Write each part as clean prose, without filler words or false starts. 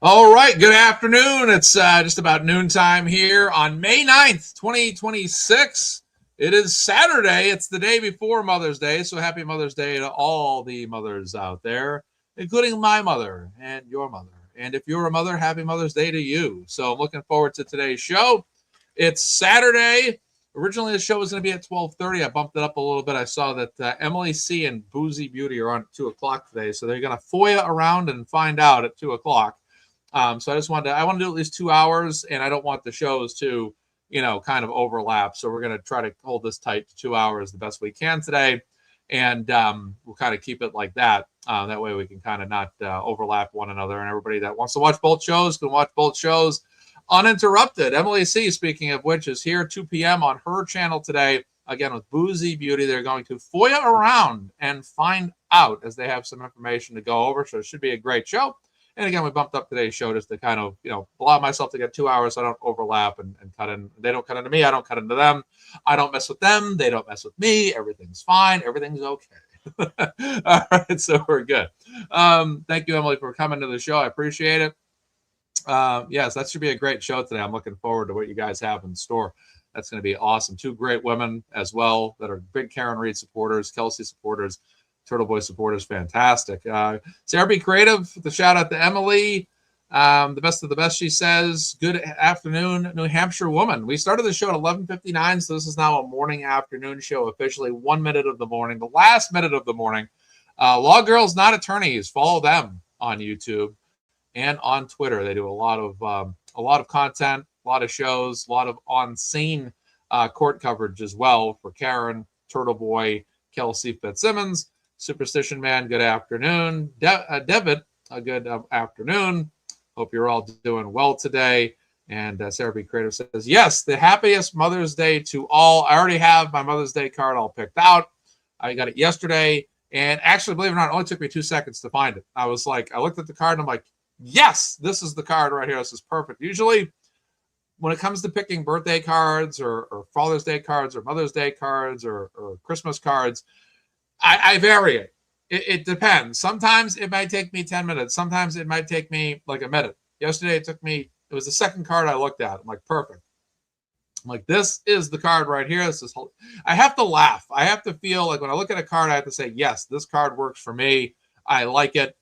All right, good afternoon. It's just about noontime here on May 9th, 2026. It is Saturday. It's the day before Mother's Day, so happy Mother's Day to all the mothers out there, including my mother and your mother. And if you're a mother, happy Mother's Day to you. So I'm looking forward to today's show. It's Saturday. Originally, the show was going to be at 12:30. I bumped it up a little bit. I saw that Emily C. and Boozy Beauty are on at 2 o'clock today, so they're going to FOIA around and find out at 2 o'clock. So I want to do at least 2 hours, and I don't want the shows to, kind of overlap. So we're going to try to hold this tight to 2 hours the best we can today. And we'll kind of keep it like that. That way we can kind of not overlap one another, and everybody that wants to watch both shows can watch both shows uninterrupted. Emily C., speaking of which, is here 2 p.m. on her channel today, again with Boozy Beauty. They're going to FOIA around and find out as they have some information to go over. So it should be a great show. And again, we bumped up today's show just to kind of, allow myself to get 2 hours so I don't overlap and cut in. They don't cut into me. I don't cut into them. I don't mess with them. They don't mess with me. Everything's fine. Everything's okay. All right, so we're good. Thank you, Emily, for coming to the show. I appreciate it. Yes, that should be a great show today. I'm looking forward to what you guys have in store. That's going to be awesome. Two great women as well that are big Karen Reed supporters, Kelsey supporters, Turtleboy supporters. Fantastic. Sarah B. Creative, the shout out to Emily. The best of the best, she says. Good afternoon, New Hampshire woman. We started the show at 11:59, so this is now a morning afternoon show officially. 1 minute of the morning, the last minute of the morning. Law Girls Not Attorneys. Follow them on YouTube and on Twitter. They do a lot of content, a lot of shows, a lot of on-scene court coverage as well for Karen, Turtleboy, Kelsey Fitz Simmons. Superstition Man, good afternoon. Devitt, a good afternoon. Hope you're all doing well today. And Sarah B. Creative says, yes, the happiest Mother's Day to all. I already have my Mother's Day card all picked out. I got it yesterday. And actually, believe it or not, it only took me 2 seconds to find it. I looked at the card and I'm like, yes, this is the card right here. This is perfect. Usually, when it comes to picking birthday cards or Father's Day cards or Mother's Day cards or Christmas cards, I vary it. It depends. Sometimes it might take me 10 minutes. Sometimes it might take me like a minute. Yesterday, it was the second card I looked at. I'm like, perfect. I'm like, this is the card right here. I have to laugh. I have to feel like when I look at a card, I have to say, yes, this card works for me. I like it.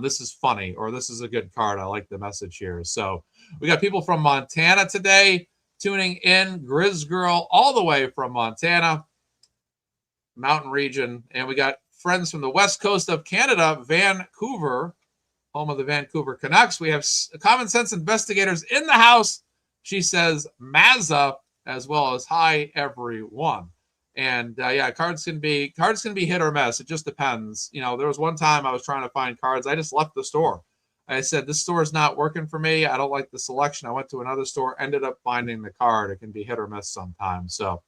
This is funny, or this is a good card. I like the message here. So we got people from Montana today tuning in. Grizz Girl all the way from Montana. Mountain region, and we got friends from the west coast of Canada, Vancouver, home of the Vancouver Canucks. We have common sense investigators in the house. She says Mazza, as well as hi everyone. And cards can be hit or miss. It just depends. There was one time I was trying to find cards. I just left the store. I said, this store is not working for me. I don't like the selection. I went to another store, ended up finding the card. It can be hit or miss sometimes. So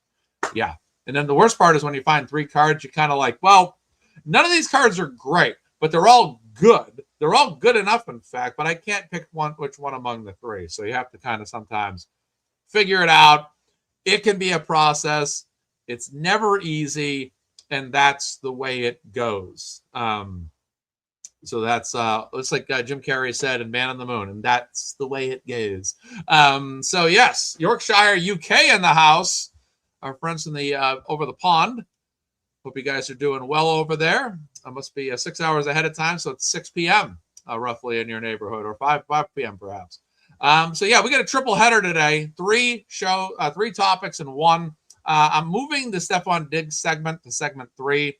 yeah. And then the worst part is when you find 3 cards, you're kind of like, well, none of these cards are great, but they're all good. They're all good enough, in fact, but I can't pick which one among the 3. So you have to kind of sometimes figure it out. It can be a process. It's never easy, and that's the way it goes. So that's it's like Jim Carrey said in Man on the Moon, and that's the way it goes. So yes, Yorkshire, UK in the house. Our friends from the over the pond. Hope you guys are doing well over there. It must be 6 hours ahead of time, so it's 6 p.m. Roughly in your neighborhood, or 5 p.m. perhaps. So yeah, we got a triple header today. 3 topics in one. I'm moving the Stefon Diggs segment to segment 3.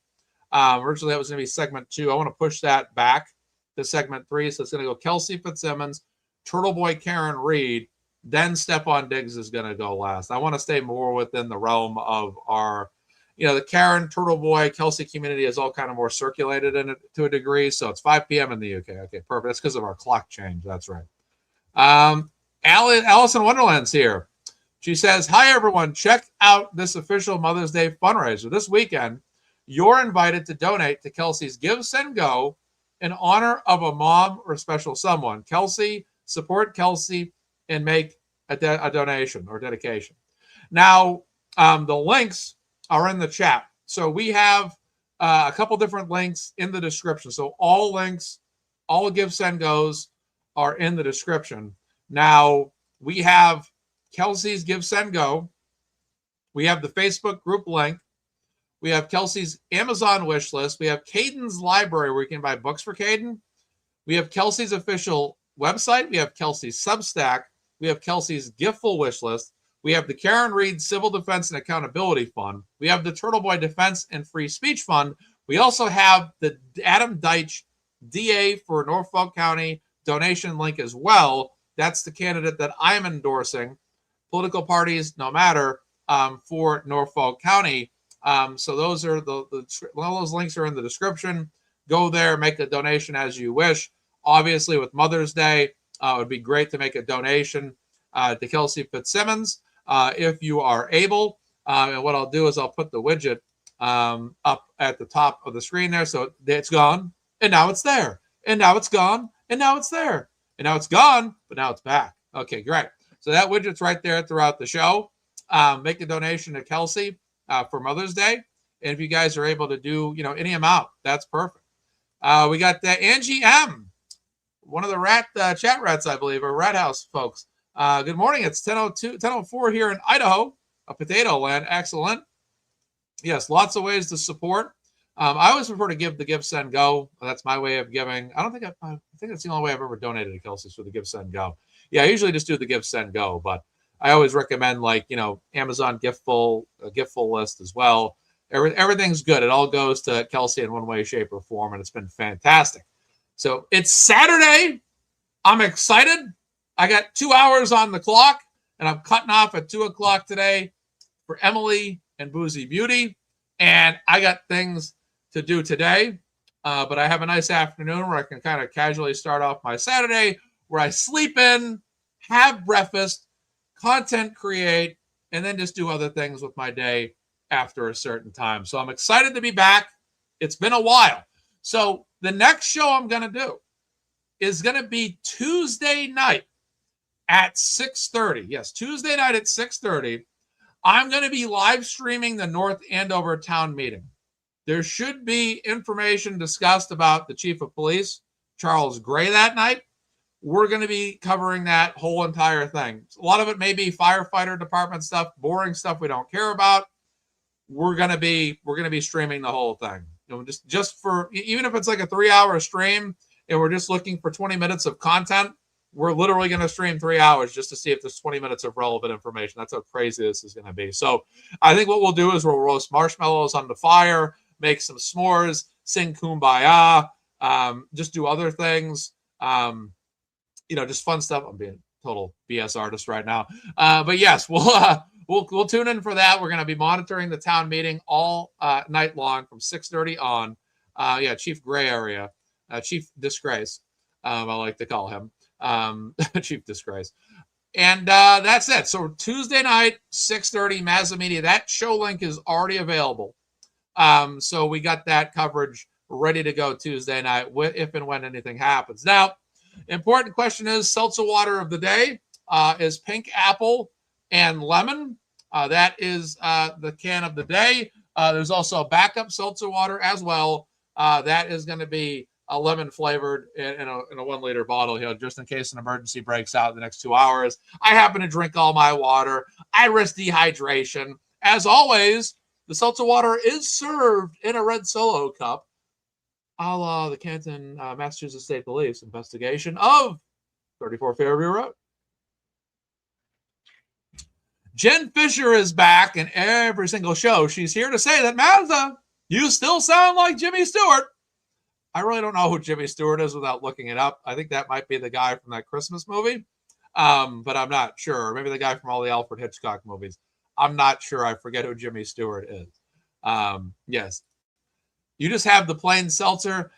Originally, that was going to be segment 2. I want to push that back to segment 3. So it's going to go Kelsey Fitzsimmons, Turtleboy Karen Reed, then Stefon Diggs is going to go last. I want to stay more within the realm of our, the Karen, Turtleboy, Kelsey community is all kind of more circulated in it to a degree. So it's 5 p.m. in the UK. Okay, perfect. That's because of our clock change. That's right. Alice in Wonderland's here. She says, hi, everyone. Check out this official Mother's Day fundraiser. This weekend, you're invited to donate to Kelsey's GiveSendGo in honor of a mom or special someone. Kelsey, support Kelsey, and make a donation or dedication. Now, the links are in the chat. So we have a couple different links in the description. So all links, all GiveSendGos are in the description. Now, we have Kelsey's GiveSendGo. We have the Facebook group link. We have Kelsey's Amazon wish list. We have Caidyn's library where you can buy books for Caidyn. We have Kelsey's official website. We have Kelsey's Substack. We have Kelsey's Giftful wish list. We have the Karen Reed Civil Defense and Accountability Fund. We have the Turtleboy Defense and Free Speech Fund. We also have the Adam Deitch DA for Norfolk County donation link as well. That's the candidate that I'm endorsing. Political parties, no matter, for Norfolk County. So those are all those links are in the description. Go there, make a donation as you wish. Obviously, with Mother's Day, it would be great to make a donation to Kelsey Fitz Simmons if you are able. And what I'll do is I'll put the widget up at the top of the screen there. So it's gone, and now it's there. And now it's gone, and now it's there. And now it's gone, but now it's back. Okay, great. So that widget's right there throughout the show. Make a donation to Kelsey for Mother's Day. And if you guys are able to do, any amount, that's perfect. We got Angie M., one of the chat rats, I believe, or Rat House folks. Good morning. It's 10:04 here in Idaho, a potato land. Excellent. Yes, lots of ways to support. I always prefer to give the GiveSendGo. That's my way of giving. I think that's the only way I've ever donated to Kelsey's for the GiveSendGo. Yeah, I usually just do the GiveSendGo, but I always recommend Amazon Giftful, a Giftful list as well. Everything's good. It all goes to Kelsey in one way, shape, or form, and it's been fantastic. So it's Saturday. I'm excited. I got 2 hours on the clock, and I'm cutting off at 2 o'clock today for Emily and Boozy Beauty. And I got things to do today, but I have a nice afternoon where I can kind of casually start off my Saturday, where I sleep in, have breakfast, content create, and then just do other things with my day after a certain time. So I'm excited to be back. It's been a while. So the next show I'm going to do is going to be Tuesday night at 6:30. Yes, Tuesday night at 6:30. I'm going to be live streaming the North Andover town meeting. There should be information discussed about the chief of police, Charles Gray, that night. We're going to be covering that whole entire thing. A lot of it may be firefighter department stuff, boring stuff we don't care about. We're going to be streaming the whole thing. Just for, even if it's like a 3-hour stream and we're just looking for 20 minutes of content, we're literally going to stream 3 hours just to see if there's 20 minutes of relevant information. That's how crazy this is going to be. So I think what we'll do is we'll roast marshmallows on the fire, make some s'mores, sing Kumbaya, just do other things. Just fun stuff. I'm being a total BS artist right now. But yes, we'll tune in for that. We're going to be monitoring the town meeting all night long from 6:30 on. Chief Gray area, Chief Disgrace, I like to call him. Chief Disgrace. And that's it. So Tuesday night, 6:30, MazzaMedia. That show link is already available. So we got that coverage ready to go Tuesday night if and when anything happens. Now, important question is seltzer water of the day is pink apple and lemon. That is the can of the day. There's also a backup seltzer water as well. That is going to be a lemon flavored in a 1 liter bottle here, just in case an emergency breaks out in the next 2 hours. I happen to drink all my water. I risk dehydration. As always, the seltzer water is served in a red Solo cup, a la the Canton, Massachusetts State Police investigation of 34 Fairview Road. Jen Fisher is back in every single show. She's here to say that, Mazza, you still sound like Jimmy Stewart. I really don't know who Jimmy Stewart is without looking it up. I think that might be the guy from that Christmas movie, but I'm not sure. Maybe the guy from all the Alfred Hitchcock movies. I'm not sure. I forget who Jimmy Stewart is. Yes. You just have the plain seltzer.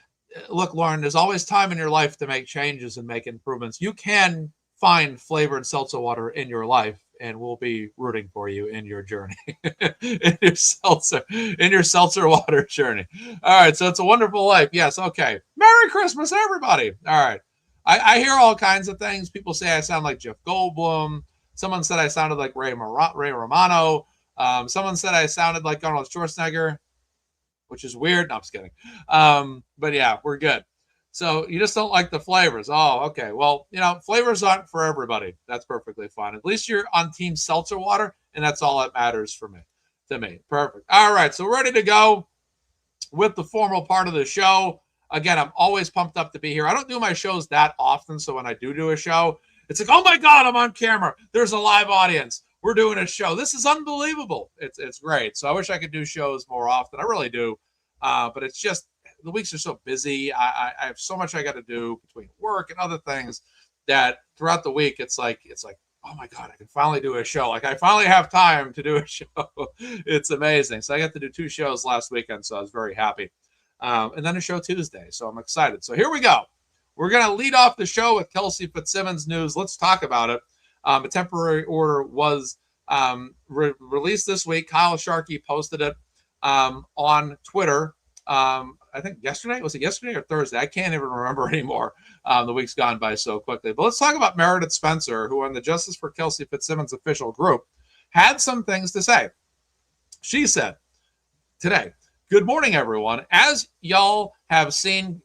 Look, Lauren, there's always time in your life to make changes and make improvements. You can find flavored seltzer water in your life, and we'll be rooting for you in your journey, in your seltzer water journey. All right, so it's a wonderful life. Yes, okay. Merry Christmas, everybody. All right. I hear all kinds of things. People say I sound like Jeff Goldblum. Someone said I sounded like Ray Romano. Someone said I sounded like Arnold Schwarzenegger. which is weird. No, I'm just kidding. But yeah, we're good. So you just don't like the flavors. Oh, okay. Well, flavors aren't for everybody. That's perfectly fine. At least you're on Team Seltzer Water, and that's all that matters for me. To me. Perfect. All right. So we're ready to go with the formal part of the show. Again, I'm always pumped up to be here. I don't do my shows that often, so when I do a show, it's like, oh my God, I'm on camera. There's a live audience. We're doing a show. This is unbelievable. It's great. So I wish I could do shows more often. I really do. But it's just the weeks are so busy. I have so much I got to do between work and other things that throughout the week, it's like, oh my God, I can finally do a show. Like I finally have time to do a show. It's amazing. So I got to do 2 shows last weekend. So I was very happy. And then a show Tuesday. So I'm excited. So here we go. We're going to lead off the show with Kelsey Fitz Simmons news. Let's talk about it. A temporary order was released this week. Kyle Sharkey posted it on Twitter. I think yesterday. Was it yesterday or Thursday? I can't even remember anymore. The week's gone by so quickly. But let's talk about Meredith Spencer, who on the Justice for Kelsey Fitzsimmons official group had some things to say. She said today, "Good morning, everyone. As y'all have seen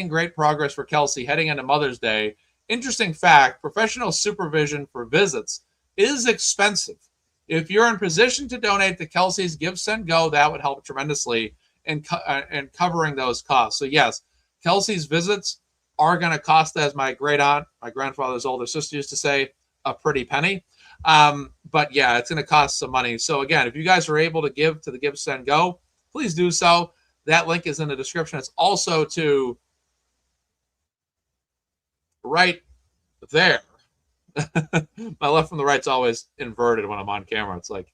great progress for Kelsey heading into Mother's Day. Interesting fact, professional supervision for visits is expensive. If you're in position to donate to Kelsey's GiveSendGo, that would help tremendously in covering those costs." So yes, Kelsey's visits are going to cost, as my great aunt, my grandfather's older sister used to say, a pretty penny. But yeah, it's going to cost some money. So again, if you guys are able to give to the GiveSendGo, please do so. That link is in the description. It's also to right there. My left from the right's always inverted when I'm on camera. It's like,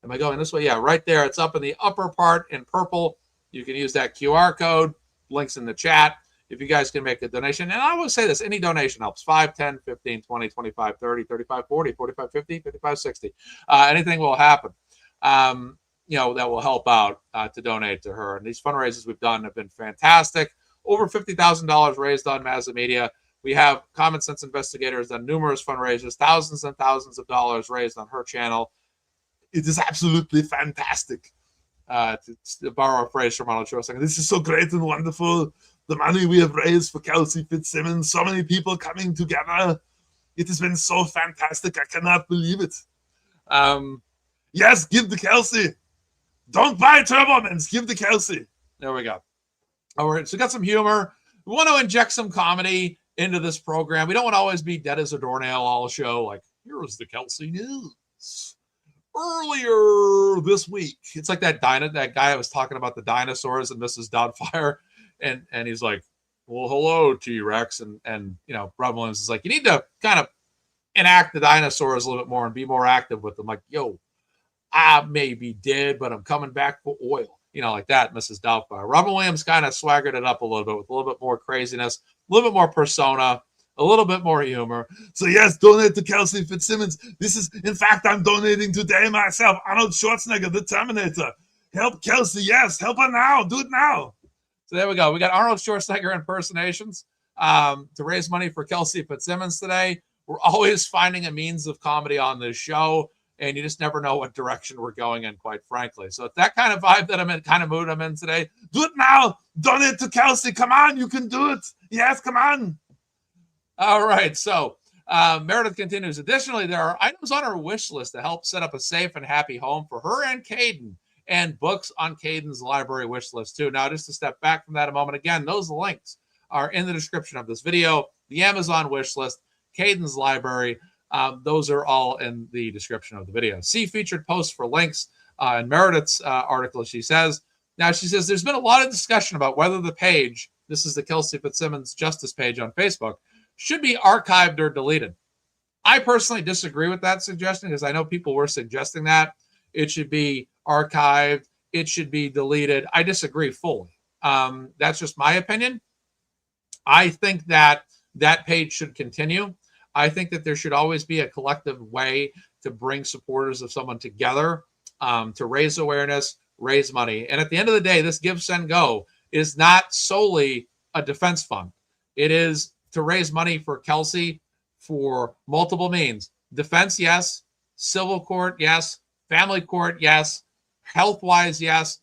am I going this way? Yeah, right there. It's up in the upper part in purple. You can use that QR code. Links in the chat. If you guys can make a donation. And I always say this, any donation helps. 5, 10, 15, 20, 25, 30, 35, 40, 45, 50, 55, 60. Anything will happen. That will help out to donate to her. And these fundraisers we've done have been fantastic. Over $50,000 raised on MazzaMedia. We have Common Sense Investigators done numerous fundraisers, thousands and thousands of dollars raised on her channel. It is absolutely fantastic. To borrow a phrase from Arnold Schwarzenegger, this is so great and wonderful. The money we have raised for Kelsey Fitz Simmons, so many people coming together. It has been so fantastic. I cannot believe it. Yes, give to Kelsey. Don't buy Turbomans. Give to Kelsey. There we go. All right, so we got some humor. We want to inject some comedy into this program. We don't want to always be dead as a doornail all show. Like, here's the Kelsey news. Earlier this week, it's like that guy I was talking about the dinosaurs and Mrs. Doubtfire, and he's like, well, hello, T-Rex, and Rob Williams is like, you need to kind of enact the dinosaurs a little bit more and be more active with them. Like, yo, I may be dead, but I'm coming back for oil. Like that, Mrs. Doubtfire. Robin Williams kind of swaggered it up a little bit with a little bit more craziness, a little bit more persona, a little bit more humor. So yes, donate to Kelsey Fitzsimmons. This is, in fact, I'm donating today myself. Arnold Schwarzenegger, the Terminator. Help Kelsey. Yes, help her now. Do it now. So there we go. We got Arnold Schwarzenegger impersonations to raise money for Kelsey Fitzsimmons today. We're always finding a means of comedy on this show, and you just never know what direction we're going in, quite frankly. So it's that kind of vibe that I'm in, kind of mood I'm in today. Do it now. Donate to Kelsey. Come on, you can do it. Yes, come on. All right, so Meredith continues. Additionally, there are items on her wish list to help set up a safe and happy home for her and Caidyn, and books on Caidyn's library wish list too. Now, just to step back from that a moment, again, those links are in the description of this video. The Amazon wish list, Caidyn's library, those are all in the description of the video. See featured posts for links in Meredith's article, she says. Now, she says, there's been a lot of discussion about whether the page, this is the Kelsey Fitzsimmons Justice page on Facebook, should be archived or deleted. I personally disagree with that suggestion because I know people were suggesting that. It should be archived. It should be deleted. I disagree fully. That's just my opinion. I think that that page should continue. I think that there should always be a collective way to bring supporters of someone together, to raise awareness, raise money. And at the end of the day, this GiveSendGo is not solely a defense fund. It is to raise money for Kelsey for multiple means. Defense, yes. Civil court, yes. Family court, yes. Health-wise, yes.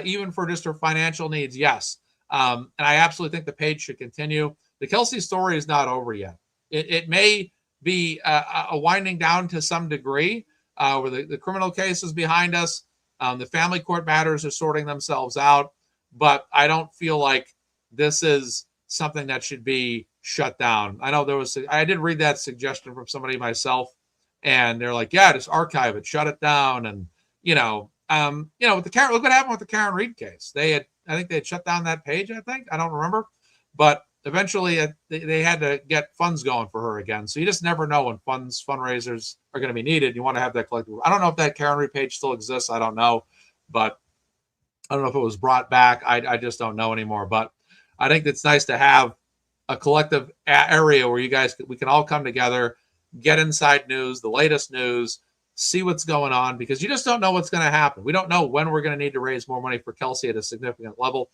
even for just her financial needs, yes. And I absolutely think the page should continue. The Kelsey story is not over yet. It may be a winding down to some degree, where the criminal case is behind us. The family court matters are sorting themselves out, but I don't feel like this is something that should be shut down. I know I did read that suggestion from somebody myself, and they're like, yeah, just archive it, shut it down. And, with the Karen, look what happened with the Karen Reed case. I think they had shut down that page. I don't remember, but eventually they had to get funds going for her again. So you just never know when fundraisers are going to be needed. You want to have that collective. I don't know if that Karen Reed page still exists. I don't know, but I don't know if it was brought back. I just don't know anymore, but I think it's nice to have a collective area where we can all come together, get inside news, the latest news, see what's going on, because you just don't know what's going to happen. We don't know when we're going to need to raise more money for Kelsey at a significant level.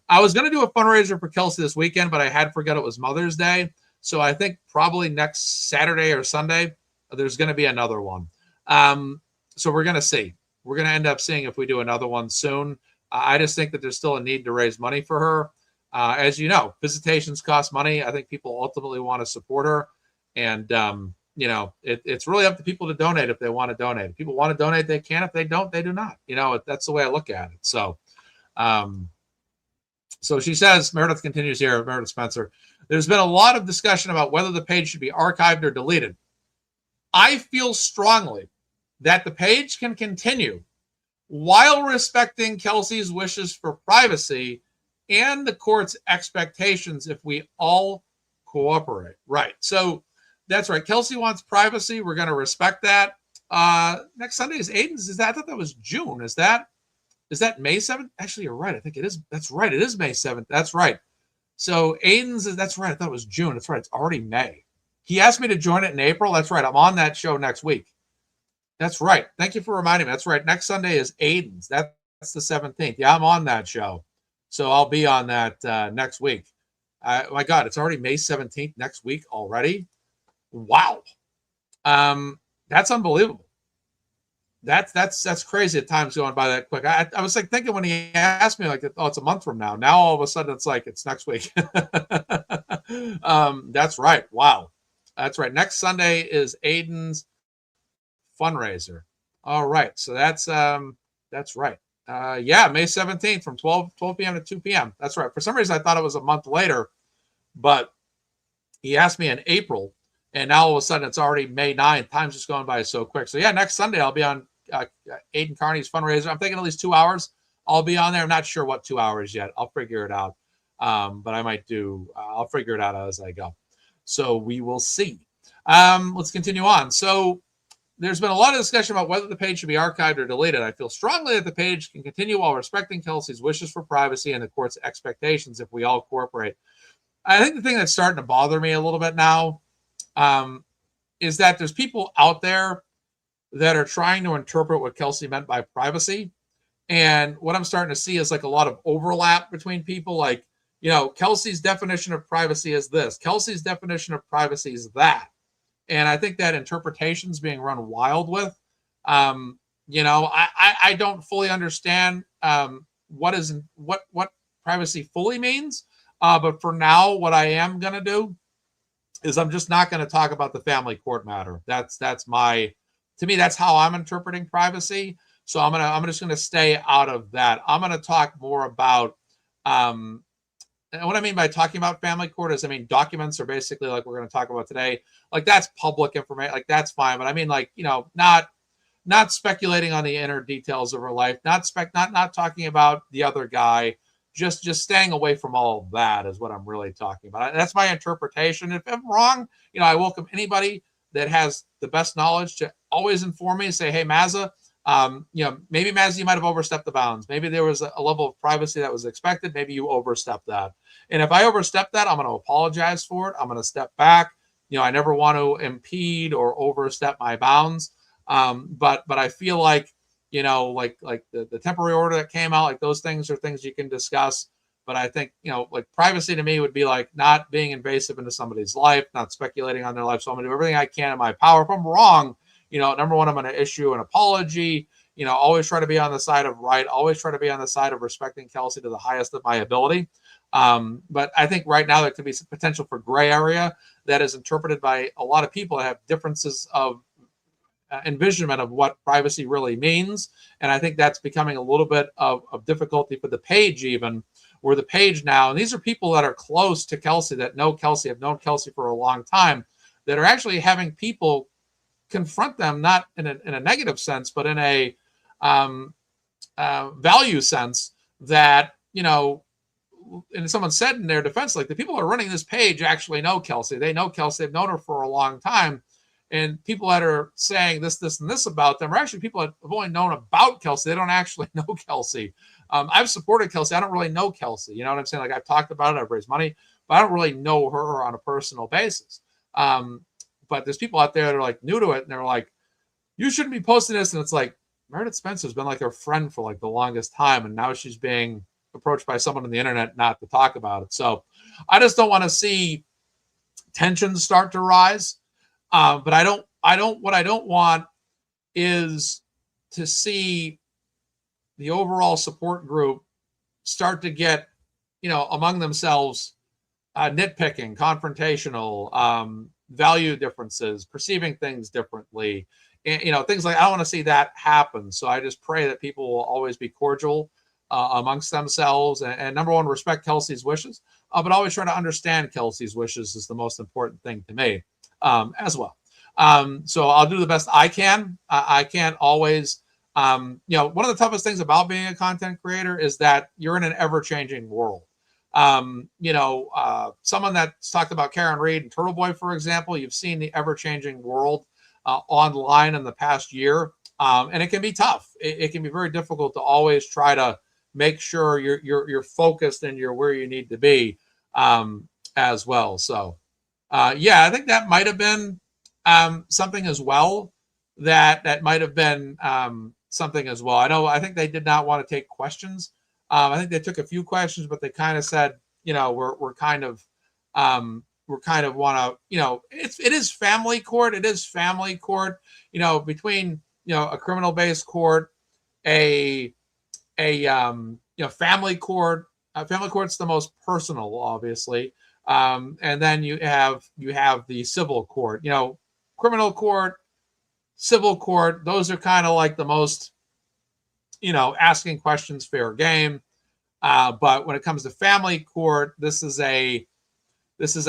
I was going to do a fundraiser for Kelsey this weekend, but I had forgot it was Mother's Day. So I think probably next Saturday or Sunday, there's going to be another one. So we're going to see. We're going to end up seeing if we do another one soon. I just think that there's still a need to raise money for her. As you know, visitations cost money. I think people ultimately want to support her. And, it's really up to people to donate if they want to donate. If people want to donate, they can. If they don't, they do not. That's the way I look at it. So, so she says, Meredith continues here, Meredith Spencer, there's been a lot of discussion about whether the page should be archived or deleted. I feel strongly that the page can continue while respecting Kelsey's wishes for privacy and the court's expectations if we all cooperate. Right. So that's right. Kelsey wants privacy. We're going to respect that. Next Sunday is Aidan's. I thought that was June. Is that May 7th? Actually, you're right. I think it is. That's right. It is May 7th. That's right. So Aidan's that's right. I thought it was June. That's right. It's already May. He asked me to join it in April. That's right. I'm on that show next week. That's right. Thank you for reminding me. That's right. Next Sunday is Aidan's. That's the 17th. Yeah, I'm on that show. So I'll be on that next week. My God, it's already May 17th next week already. Wow. That's unbelievable. That's crazy. At times going by that quick. I was like thinking when he asked me, like, oh, it's a month from now. Now all of a sudden it's like it's next week. That's right. Wow. That's right. Next Sunday is Aidan's fundraiser. All right. So that's right. May 17th from 12 p.m. to 2 p.m. That's right. For some reason I thought it was a month later, but he asked me in April, and now all of a sudden it's already May 9th. Time's just going by so quick. So yeah, next Sunday I'll be on Aidan Kearney's fundraiser. I'm thinking at least 2 hours. I'll be on there. I'm not sure what 2 hours yet. I'll figure it out. But I might I'll figure it out as I go. So we will see. Let's continue on. So there's been a lot of discussion about whether the page should be archived or deleted. I feel strongly that the page can continue while respecting Kelsey's wishes for privacy and the court's expectations if we all cooperate. I think the thing that's starting to bother me a little bit now is that there's people out there that are trying to interpret what Kelsey meant by privacy. And what I'm starting to see is like a lot of overlap between people. Like, Kelsey's definition of privacy is this. Kelsey's definition of privacy is that. And I think that interpretation's being run wild with. I don't fully understand what privacy fully means. But for now, what I am going to do is I'm just not going to talk about the family court matter. To me, that's how I'm interpreting privacy. So I'm just going to stay out of that. I'm going to talk more about, and what I mean by talking about family court is, documents are basically like we're going to talk about today. Like that's public information. Like that's fine. But I mean, like, not speculating on the inner details of her life, not talking about the other guy, just staying away from all of that is what I'm really talking about. That's my interpretation. If I'm wrong, I welcome anybody that has the best knowledge to always inform me and say, hey, Mazza, maybe Mazza, you might have overstepped the bounds. Maybe there was a level of privacy that was expected. Maybe you overstepped that. And if I overstep that, I'm going to apologize for it. I'm going to step back. I never want to impede or overstep my bounds. But I feel like, like the temporary order that came out, like those things are things you can discuss. But I think, like privacy to me would be like not being invasive into somebody's life, not speculating on their life. So I'm going to do everything I can in my power. If I'm wrong, number one, I'm going to issue an apology. always try to be on the side of right, always try to be on the side of respecting Kelsey to the highest of my ability. But I think right now there could be some potential for gray area that is interpreted by a lot of people that have differences of envisionment of what privacy really means. And I think that's becoming a little bit of difficulty for the page, even where the page now, and these are people that are close to Kelsey, that know Kelsey, have known Kelsey for a long time, that are actually having people confront them, not in a negative sense, but in a value sense, that, and someone said in their defense, like, the people who are running this page actually know Kelsey. They know Kelsey. They've known her for a long time. And people that are saying this, and this about them are actually people that have only known about Kelsey. They don't actually know Kelsey. I've supported Kelsey. I don't really know Kelsey. You know what I'm saying? Like, I've talked about it. I've raised money, but I don't really know her on a personal basis. But there's people out there that are like new to it, and they're like, you shouldn't be posting this. And it's like, Meredith Spencer's been like her friend for like the longest time, and now she's being approached by someone on the internet not to talk about it. So I just don't want to see tensions start to rise. But what I don't want is to see the overall support group start to get, among themselves, nitpicking, confrontational, value differences, perceiving things differently, and, things like, I don't want to see that happen. So I just pray that people will always be cordial amongst themselves, and number one, respect Kelsey's wishes, but always try to understand Kelsey's wishes is the most important thing to me, as well. So I'll do the best I can. I can't always, one of the toughest things about being a content creator is that you're in an ever-changing world. Someone that's talked about Karen Reed and Turtleboy, for example, you've seen the ever-changing world online in the past year, and it can be tough. It can be very difficult to always try to make sure you're focused and you're where you need to be, as well. So, I think that might have been something as well. That might have been something as well. I think they did not want to take questions. I think they took a few questions, but they kind of said, we're kind of want to, it is family court. It is family court, between, a criminal based court, a family court. Family court's the most personal, obviously. And then you have the civil court, criminal court, civil court. Those are kind of like the most, asking questions, fair game. But when it comes to family court, this is a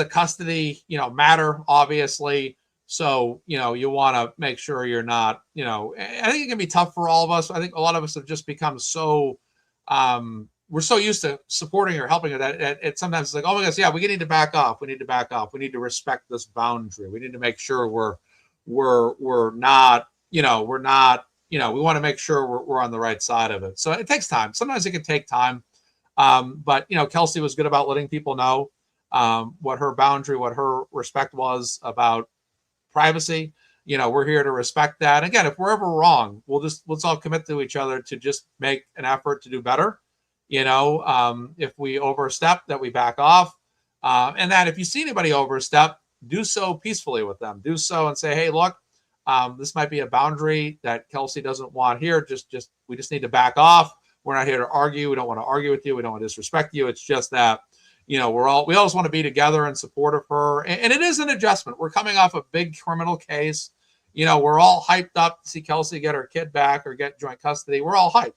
custody, matter, obviously. So, you want to make sure you're not, I think it can be tough for all of us. I think a lot of us have just become so, we're so used to supporting or helping her that it sometimes it's like, oh my gosh, yeah, we need to back off. We need to back off. We need to respect this boundary. We need to make sure we're not, we're not, we want to make sure we're on the right side of it. So it takes time. Sometimes it can take time. But Kelsey was good about letting people know what her boundary, what her respect was about privacy. We're here to respect that. Again, if we're ever wrong, let's all commit to each other to just make an effort to do better. If we overstep, that we back off, and that if you see anybody overstep, do so peacefully with them. Do so and say, hey, look, this might be a boundary that Kelsey doesn't want here. We just need to back off. We're not here to argue. We don't want to argue with you. We don't want to disrespect you. It's just that, we always want to be together in support of her. And it is an adjustment. We're coming off a big criminal case. We're all hyped up to see Kelsey get her kid back or get joint custody. We're all hyped,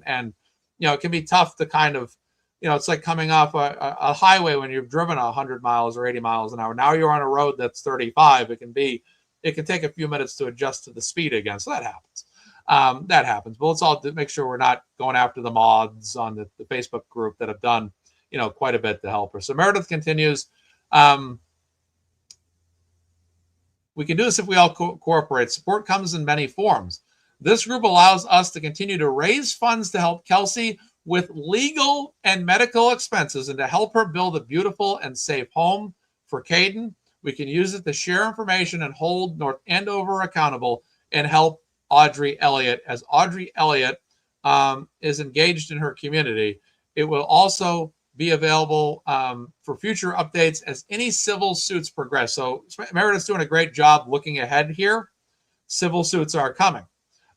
and it can be tough to kind of, it's like coming off a highway when you've driven 100 miles or 80 miles an hour. Now you're on a road that's 35. It can take a few minutes to adjust to the speed again. So that happens. But let's all make sure we're not going after the mods on the Facebook group that have done, quite a bit to help her. So Meredith continues. We can do this if we all cooperate. Support comes in many forms. This group allows us to continue to raise funds to help Kelsey with legal and medical expenses and to help her build a beautiful and safe home for Caidyn. We can use it to share information and hold North Andover accountable and help Audrey Elliott, as Audrey Elliott is engaged in her community. It will also be available for future updates as any civil suits progress. So Meredith's doing a great job looking ahead here. Civil suits are coming.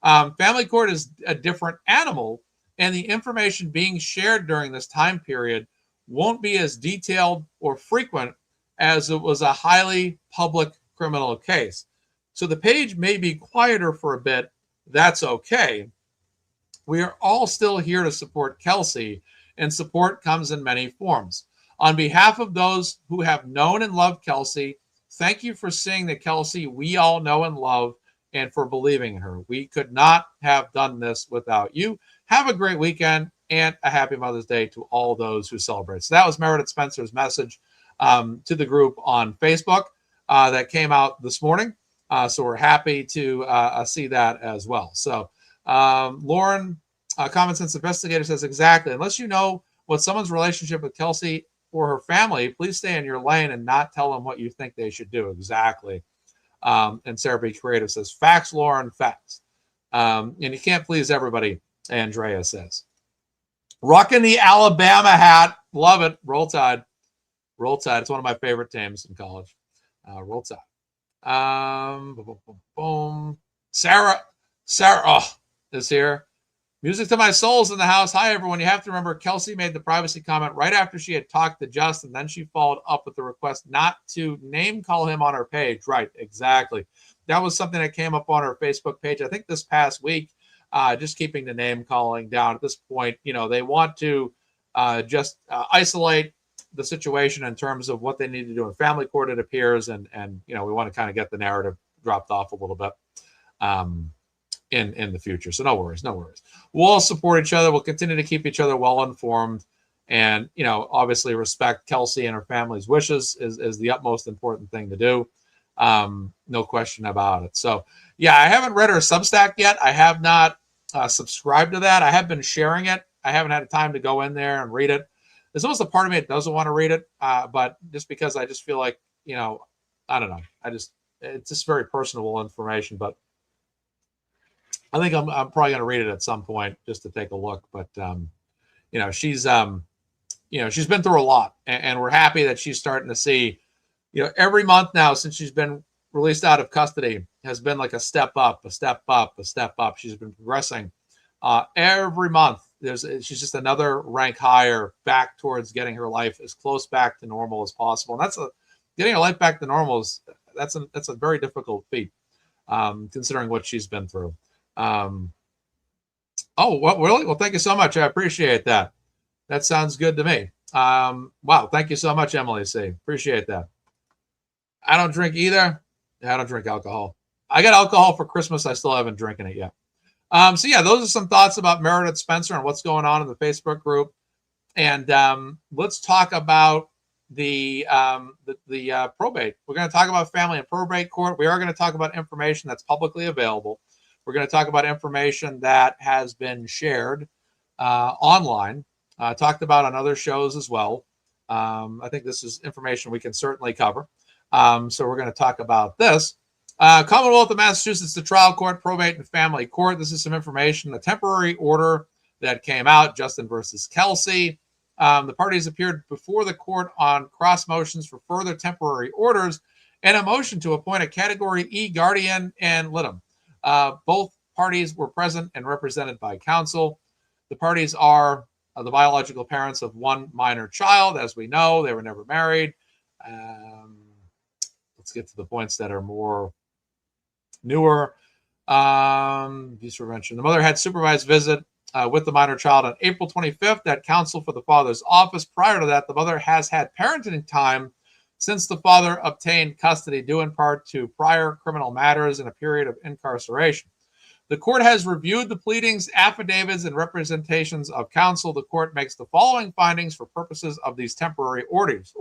Family court is a different animal, and the information being shared during this time period won't be as detailed or frequent as it was a highly public criminal case. So the page may be quieter for a bit. That's okay. We are all still here to support Kelsey, and support comes in many forms. On behalf of those who have known and loved Kelsey, thank you for seeing the Kelsey we all know and love, and for believing in her. We could not have done this without you. Have a great weekend and a happy Mother's Day to all those who celebrate. So that was Meredith Spencer's message to the group on Facebook that came out this morning. So we're happy to see that as well. So Lauren, Common Sense Investigator, says exactly. Unless you know what someone's relationship with Kelsey or her family, please stay in your lane and not tell them what you think they should do. Exactly. And Sarah B. Creative says, facts, Lauren, facts. And you can't please everybody, Andrea says. Rocking the Alabama hat. Love it. Roll Tide. Roll Tide. It's one of my favorite teams in college. Roll Tide. Boom, boom, boom. Sarah is here. Music to my soul's in the house. Hi, everyone. You have to remember Kelsey made the privacy comment right after she had talked to Justin. Then she followed up with the request not to name call him on her page. Right, exactly. That was something that came up on her Facebook page, I think this past week, just keeping the name calling down. At this point, they want to just isolate the situation in terms of what they need to do in family court, it appears. And we want to kind of get the narrative dropped off a little bit. In the future. So no worries. We'll all support each other. We'll continue to keep each other well informed, and obviously respect Kelsey and her family's wishes is the utmost important thing to do. No question about it. So yeah, I haven't read her Substack yet. I have not subscribed to that. I have been sharing it. I haven't had time to go in there and read it. There's almost a part of me that doesn't want to read it, but just because I just feel like, I don't know. It's just very personal information, but I think I'm probably going to read it at some point just to take a look. But she's been through a lot, and we're happy that she's starting to see, every month now since she's been released out of custody has been like a step up, a step up, a step up. She's been progressing every month. She's just another rank higher back towards getting her life as close back to normal as possible. And getting her life back to normal that's a very difficult feat, considering what she's been through. What really? Well, thank you so much. I appreciate that. That sounds good to me. Wow. Thank you so much, Emily C. Appreciate that. I don't drink either. I don't drink alcohol. I got alcohol for Christmas. I still haven't drinking it yet. So yeah, those are some thoughts about Meredith Spencer and what's going on in the Facebook group. And let's talk about the probate. We're going to talk about family and probate court. We are going to talk about information that's publicly available. We're going to talk about information that has been shared online, talked about on other shows as well. I think this is information we can certainly cover. So we're going to talk about this. Commonwealth of Massachusetts, the trial court, probate and family court. This is some information, a temporary order that came out, Justin versus Kelsey. The parties appeared before the court on cross motions for further temporary orders and a motion to appoint a Category E guardian and litem. Both parties were present and represented by counsel. The parties are the biological parents of one minor child. As we know, they were never married. Let's get to the points that are more newer. Abuse prevention. The mother had supervised visit with the minor child on April 25th at counsel for the father's office. Prior to that, the mother has had parenting time since the father obtained custody, due in part to prior criminal matters and a period of incarceration. The court has reviewed the pleadings, affidavits, and representations of counsel. The court makes the following findings for purposes of these temporary orders.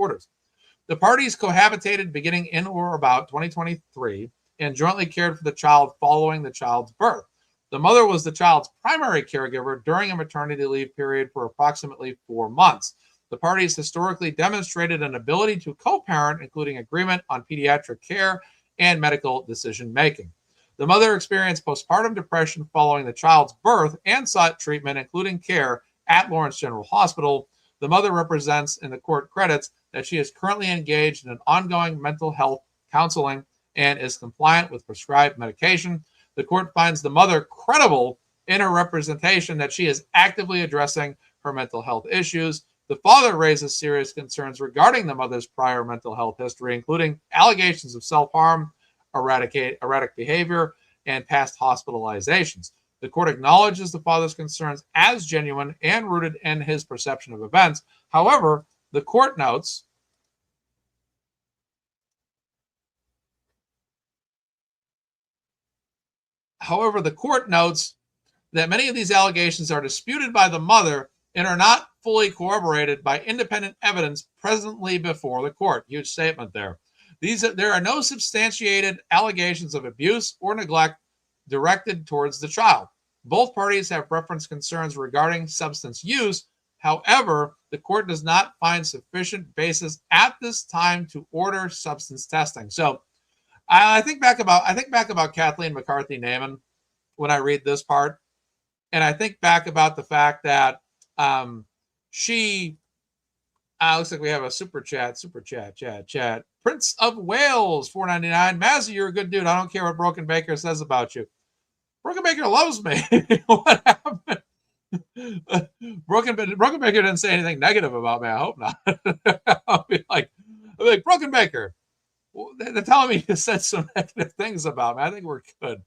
The parties cohabitated beginning in or about 2023 and jointly cared for the child following the child's birth. The mother was the child's primary caregiver during a maternity leave period for approximately 4 months. The parties historically demonstrated an ability to co-parent, including agreement on pediatric care and medical decision-making. The mother experienced postpartum depression following the child's birth and sought treatment, including care, at Lawrence General Hospital. The mother represents in the court credits that she is currently engaged in an ongoing mental health counseling and is compliant with prescribed medication. The court finds the mother credible in her representation that she is actively addressing her mental health issues. The father raises serious concerns regarding the mother's prior mental health history, including allegations of self-harm, erratic behavior, and past hospitalizations. The court acknowledges the father's concerns as genuine and rooted in his perception of events. However, the court notes that many of these allegations are disputed by the mother and are not fully corroborated by independent evidence presently before the court. Huge statement there. There are no substantiated allegations of abuse or neglect directed towards the child. Both parties have referenced concerns regarding substance use. However, the court does not find sufficient basis at this time to order substance testing. So I think back about Kathleen McCarthy Naiman when I read this part, and I think back about the fact that she looks like we have a super chat. Prince of Wales, $4.99. Mazza, you're a good dude. I don't care what Broken Baker says about you. Broken Baker loves me. What happened? Broken Baker didn't say anything negative about me. I hope not. I'll be like, Broken Baker, they're telling me you said some negative things about me. I think we're good.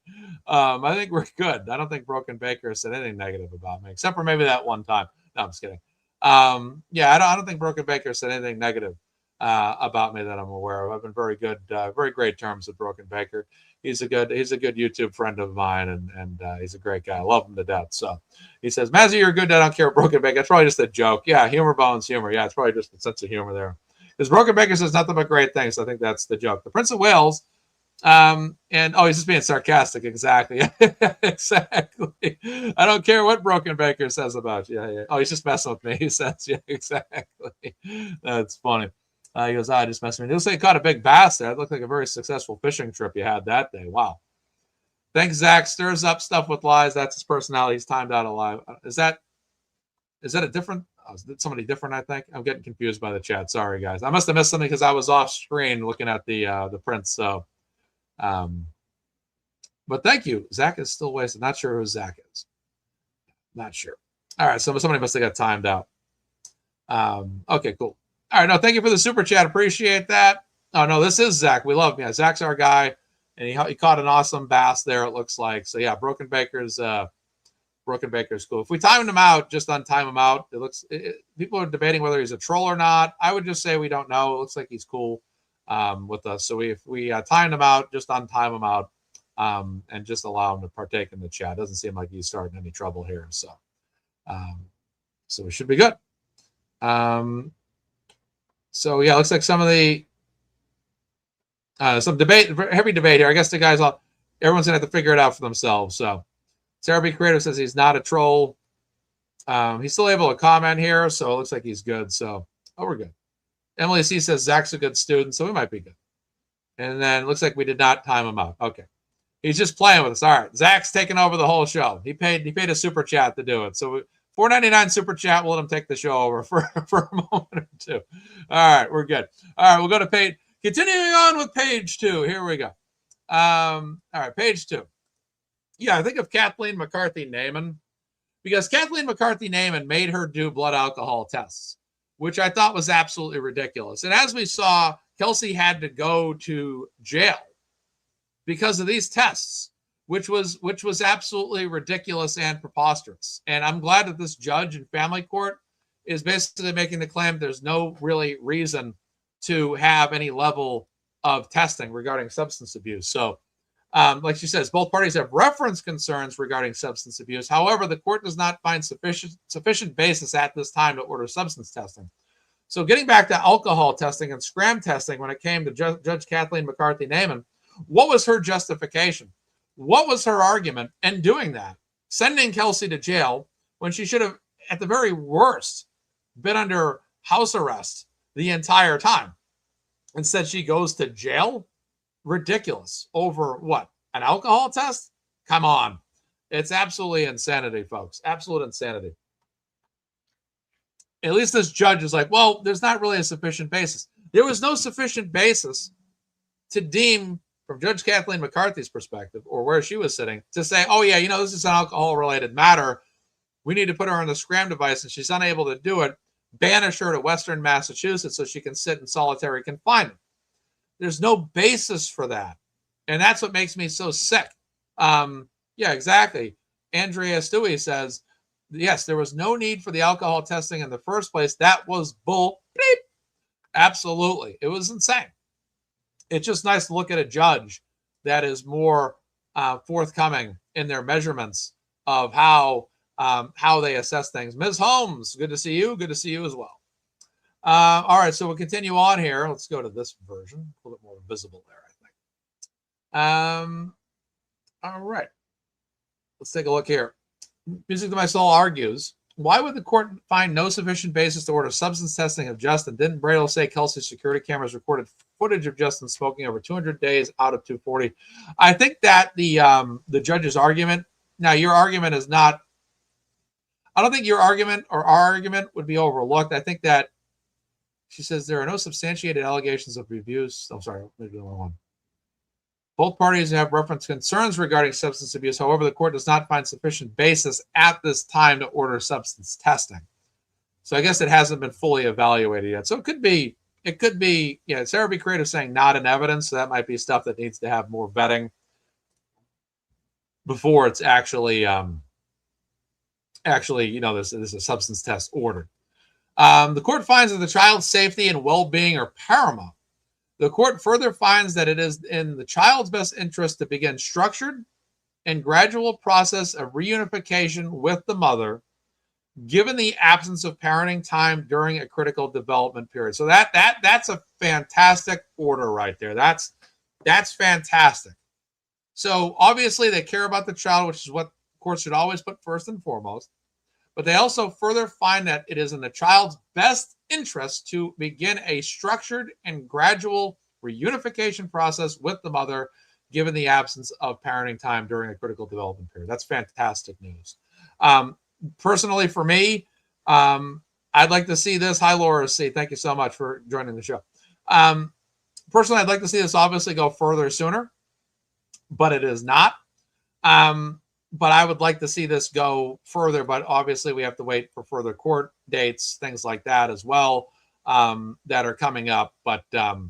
I don't think Broken Baker said anything negative about me, except for maybe that one time. No, I'm just kidding. I don't think Broken Baker said anything negative about me that I'm aware of. I've been very good, very great terms with Broken Baker. He's a good YouTube friend of mine, and he's a great guy. I love him to death. So he says, Mazza, you're good. I don't care what Broken Baker. It's probably just a joke. Yeah, humor bones humor. Yeah, it's probably just a sense of humor there. Because Broken Baker says nothing but great things. So I think that's the joke. The Prince of Wales, he's just being sarcastic. Exactly. Exactly. I don't care what Broken Baker says about you. Yeah. Oh, he's just messing with me. He says, yeah, exactly. That's funny. He goes, I just messed with me. It looks like you caught a big bass there. It looked like a very successful fishing trip you had that day. Wow. Thanks, Zach. Stirs up stuff with lies. That's his personality. He's timed out alive. Is that a different? Oh, is it somebody different? I think I'm getting confused by the chat. Sorry, guys. I must have missed something because I was off screen looking at the prints. So, but thank you. Zach is still wasted. Not sure who Zach is. Not sure. All right. So somebody must have got timed out. Okay, cool. All right, no, thank you for the super chat. Appreciate that. Oh, no, this is Zach. We love him. Yeah, Zach's our guy, and he caught an awesome bass there, it looks like. So, yeah, Broken Baker's cool. If we timed him out, just untime him out, people are debating whether he's a troll or not. I would just say we don't know. It looks like he's cool with us. So if we timed him out, just untime him out and just allow him to partake in the chat. Doesn't seem like he's starting any trouble here. So we should be good. So yeah, looks like some of the some debate, heavy debate here. I guess everyone's gonna have to figure it out for themselves. So Sarah B. Creator says he's not a troll. He's still able to comment here, so it looks like he's good. So we're good. Emily C says Zach's a good student, so we might be good. And then it looks like we did not time him out. Okay. He's just playing with us. All right. Zach's taking over the whole show. He paid a super chat to do it. So $4.99 super chat. We'll let him take the show over for a moment or two. All right, we're good. All right, we'll go to page. Continuing on with page 2. Here we go. All right, page 2. Yeah, I think of Kathleen McCarthy Naiman because Kathleen McCarthy Naiman made her do blood alcohol tests, which I thought was absolutely ridiculous. And as we saw, Kelsey had to go to jail because of these tests, which was absolutely ridiculous and preposterous. And I'm glad that this judge in family court is basically making the claim there's no really reason to have any level of testing regarding substance abuse. So, like she says, both parties have referenced concerns regarding substance abuse. However, the court does not find sufficient basis at this time to order substance testing. So getting back to alcohol testing and scram testing when it came to Judge Kathleen McCarthy Naiman, what was her justification? What was her argument in doing that? Sending Kelsey to jail when she should have, at the very worst, been under house arrest the entire time. Instead, she goes to jail? Ridiculous. Over what? An alcohol test? Come on. It's absolutely insanity, folks. Absolute insanity. At least this judge is like, well, there's not really a sufficient basis. There was no sufficient basis to deem from Judge Kathleen McCarthy's perspective, or where she was sitting, to say, oh, yeah, this is an alcohol-related matter. We need to put her on the scram device, and she's unable to do it. Banish her to Western Massachusetts so she can sit in solitary confinement. There's no basis for that. And that's what makes me so sick. Yeah, exactly. Andrea Stewie says, yes, there was no need for the alcohol testing in the first place. That was bull. Beep. Absolutely. It was insane. It's just nice to look at a judge that is more forthcoming in their measurements of how they assess things. Ms. Holmes, good to see you. Good to see you as well. All right, so we'll continue on here. Let's go to this version. A little bit more visible there, I think. All right. Let's take a look here. Music to My Soul argues, why would the court find no sufficient basis to order substance testing of Justin? Didn't Bradle say Kelsey's security cameras recorded footage of Justin smoking over 200 days out of 240? I think that the judge's argument, now your argument is not, I don't think your argument or our argument would be overlooked. I think that she says there are no substantiated allegations of abuse. I'm sorry, maybe the wrong one. Both parties have referenced concerns regarding substance abuse. However, the court does not find sufficient basis at this time to order substance testing. So I guess it hasn't been fully evaluated yet. So it could be, Sarah B. Creative saying not in evidence. So that might be stuff that needs to have more vetting before it's actually, this is a substance test ordered. The court finds that the child's safety and well-being are paramount. The court further finds that it is in the child's best interest to begin structured and gradual process of reunification with the mother, given the absence of parenting time during a critical development period. So that's a fantastic order right there. That's fantastic. So obviously they care about the child, which is what courts should always put first and foremost. But they also further find that it is in the child's best interest to begin a structured and gradual reunification process with the mother, given the absence of parenting time during a critical development period. That's fantastic news. Personally, for me, I'd like to see this. Hi, Laura C. Thank you so much for joining the show. Personally, I'd like to see this obviously go further sooner, but it is not. But I would like to see this go further, but obviously we have to wait for further court dates, things like that as well, that are coming up. But, but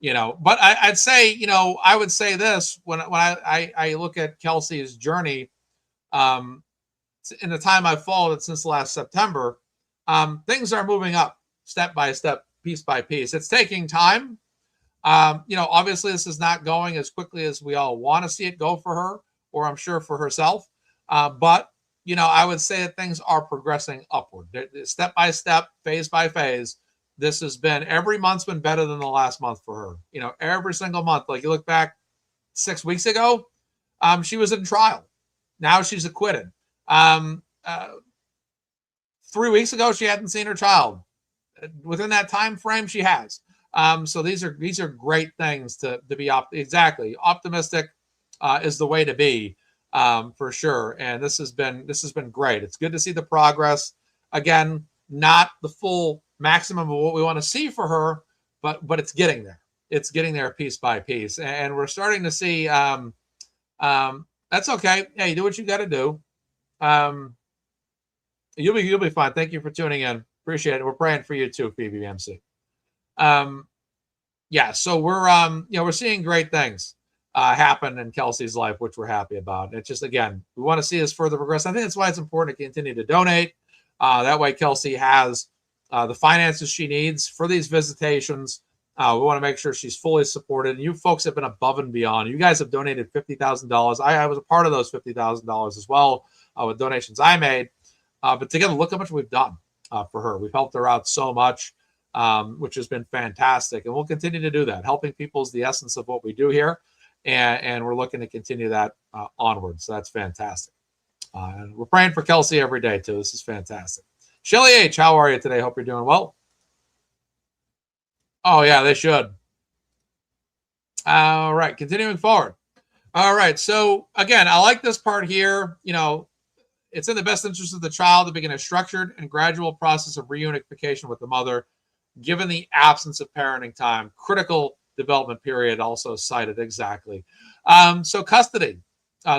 I'd say, I would say this when I look at Kelsey's journey, in the time I've followed it since last September, things are moving up step by step, piece by piece. It's taking time. Obviously this is not going as quickly as we all want to see it go for her, or I'm sure for herself. But, I would say that things are progressing upward. Step by step, phase by phase. This has been, every month's been better than the last month for her. Every single month. Like you look back 6 weeks ago, she was in trial. Now she's acquitted. 3 weeks ago, she hadn't seen her child. Within that time frame, she has. So these are great things to be optimistic. Is the way to be, for sure. And this has been great. It's good to see the progress. Again, not the full maximum of what we want to see for her, but it's getting there. It's getting there piece by piece, and we're starting to see. That's okay. Hey, do what you got to do. You'll be fine. Thank you for tuning in. Appreciate it. We're praying for you too, Phoebe MC. Yeah. So we're seeing great things happen in Kelsey's life, which we're happy about. It's just, again, we want to see this further progress. I think that's why it's important to continue to donate. That way Kelsey has the finances she needs for these visitations. We want to make sure she's fully supported. And you folks have been above and beyond. You guys have donated $50,000. I was a part of those $50,000 as well with donations I made. But together, look how much we've done for her. We've helped her out so much, which has been fantastic. And we'll continue to do that. Helping people is the essence of what we do here. And we're looking to continue that onward. So that's fantastic. And we're praying for Kelsey every day, too. This is fantastic. Shelly H., how are you today? Hope you're doing well. Oh, yeah, they should. All right, continuing forward. All right, so, again, I like this part here. It's in the best interest of the child to begin a structured and gradual process of reunification with the mother, given the absence of parenting time, critical development period also cited exactly. So custody.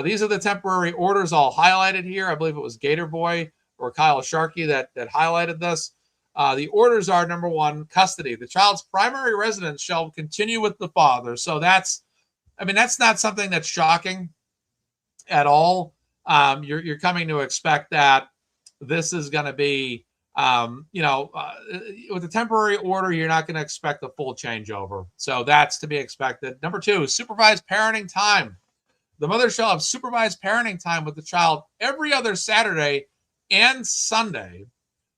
These are the temporary orders all highlighted here. I believe it was Gator Boy or Kyle Sharkey that highlighted this. The orders are, number one, custody. The child's primary residence shall continue with the father. So that's not something that's shocking at all. You're coming to expect that this is going to be, with a temporary order, you're not going to expect a full changeover. So that's to be expected. Number two, supervised parenting time. The mother shall have supervised parenting time with the child every other Saturday and Sunday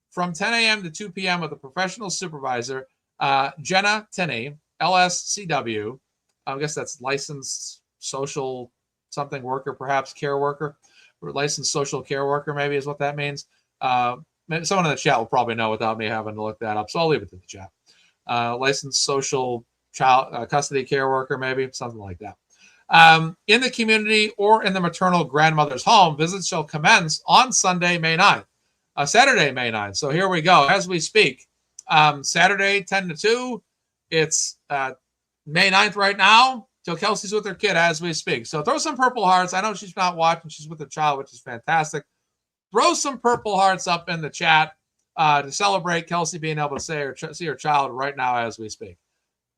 from 10 a.m. to 2 p.m. with a professional supervisor, Jenna Tinney, LSCW. I guess that's licensed social something worker, perhaps care worker, or licensed social care worker, maybe is what that means. Someone in the chat will probably know without me having to look that up, so I'll leave it to the chat. Licensed social child custody care worker, maybe something like that. In the community or in the maternal grandmother's home, visits shall commence on Sunday, May 9th. Saturday, May 9th. So here we go. As we speak, Saturday, 10 to 2. It's May 9th right now. To Kelsey's with her kid as we speak. So throw some purple hearts. I know she's not watching. She's with her child, which is fantastic. Throw some purple hearts up in the chat to celebrate Kelsey being able to see her child right now as we speak.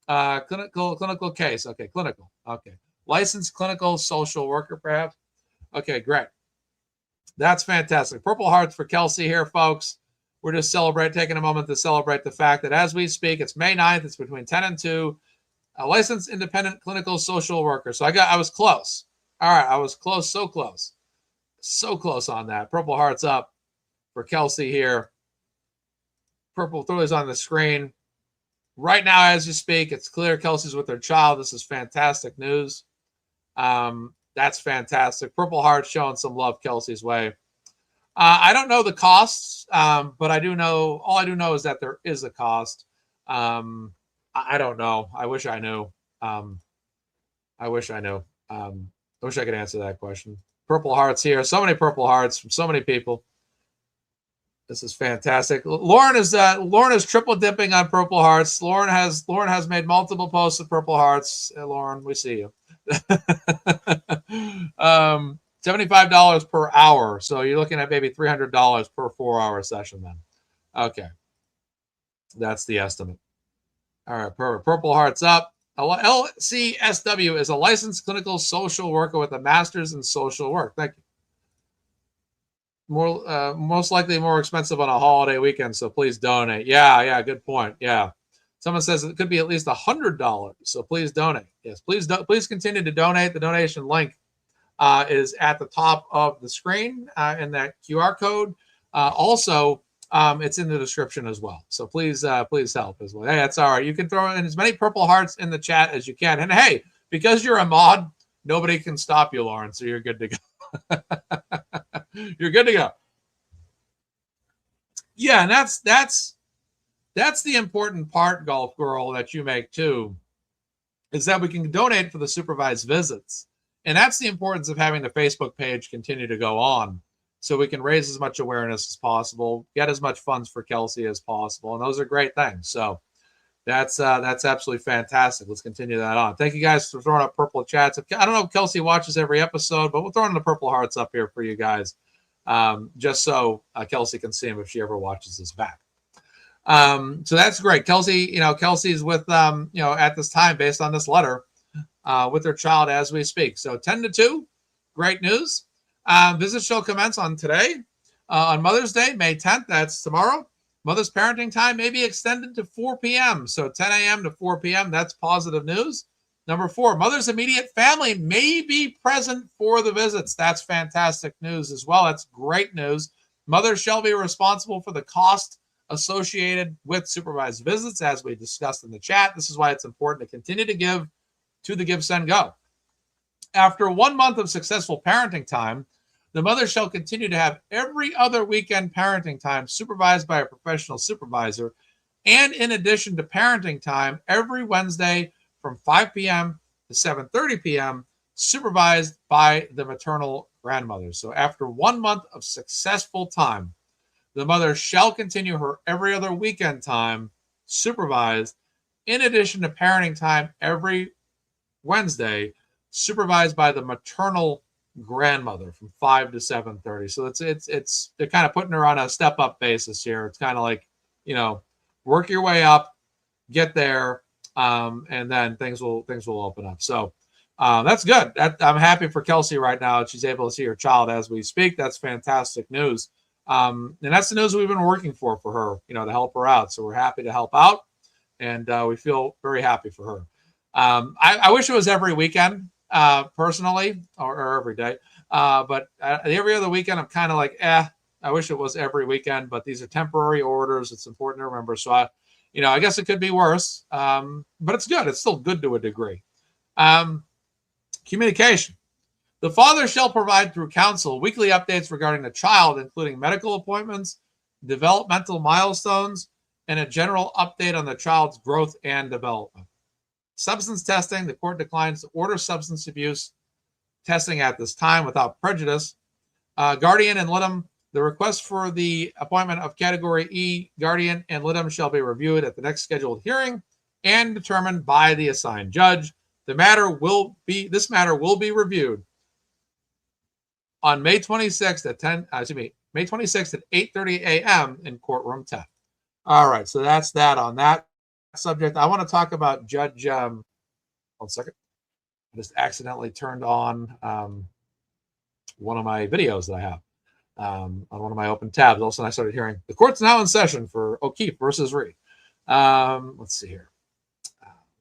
Clinical case. Okay, clinical. Okay. Licensed clinical social worker, perhaps. Okay, great. That's fantastic. Purple hearts for Kelsey here, folks. We're just taking a moment to celebrate the fact that as we speak, it's May 9th. It's between 10 and 2. A licensed independent clinical social worker. So I was close. All right, I was close, so close. So close on that. Purple hearts up for Kelsey here. Purple throw is on the screen. Right now, as you speak, it's clear Kelsey's with her child. This is fantastic news. That's fantastic. Purple heart showing some love Kelsey's way. I don't know the costs, but I do know, all I do know is that there is a cost. I don't know. I wish I knew. I wish I knew. I wish I could answer that question. Purple hearts here. So many purple hearts from so many people. This is fantastic. Lauren is triple dipping on purple hearts. Lauren has made multiple posts of purple hearts. Lauren, we see you. $75 per hour. So you're looking at maybe $300 per 4-hour session then. Okay. That's the estimate. All right, perfect. Purple hearts up. LCSW is a licensed clinical social worker with a master's in social work. Thank you. Most likely more expensive on a holiday weekend, so please donate. Yeah, good point. Yeah. Someone says it could be at least $100, so please donate. Yes, please continue to donate. The donation link is at the top of the screen in that QR code. Also, it's in the description as well. So please help as well. Hey, that's all right. You can throw in as many purple hearts in the chat as you can. And hey, because you're a mod, nobody can stop you, Lauren. So you're good to go. You're good to go. Yeah, and that's the important part, Golf Girl, that you make too, is that we can donate for the supervised visits. And that's the importance of having the Facebook page continue to go on, so we can raise as much awareness as possible, get as much funds for Kelsey as possible. And those are great things. So that's absolutely fantastic. Let's continue that on. Thank you guys for throwing up purple chats. I don't know if Kelsey watches every episode, but we'll throw in the purple hearts up here for you guys, just so Kelsey can see them if she ever watches this back. So that's great. Kelsey's with, at this time, based on this letter, with her child as we speak. So 10 to 2, great news. Visits shall commence on today, on Mother's Day, May 10th. That's tomorrow. Mother's parenting time may be extended to 4 p.m. So 10 a.m. to 4 p.m. That's positive news. Number 4, mother's immediate family may be present for the visits. That's fantastic news as well. That's great news. Mother shall be responsible for the cost associated with supervised visits, as we discussed in the chat. This is why it's important to continue to give to the GiveSendGo. After 1 month of successful parenting time, the mother shall continue to have every other weekend parenting time supervised by a professional supervisor, and in addition to parenting time, every Wednesday from 5 p.m. to 7:30 p.m., supervised by the maternal grandmother. So after 1 month of successful time, the mother shall continue her every other weekend time supervised in addition to parenting time every Wednesday, supervised by the maternal grandmother from 5 to 7:30. So it's they're kind of putting her on a step up basis here. It's kind of like, work your way up, get there, and then things will open up. So that's good. I'm happy for Kelsey right now. She's able to see her child as we speak. That's fantastic news. And that's the news we've been working for her, to help her out. So we're happy to help out, and we feel very happy for her. I wish it was every weekend, personally, or every day. But every other weekend, I'm kind of like, I wish it was every weekend. But these are temporary orders. It's important to remember. So I guess it could be worse, but it's good. It's still good to a degree. Communication. The father shall provide through counsel weekly updates regarding the child, including medical appointments, developmental milestones, and a general update on the child's growth and development. Substance testing. The court declines to order substance abuse testing at this time without prejudice. Guardian and litem. The request for the appointment of Category E guardian and litem shall be reviewed at the next scheduled hearing and determined by the assigned judge. This matter will be reviewed on May 26th at May 26th at 8:30 a.m. in courtroom 10. All right, so that's that on that subject. I want to talk about Judge. 1 second. I just accidentally turned on one of my videos that I have on one of my open tabs. All of a sudden, I started hearing the court's now in session for O'Keefe versus Reed. Let's see here.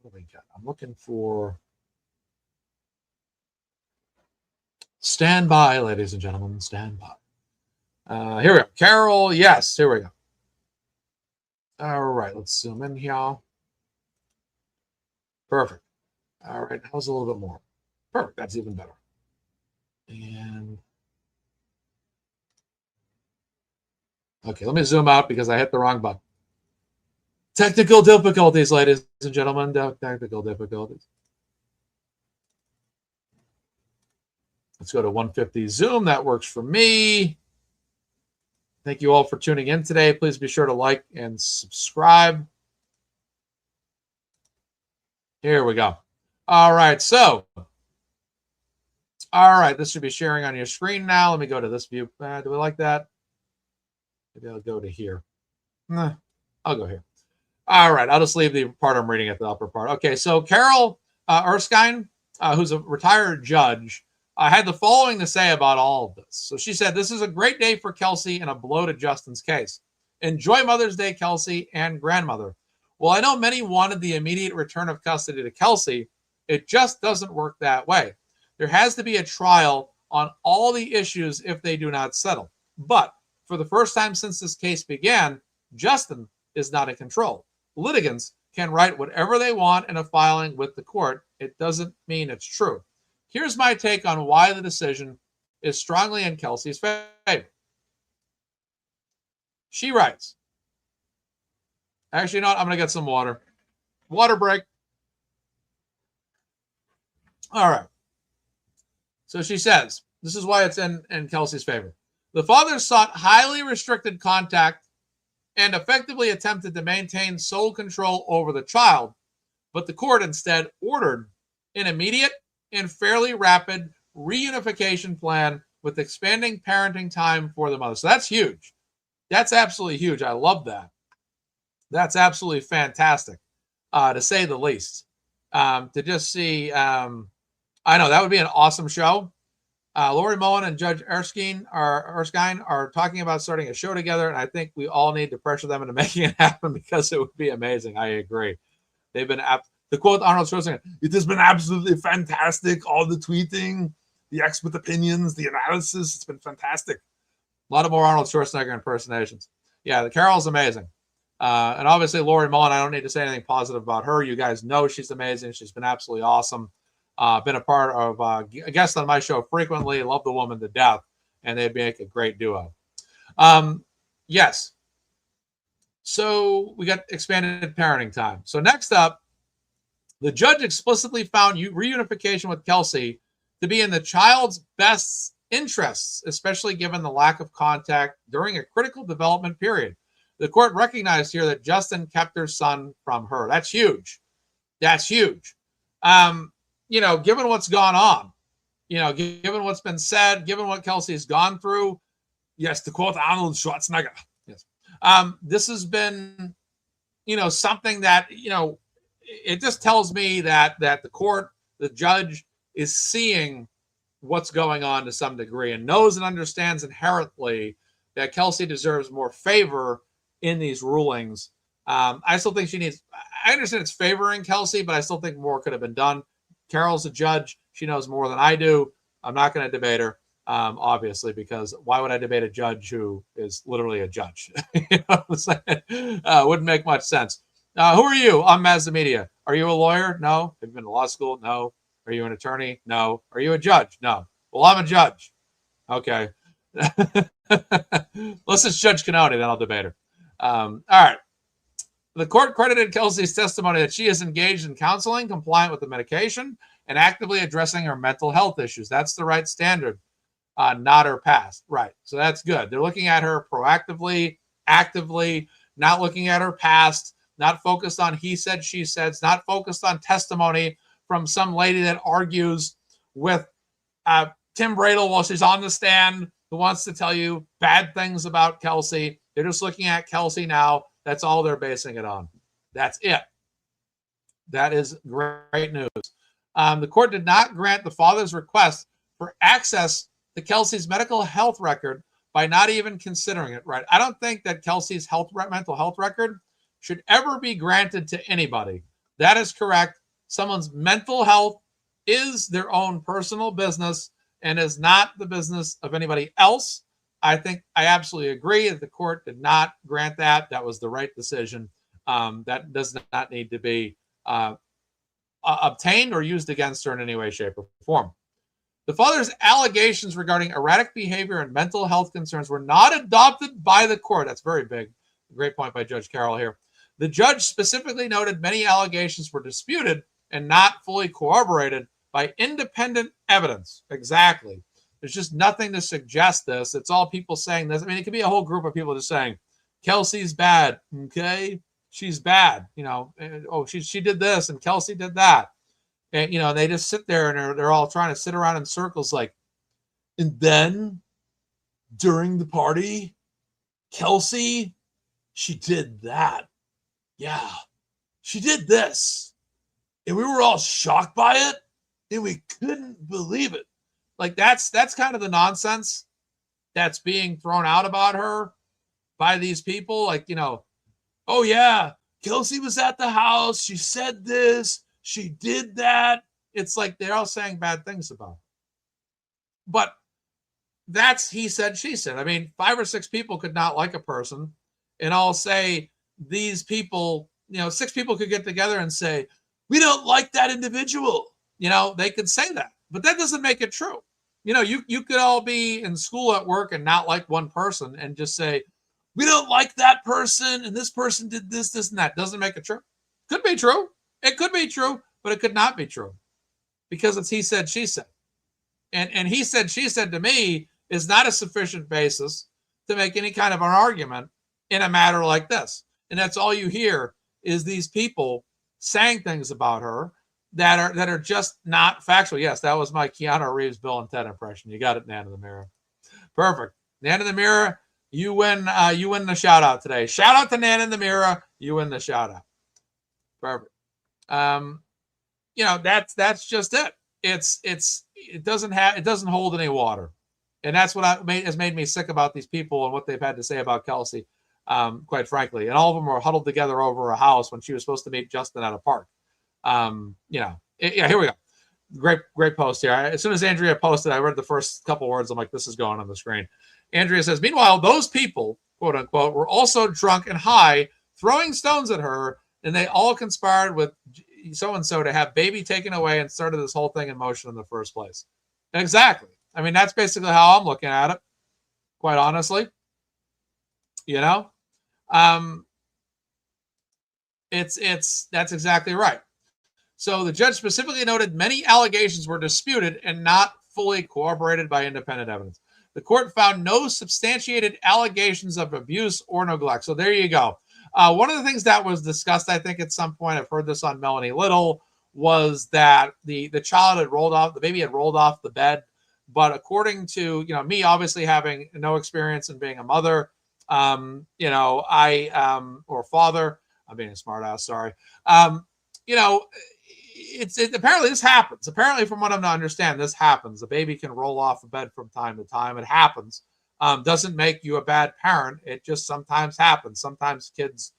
What do we got? I'm looking for. Stand by, ladies and gentlemen. Stand by. Here we go. Carol, yes, here we go. All right, let's zoom in here. Perfect. All right, how's a little bit more? Perfect, that's even better. And okay, let me zoom out because I hit the wrong button. Technical difficulties, ladies and gentlemen. Technical difficulties. Let's go to 150 Zoom. That works for me. Thank you all for tuning in today. Please be sure to like and subscribe. Here we go. All right, so. All right, this should be sharing on your screen now. Let me go to this view. Do we like that? Maybe I'll go to here. Nah, I'll go here. All right, I'll just leave the part I'm reading at the upper part. Okay, so Carol Erskine, who's a retired judge, had the following to say about all of this. So she said, this is a great day for Kelsey and a blow to Justin's case. Enjoy Mother's Day, Kelsey and grandmother. Well, I know many wanted the immediate return of custody to Kelsey. It just doesn't work that way. There has to be a trial on all the issues if they do not settle. But for the first time since this case began, Justin is not in control. Litigants can write whatever they want in a filing with the court. It doesn't mean it's true. Here's my take on why the decision is strongly in Kelsey's favor. She writes, actually, you know what? I'm going to get some water. Water break. All right. So she says, this is why it's in Kelsey's favor. The father sought highly restricted contact and effectively attempted to maintain sole control over the child, but the court instead ordered an immediate and fairly rapid reunification plan with expanding parenting time for the mother. So that's huge. That's absolutely huge. I love that. That's absolutely fantastic, to say the least. To just see, I know that would be an awesome show. Lori Moen and Judge Erskine are talking about starting a show together, and I think we all need to pressure them into making it happen because it would be amazing. I agree. They've been to quote Arnold Schwarzenegger, it has been absolutely fantastic. All the tweeting, the expert opinions, the analysis, it's been fantastic. A lot of more Arnold Schwarzenegger impersonations. Yeah, the Carol's amazing. And obviously Lori Moen, I don't need to say anything positive about her. You guys know she's amazing. She's been absolutely awesome. Been a part of a guest on my show frequently. Love the woman to death, and they'd make a great duo. Yes. So we got expanded parenting time. So next up, the judge explicitly found reunification with Kelsey to be in the child's best interests, especially given the lack of contact during a critical development period. The court recognized here that Justin kept her son from her. That's huge. That's huge. Given what's gone on, given what's been said, given what Kelsey's gone through, yes, to quote Arnold Schwarzenegger, yes, this has been, something that, it just tells me that the court, the judge, is seeing what's going on to some degree and knows and understands inherently that Kelsey deserves more favor in these rulings. I still think I understand it's favoring Kelsey, but I still think more could have been done. Carol's a judge. She knows more than I do. I'm not going to debate her, obviously, because why would I debate a judge who is literally a judge? Wouldn't make much sense. Who are you? I'm MazzaMedia. Are you a lawyer? No. Have you been to law school? No. Are you an attorney? No. Are you a judge? No. Well, I'm a judge. Okay. Unless it's Judge Kearney, then I'll debate her. All right. The court credited Kelsey's testimony that she is engaged in counseling, compliant with the medication, and actively addressing her mental health issues. That's the right standard, not her past. Right. So that's good. They're looking at her proactively, actively, not looking at her past, not focused on he said, she said, not focused on testimony from some lady that argues with Tim Bradle while she's on the stand, who wants to tell you bad things about Kelsey. They're just looking at Kelsey now. That's all they're basing it on. That's it. That is great news. The court did not grant the father's request for access to Kelsey's medical health record by not even considering it. Right. I don't think that Kelsey's mental health record should ever be granted to anybody. That is correct. Someone's mental health is their own personal business and is not the business of anybody else. I think I absolutely agree that the court did not grant that. That was the right decision. That does not need to be obtained or used against her in any way, shape, or form. The father's allegations regarding erratic behavior and mental health concerns were not adopted by the court. That's very big. Great point by Judge Carroll here. The judge specifically noted many allegations were disputed and not fully corroborated by independent evidence. Exactly. There's just nothing to suggest this. It's all people saying this. I mean, it could be a whole group of people just saying, Kelsey's bad. Okay. She's bad. She did this and Kelsey did that. And, they just sit there and they're all trying to sit around in circles like, and then during the party, Kelsey, she did that. Yeah. She did this. And we were all shocked by it. And we couldn't believe it. Like that's kind of the nonsense that's being thrown out about her by these people. Like, oh yeah, Kelsey was at the house. She said this. She did that. It's like they're all saying bad things about her. But that's he said, she said. I mean, 5 or 6 people could not like a person and all say these people, 6 people could get together and say, we don't like that individual. They could say that, but that doesn't make it true. You could all be in school at work and not like one person and just say, we don't like that person. And this person did this, this, and that. Doesn't make it true. Could be true. It could be true, but it could not be true because it's he said, she said. And he said, she said to me is not a sufficient basis to make any kind of an argument in a matter like this. And that's all you hear is these people saying things about her that are just not factual. Yes, that was my Keanu Reeves, Bill and Ted impression. You got it, Nan in the Mirror. Perfect. Nan in the Mirror, you win the shout out today. Shout out to Nan in the Mirror. You win the shout out. Perfect. That's just it. It doesn't hold any water. And that's what has made me sick about these people and what they've had to say about Kelsey, quite frankly. And all of them were huddled together over a house when she was supposed to meet Justin at a park. Here we go. Great post here. As soon as Andrea posted, I read the first couple words. I'm like, this is going on the screen. Andrea says, meanwhile, those people, quote unquote, were also drunk and high, throwing stones at her, and they all conspired with so-and-so to have baby taken away and started this whole thing in motion in the first place. Exactly. I mean, that's basically how I'm looking at it, quite honestly. That's exactly right. So the judge specifically noted many allegations were disputed and not fully corroborated by independent evidence. The court found no substantiated allegations of abuse or neglect. So there you go. One of the things that was discussed, I think at some point, I've heard this on Melanie Little, was that the child had rolled off, the baby had rolled off the bed. But according to, me obviously having no experience in being a mother, or father, I'm being a smart ass, sorry. It apparently this happens. Apparently, from what I'm to understand, this happens. The baby can roll off a bed from time to time. It happens. Doesn't make you a bad parent. It just sometimes happens. Sometimes kids,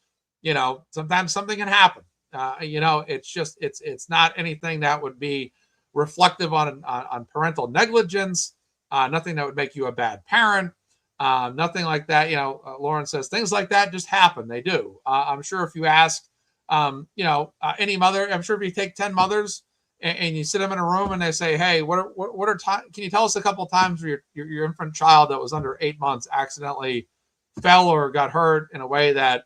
sometimes something can happen. It's not anything that would be reflective on parental negligence. Nothing that would make you a bad parent. Nothing like that. Lauren says things like that just happen. They do. I'm sure if you ask, any mother, I'm sure if you take 10 mothers and you sit them in a room and they say, hey, can you tell us a couple of times where your infant child that was under 8 months accidentally fell or got hurt in a way that,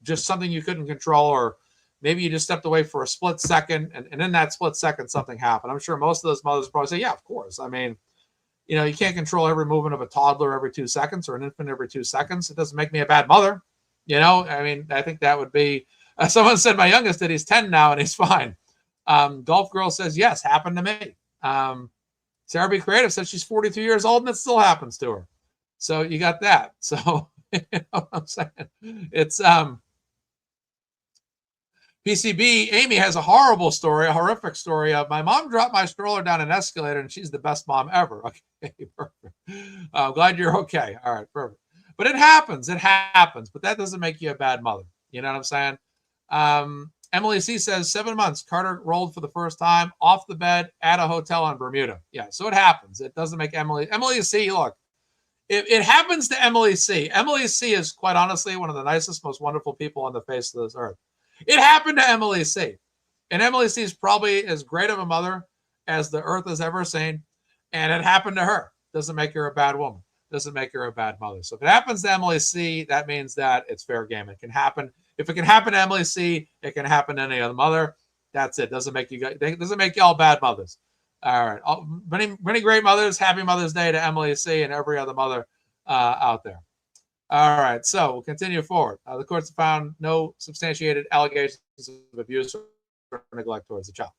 just something you couldn't control, or maybe you just stepped away for a split second and in that split second, something happened. I'm sure most of those mothers probably say, yeah, of course. I mean, you can't control every movement of a toddler every 2 seconds or an infant every 2 seconds. It doesn't make me a bad mother. I think that would be, someone said my youngest did, he's 10 now and he's fine. Golf Girl says, yes, happened to me. Sarah B. Creative says she's 42 years old and it still happens to her. So you got that. So, what I'm saying? It's, PCB, Amy has a horrible story, a horrific story of my mom dropped my stroller down an escalator and she's the best mom ever. Okay, perfect. I'm glad you're okay. All right, perfect. But it happens. But that doesn't make you a bad mother. You know what I'm saying? Emily C says 7 months. Carter rolled for the first time off the bed at a hotel in Bermuda. Yeah, so it happens. It doesn't make Emily C, look, it happens to Emily C. Emily C is quite honestly one of the nicest, most wonderful people on the face of this earth. It happened to Emily C. And Emily C is probably as great of a mother as the earth has ever seen. And it happened to her. Doesn't make her a bad woman. Doesn't make her a bad mother. So if it happens to Emily C, that means that it's fair game. It can happen. If it can happen to Emily C, it can happen to any other mother. That's it. Doesn't make y'all bad mothers. All right. Many great mothers. Happy Mother's Day to Emily C and every other mother out there. All right, so we'll continue forward. The courts have found no substantiated allegations of abuse or neglect towards the child.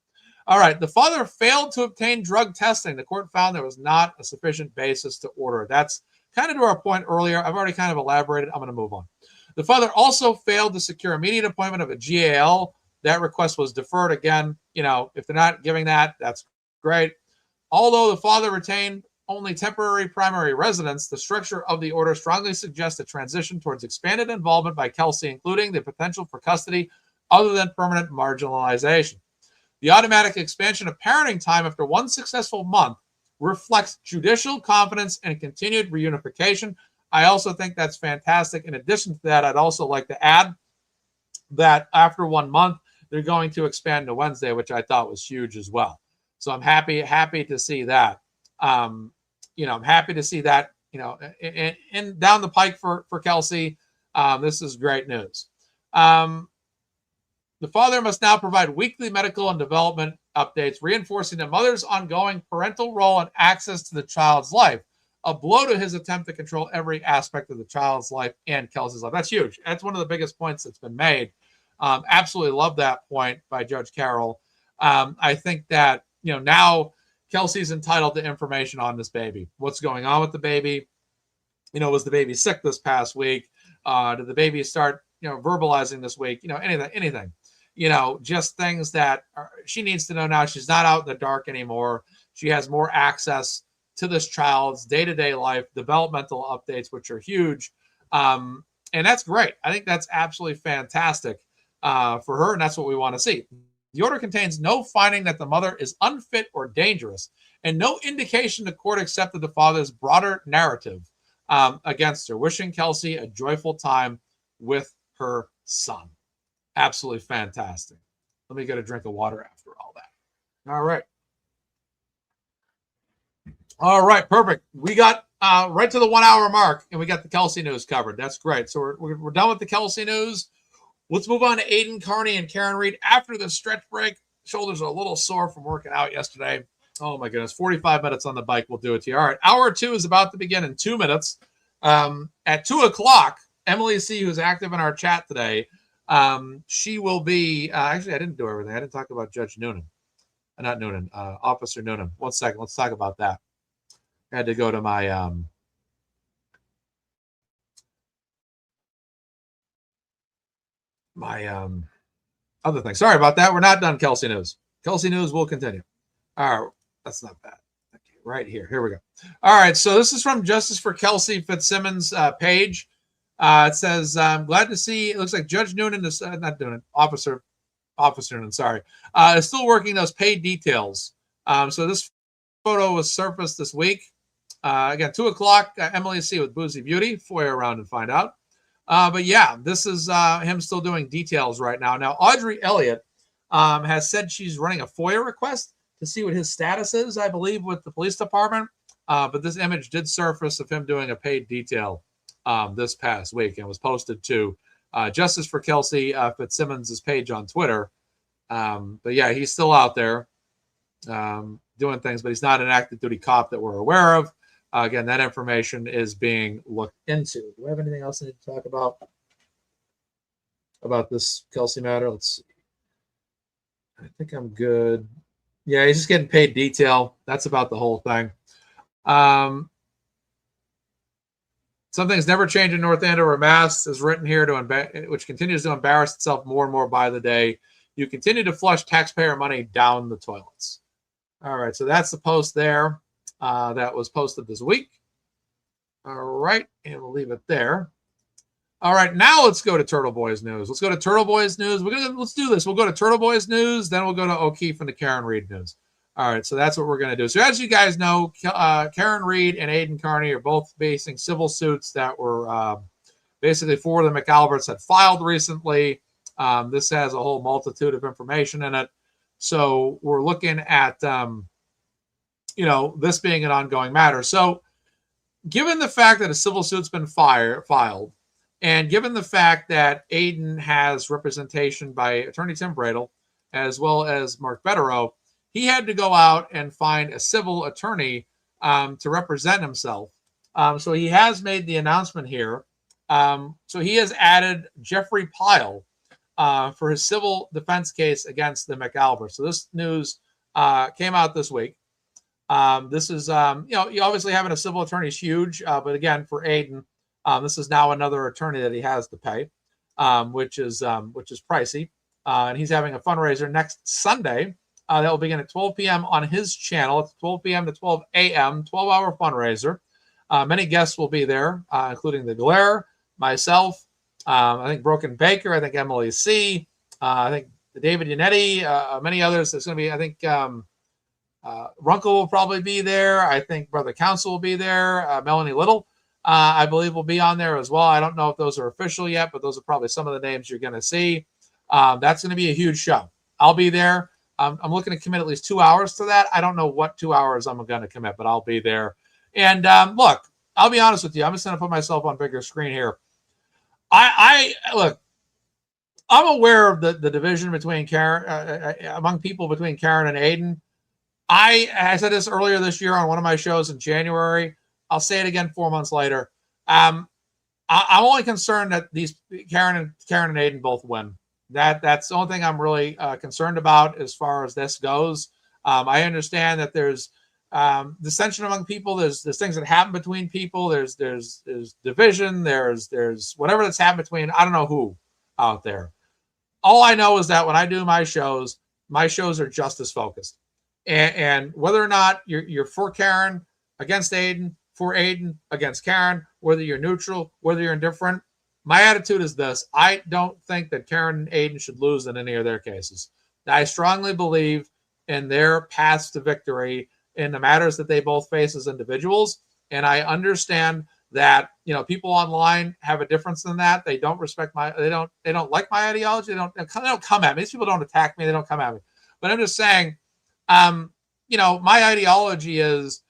All right, the father failed to obtain drug testing. The court found there was not a sufficient basis to order. That's kind of to our point earlier. I've already kind of elaborated. I'm going to move on. The father also failed to secure immediate appointment of a GAL. That request was deferred again. If they're not giving that, that's great. Although the father retained only temporary primary residence, the structure of the order strongly suggests a transition towards expanded involvement by Kelsey, including the potential for custody other than permanent marginalization. The automatic expansion of parenting time after one successful month reflects judicial confidence and continued reunification. I also think that's fantastic. In addition to that, I'd also like to add that after 1 month, they're going to expand to Wednesday, which I thought was huge as well. So I'm happy to see that. I'm happy to see that, and down the pike for Kelsey. This is great news. The father must now provide weekly medical and development updates, reinforcing the mother's ongoing parental role and access to the child's life, a blow to his attempt to control every aspect of the child's life and Kelsey's life. That's huge. That's one of the biggest points that's been made. Absolutely love that point by Judge Carroll. I think that, now Kelsey's entitled to information on this baby. What's going on with the baby? Was the baby sick this past week? Did the baby start, verbalizing this week? Anything. Just things that she needs to know now. She's not out in the dark anymore. She has more access to this child's day-to-day life, developmental updates, which are huge. And that's great. I think that's absolutely fantastic for her, and that's what we want to see. The order contains no finding that the mother is unfit or dangerous, and no indication the court accepted the father's broader narrative against her, wishing Kelsey a joyful time with her son. Absolutely fantastic. Let me get a drink of water after all that. All right, perfect. We got right to the 1 hour mark, and we got the Kelsey news covered. That's great. So we're done with the Kelsey news. Let's move on to Aidan, Kearney, and Karen Reed after the stretch break. Shoulders are a little sore from working out yesterday. Oh my goodness, 45 minutes on the bike will do it to you. All right, hour 2 is about to begin in 2 minutes. At 2 o'clock, Emily C., who's active in our chat today, she will be, actually, I didn't do everything. I didn't talk about Judge Noonan. Not Noonan, Officer Noonan. 1 second, let's talk about that. I had to go to my other thing. Sorry about that. We're not done Kelsey News. Kelsey News will continue. All right, that's not bad. Okay, right here. Here we go. All right, so this is from Justice for Kelsey Fitz Simmons page. It says, I'm glad to see, it looks like Judge Noonan is, not Noonan, Officer Noonan, sorry, is still working those paid details. So this photo was surfaced this week. Again, 2 o'clock, Emily C. with Boozy Beauty. FOIA around and find out. But yeah, this is him still doing details right now. Now, Audrey Elliott has said she's running a FOIA request to see what his status is, I believe, with the police department. But this image did surface of him doing a paid detail this past week and was posted to Justice for Kelsey Fitzsimmons' page on Twitter. But yeah, he's still out there doing things, but he's not an active duty cop that we're aware of. Again, that information is being looked into. Do I have anything else I need to talk about this Kelsey matter? Let's see. I think I'm good. Yeah, he's just getting paid detail. That's about the whole thing. Some things never change in North Andover, Mass. is written here, which continues to embarrass itself more and more by the day. You continue to flush taxpayer money down the toilets. All right, so that's the post there that was posted this week. All right, and we'll leave it there. All right, now let's go to Turtleboy's news. Let's go to Turtleboy's news. Let's do this. We'll go to Turtleboy's news, then we'll go to O'Keefe and the Karen Reed news. All right, so that's what we're going to do. So as you guys know, Karen Reed and Aidan Kearney are both facing civil suits that were basically for the McAlberts had filed recently. This has a whole multitude of information in it. So we're looking at, this being an ongoing matter. So given the fact that a civil suit's been filed, and given the fact that Aidan has representation by attorney Tim Bradle, as well as Mark Betterow, he had to go out and find a civil attorney to represent himself. So he has made the announcement here. So he has added Jeffrey Pyle for his civil defense case against the McAlberts. So this news came out this week. This is, you obviously having a civil attorney is huge, but again, for Aidan, this is now another attorney that he has to pay, which is pricey. And he's having a fundraiser next Sunday that will begin at 12 p.m. on his channel. It's 12 p.m. to 12 a.m., 12-hour fundraiser. Many guests will be there, including the Glare, myself, I think Broken Baker, I think Emily C., I think David Yannetti, many others. There's going to be, I think, Runkle will probably be there. I think Brother Council will be there. Melanie Little, I believe, will be on there as well. I don't know if those are official yet, but those are probably some of the names you're going to see. That's going to be a huge show. I'll be there. I'm looking to commit at least 2 hours to that. I don't know what 2 hours I'm going to commit, but I'll be there. And look, I'll be honest with you. I'm just going to put myself on bigger screen here. Look, I'm aware of the division between Karen, among people between Karen and Aidan. I said this earlier this year on one of my shows in January. I'll say it again 4 months later. I'm only concerned that these Karen and Aidan both win. That's the only thing I'm really concerned about as far as this goes. I understand that there's dissension among people. There's things that happen between people. There's division. There's whatever that's happened between I don't know who out there. All I know is that when I do my shows are justice focused, and whether or not you're for Karen against Aidan, for Aidan against Karen, whether you're neutral, whether you're indifferent. My attitude is this. I don't think that Karen and Aidan should lose in any of their cases. I strongly believe in their paths to victory in the matters that they both face as individuals. And I understand that, people online have a difference in that. They don't respect they don't like my ideology. They don't come at me. These people don't attack me. They don't come at me. But I'm just saying, my ideology is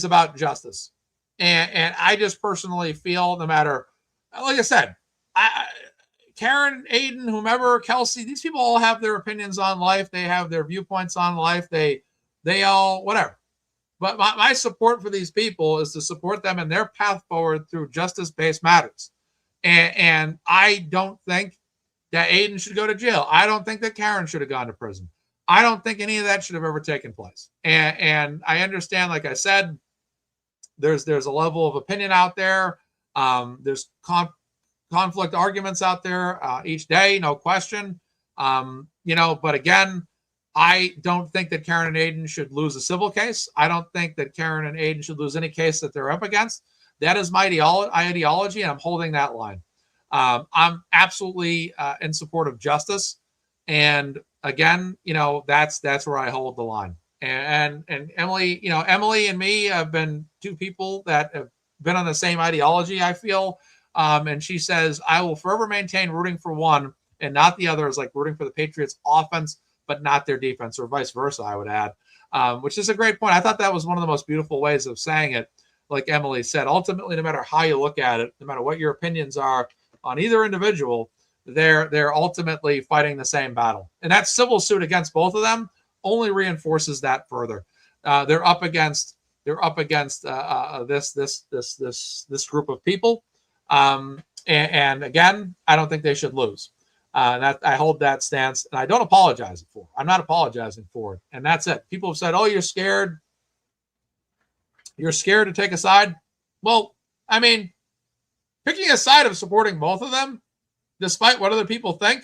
about justice. And I just personally feel no matter, like I said, Karen, Aidan, whomever, Kelsey, these people all have their opinions on life. They have their viewpoints on life. They they all, whatever. But my support for these people is to support them in their path forward through justice-based matters. And I don't think that Aidan should go to jail. I don't think that Karen should have gone to prison. I don't think any of that should have ever taken place. And I understand, like I said, there's a level of opinion out there. There's conflict arguments out there each day, no question. But again, I don't think that Karen and Aidan should lose a civil case. I don't think that Karen and Aidan should lose any case that they're up against. That is my ideology, and I'm holding that line. I'm absolutely in support of justice. And again, that's where I hold the line. And Emily, Emily and me have been two people that have been on the same ideology, I feel. And she says, I will forever maintain rooting for one and not the other, is like rooting for the Patriots offense, but not their defense, or vice versa, I would add, which is a great point. I thought that was one of the most beautiful ways of saying it. Like Emily said, ultimately, no matter how you look at it, no matter what your opinions are on either individual, they're ultimately fighting the same battle. And that civil suit against both of them only reinforces that further. They're up against this group of people. And again, I don't think they should lose. That I hold that stance, and I don't apologize for it. I'm not apologizing for it. And that's it. People have said, oh, you're scared. You're scared to take a side. Well, I mean, picking a side of supporting both of them, despite what other people think,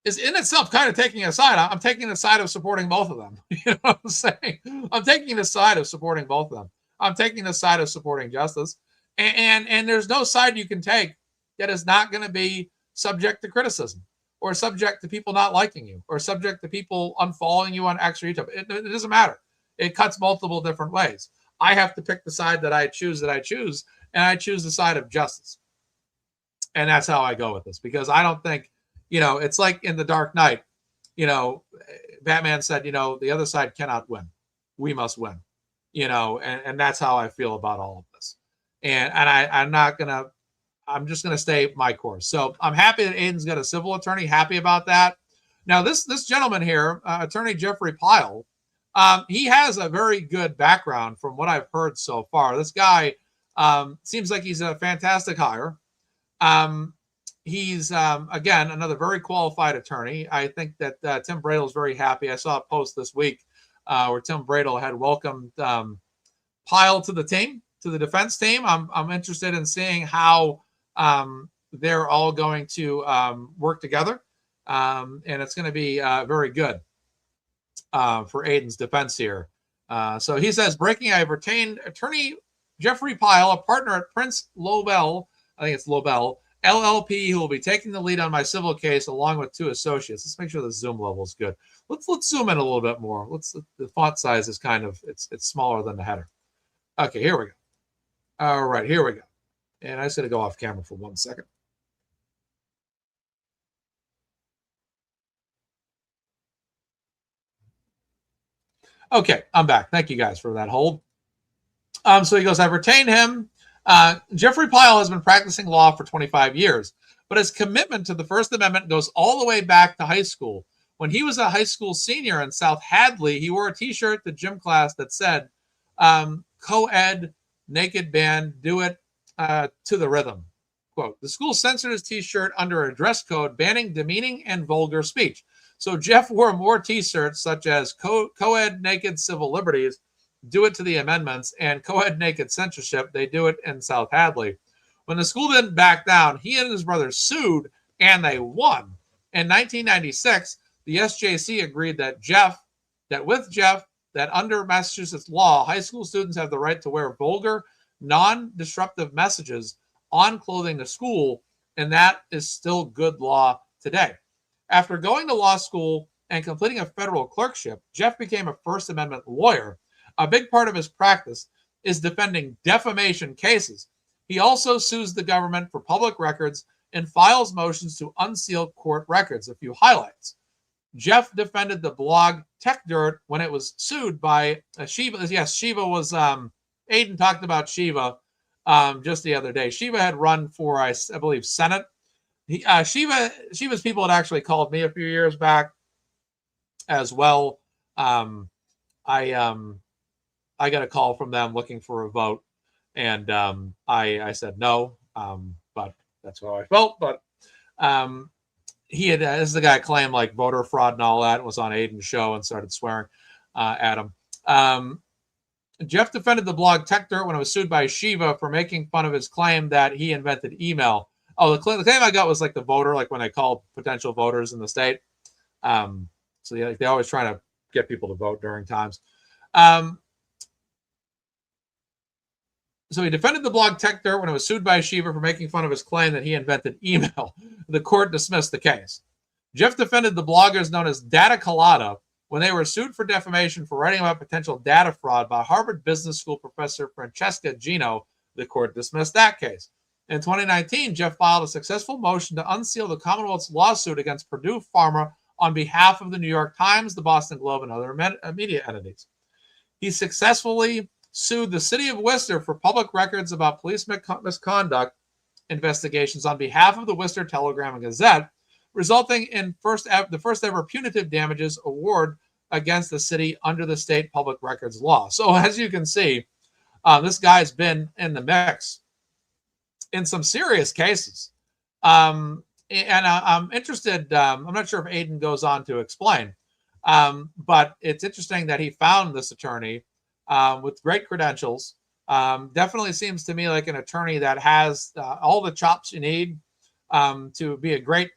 is in itself kind of taking a side. I'm taking the side of supporting both of them. You know what I'm saying? I'm taking the side of supporting both of them. I'm taking the side of supporting justice. And there's no side you can take that is not going to be subject to criticism, or subject to people not liking you, or subject to people unfollowing you on X or YouTube. It doesn't matter. It cuts multiple different ways. I have to pick the side that I choose, and I choose the side of justice. And that's how I go with this, because I don't think, it's like in The Dark Knight, Batman said, the other side cannot win. We must win, and that's how I feel about all of this. And I'm just going to stay my course. So I'm happy that Aidan's got a civil attorney, happy about that. Now, this gentleman here, Attorney Jeffrey Pyle, he has a very good background from what I've heard so far. This guy seems like he's a fantastic hire. He's, again, another very qualified attorney. I think that Tim Bradle is very happy. I saw a post this week where Tim Bradle had welcomed Pyle to the team, to the defense team. I'm interested in seeing how they're all going to work together. And it's going to be very good for Aidan's defense here. So he says, breaking, I've retained Attorney Jeffrey Pyle, a partner at Prince Lobel, I think it's Lobel, LLP, who will be taking the lead on my civil case along with two associates. Let's make sure the zoom level is good. Let's zoom in a little bit more. The font size is kind of, it's smaller than the header. Okay, here we go. All right, here we go. And I just got to go off camera for 1 second. Okay, I'm back. Thank you guys for that hold. So he goes, I've retained him. Jeffrey Pyle has been practicing law for 25 years, but his commitment to the First Amendment goes all the way back to high school. When he was a high school senior in South Hadley, he wore a T-shirt to gym class that said, co-ed, naked band, do it to the rhythm. Quote, the school censored his T-shirt under a dress code banning demeaning and vulgar speech. So Jeff wore more T-shirts such as co-ed naked civil liberties, do it to the amendments, and co-ed naked censorship, they do it in South Hadley. When the school didn't back down, he and his brother sued, and they won. In 1996, the SJC agreed that under Massachusetts law, high school students have the right to wear vulgar, non-disruptive messages on clothing to school, and that is still good law today. After going to law school and completing a federal clerkship, Jeff became a First Amendment lawyer. A big part of his practice is defending defamation cases. He also sues the government for public records and files motions to unseal court records. A few highlights. Jeff defended the blog Tech Dirt when it was sued by Shiva. Yes, Shiva was, Aidan talked about Shiva just the other day. Shiva had run for, I believe, Senate. Shiva's people had actually called me a few years back as well. I got a call from them looking for a vote, and I said no, but that's how I felt. But he had, this is the guy claimed like voter fraud and all that, and was on Aidan's show and started swearing at him. Jeff defended the blog Tech Dirt when it was sued by Shiva for making fun of his claim that he invented email. Oh, the claim I got was like the voter, like when they call potential voters in the state. So they always try to get people to vote during times. So he defended the blog Tech Dirt when it was sued by Shiva for making fun of his claim that he invented email. The court dismissed the case. Jeff defended the bloggers known as Data Colada when they were sued for defamation for writing about potential data fraud by Harvard Business School professor Francesca Gino. The court dismissed that case. In 2019, Jeff filed a successful motion to unseal the Commonwealth's lawsuit against Purdue Pharma on behalf of the New York Times, the Boston Globe, and other media entities. He successfully sued the city of Worcester for public records about police misconduct investigations on behalf of the Worcester Telegram and Gazette, resulting in the first ever punitive damages award against the city under the state public records law. So as you can see, this guy's been in the mix in some serious cases. And I'm interested, I'm not sure if Aidan goes on to explain, but it's interesting that he found this attorney with great credentials. Definitely seems to me like an attorney that has all the chops you need to be a great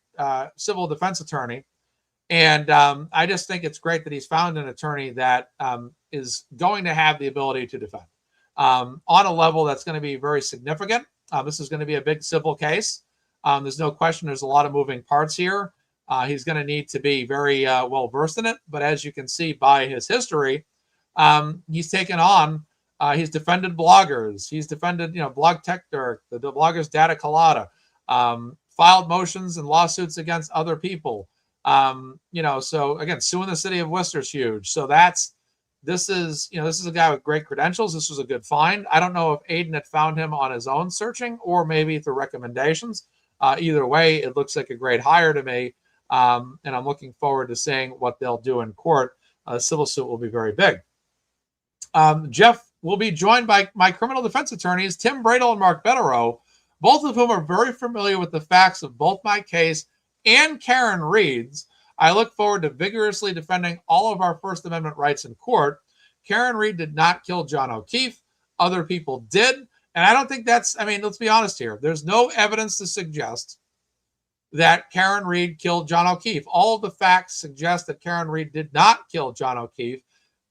civil defense attorney. And I just think it's great that he's found an attorney that is going to have the ability to defend on a level that's going to be very significant. This is going to be a big civil case. There's no question there's a lot of moving parts here. He's going to need to be very well versed in it. But as you can see by his history, he's taken on, he's defended bloggers. He's defended, Blog Tech Dirt, the bloggers Data Colada, filed motions and lawsuits against other people. So again, suing the city of Worcester is huge. So this is a guy with great credentials. This was a good find. I don't know if Aidan had found him on his own searching or maybe through recommendations. Either way, it looks like a great hire to me. And I'm looking forward to seeing what they'll do in court. The civil suit will be very big. Jeff will be joined by my criminal defense attorneys, Tim Bradle and Mark Betterow, both of whom are very familiar with the facts of both my case and Karen Reed's. I look forward to vigorously defending all of our First Amendment rights in court. Karen Reed did not kill John O'Keefe. Other people did. And I don't think let's be honest here. There's no evidence to suggest that Karen Reed killed John O'Keefe. All of the facts suggest that Karen Reed did not kill John O'Keefe.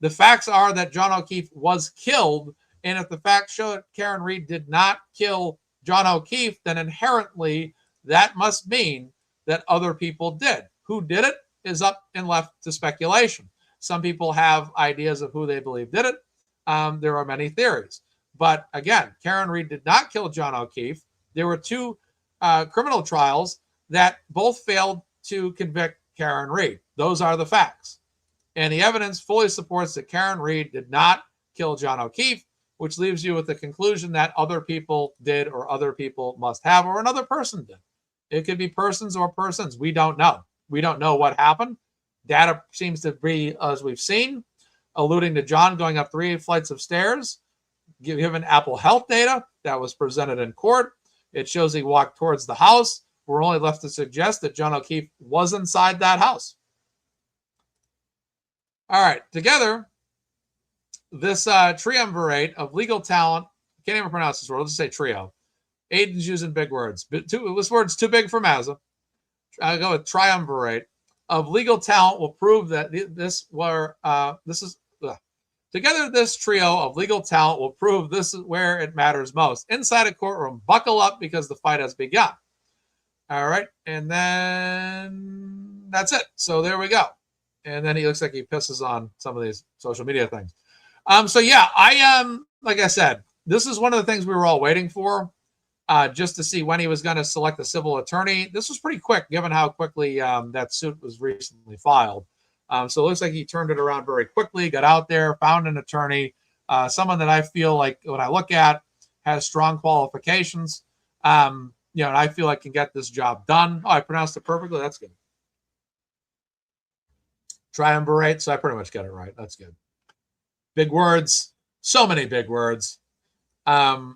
The facts are that John O'Keefe was killed. And if the facts show that Karen Reed did not kill John O'Keefe, then inherently that must mean that other people did. Who did it is up and left to speculation. Some people have ideas of who they believe did it. There are many theories. But again, Karen Reed did not kill John O'Keefe. There were two criminal trials that both failed to convict Karen Reed. Those are the facts. And the evidence fully supports that Karen Reed did not kill John O'Keefe, which leaves you with the conclusion that other people did or other people must have or another person did. It could be persons or persons. We don't know. We don't know what happened. Data seems to be, as we've seen, alluding to John going up 3 flights of stairs. Given Apple Health data that was presented in court, it shows he walked towards the house. We're only left to suggest that John O'Keefe was inside that house. All right, together, this triumvirate of legal talent, can't even pronounce this word, let's just say trio. Aidan's using big words. This word's too big for Mazza. I'll go with triumvirate of legal talent will prove that together, this trio of legal talent will prove this is where it matters most. Inside a courtroom, buckle up because the fight has begun. All right, and then that's it. So there we go. And then he looks like he pisses on some of these social media things. So yeah, like I said, this is one of the things we were all waiting for. Just to see when he was going to select a civil attorney. This was pretty quick, given how quickly that suit was recently filed. So it looks like he turned it around very quickly, got out there, found an attorney, someone that I feel like when I look at has strong qualifications, and I feel like can get this job done. Oh, I pronounced it perfectly. That's good. Triumvirate, so I pretty much got it right. That's good. Big words, so many big words. Yeah,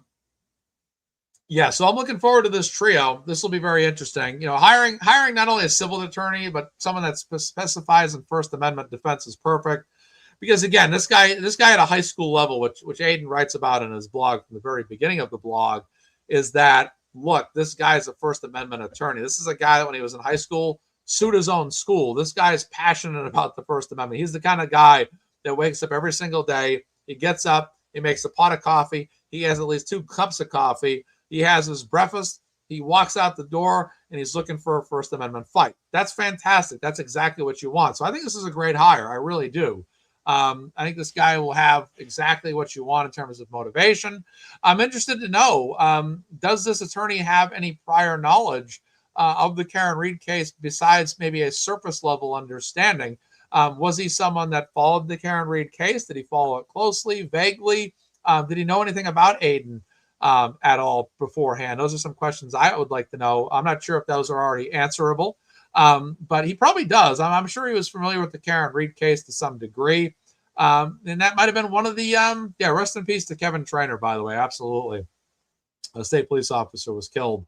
so I'm looking forward to this trio. This will be very interesting. Hiring not only a civil attorney, but someone that specifies in First Amendment defense is perfect. Because again, this guy at a high school level, which Aidan writes about in his blog from the very beginning of the blog, is that, look, this guy is a First Amendment attorney. This is a guy that when he was in high school sued his own school. This guy is passionate about the First Amendment. He's the kind of guy that wakes up every single day. He gets up, he makes a pot of coffee. He has at least 2 cups of coffee. He has his breakfast. He walks out the door and he's looking for a First Amendment fight. That's fantastic. That's exactly what you want. So I think this is a great hire. I really do. I think this guy will have exactly what you want in terms of motivation. I'm interested to know, does this attorney have any prior knowledge of the Karen Read case besides maybe a surface level understanding? Was he someone that followed the Karen Read case? Did he follow it closely, vaguely? Did he know anything about Aidan at all beforehand? Those are some questions I would like to know. I'm not sure if those are already answerable. But he probably does. I'm sure he was familiar with the Karen Read case to some degree. And that might have been one of the, rest in peace to Kevin Trainer, by the way. Absolutely. A state police officer was killed.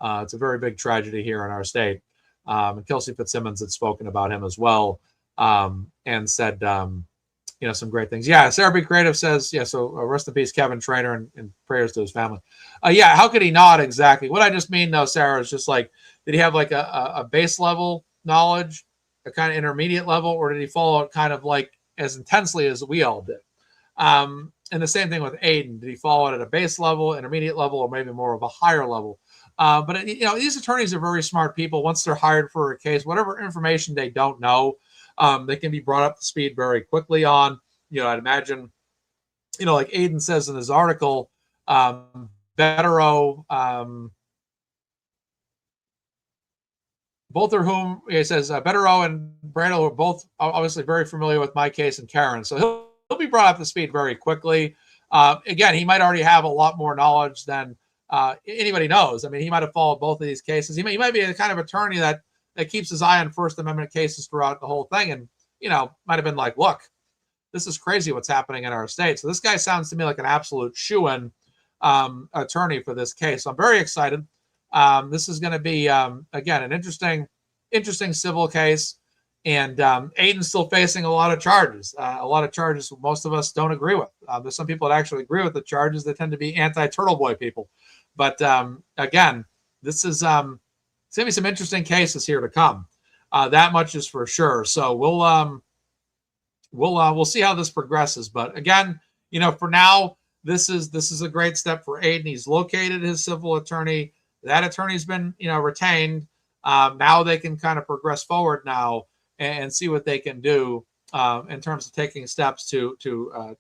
It's a very big tragedy here in our state. And Kelsey Fitzsimmons had spoken about him as well, and said, some great things. Yeah, Sarah B. Creative says, so rest in peace, Kevin Trainer, and prayers to his family. How could he not exactly? What I just mean, though, Sarah, is just like, did he have like a base level knowledge, a kind of intermediate level, or did he follow it kind of like as intensely as we all did? And the same thing with Aidan. Did he follow it at a base level, intermediate level, or maybe more of a higher level? But these attorneys are very smart people. Once they're hired for a case, whatever information they don't know, they can be brought up to speed very quickly on. I'd imagine, like Aidan says in his article, Betterow, both of whom, he says, Betterow and Brando are both obviously very familiar with my case and Karen. So he'll be brought up to speed very quickly. Again, he might already have a lot more knowledge than anybody knows. I mean, he might have followed both of these cases. He might be the kind of attorney that keeps his eye on First Amendment cases throughout the whole thing. And, might have been like, look, this is crazy what's happening in our state. So this guy sounds to me like an absolute shoo-in attorney for this case. So I'm very excited. This is going to be, again, an interesting civil case. And Aidan's still facing a lot of charges most of us don't agree with. There's some people that actually agree with the charges. They tend to be anti-Turtleboy people. But again, this is it's going to be some interesting cases here to come. That much is for sure. So we'll see how this progresses. But again, for now, this is a great step for Aidan. He's located his civil attorney. That attorney's been, retained. Now they can kind of progress forward now and see what they can do in terms of taking steps to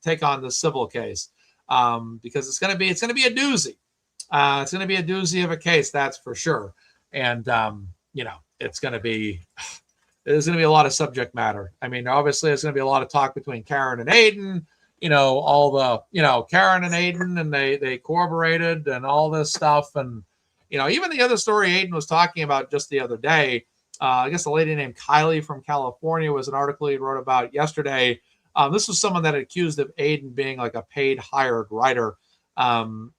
take on the civil case, because it's going to be a doozy. It's going to be a doozy of a case, that's for sure. And there's going to be a lot of subject matter. I mean, obviously, there's going to be a lot of talk between Karen and Aidan. All the Karen and Aidan, and they corroborated and all this stuff. And even the other story Aidan was talking about just the other day, I guess a lady named Kylie from California was an article he wrote about yesterday. This was someone that accused of Aidan being like a paid hired writer. It's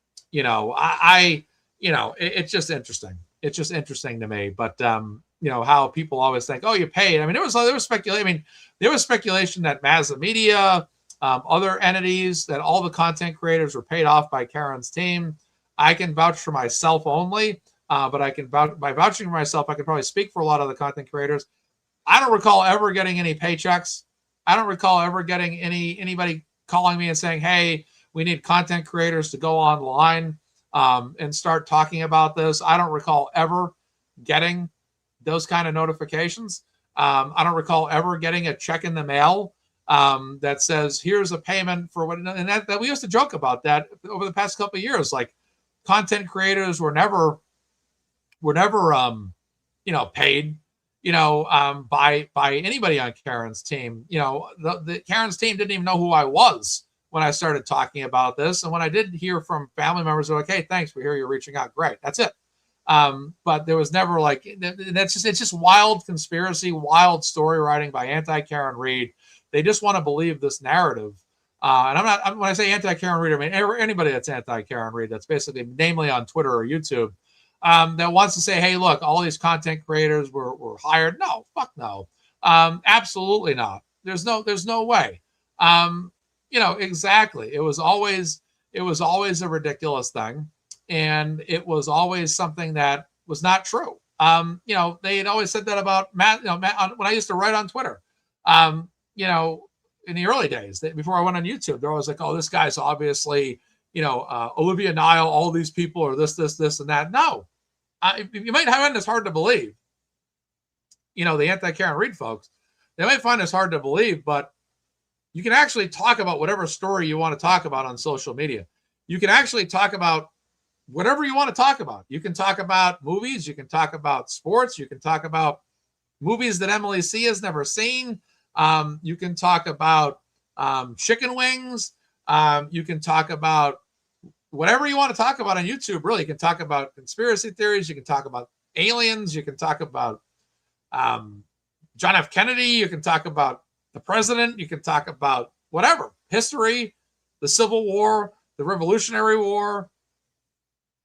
just interesting. It's just interesting to me. But how people always think, oh, you paid. I mean, there was speculation. I mean, there was speculation that MazzaMedia, other entities, that all the content creators were paid off by Karen's team. I can vouch for myself only, but I can by vouching for myself, I can probably speak for a lot of the content creators. I don't recall ever getting any paychecks. I don't recall ever getting anybody calling me and saying, hey, we need content creators to go online and start talking about this. I don't recall ever getting those kind of notifications. I don't recall ever getting a check in the mail that says, here's a payment for what, and that we used to joke about that over the past couple of years. Like, content creators were never paid, by anybody on Karen's team. The Karen's team didn't even know who I was when I started talking about this. And when I did hear from family members, they're like, hey, thanks, we hear you're reaching out. Great. That's it. But there was never it's just wild conspiracy, wild story writing by anti-Karen Read. They just want to believe this narrative And when I say anti-Karen Reed, I mean anybody that's anti-Karen Reed, that's basically namely on Twitter or YouTube, that wants to say, hey, look, all these content creators were hired. No, fuck no. Absolutely not. There's no way. Exactly. It was always a ridiculous thing. And it was always something that was not true. They had always said that about Matt, when I used to write on Twitter, in the early days, before I went on YouTube, they're always like, oh, this guy's obviously, Olivia Nile, all these people are this, and that. No, you might find this hard to believe. The anti-Karen Reed folks, they might find this hard to believe, but you can actually talk about whatever story you want to talk about on social media. You can actually talk about whatever you want to talk about. You can talk about movies. You can talk about sports. You can talk about movies that Emily C has never seen. You can talk about chicken wings. You can talk about whatever you want to talk about on YouTube. Really, you can talk about conspiracy theories. You can talk about aliens. You can talk about John F. Kennedy. You can talk about the president. You can talk about whatever, history, the Civil War, the Revolutionary War,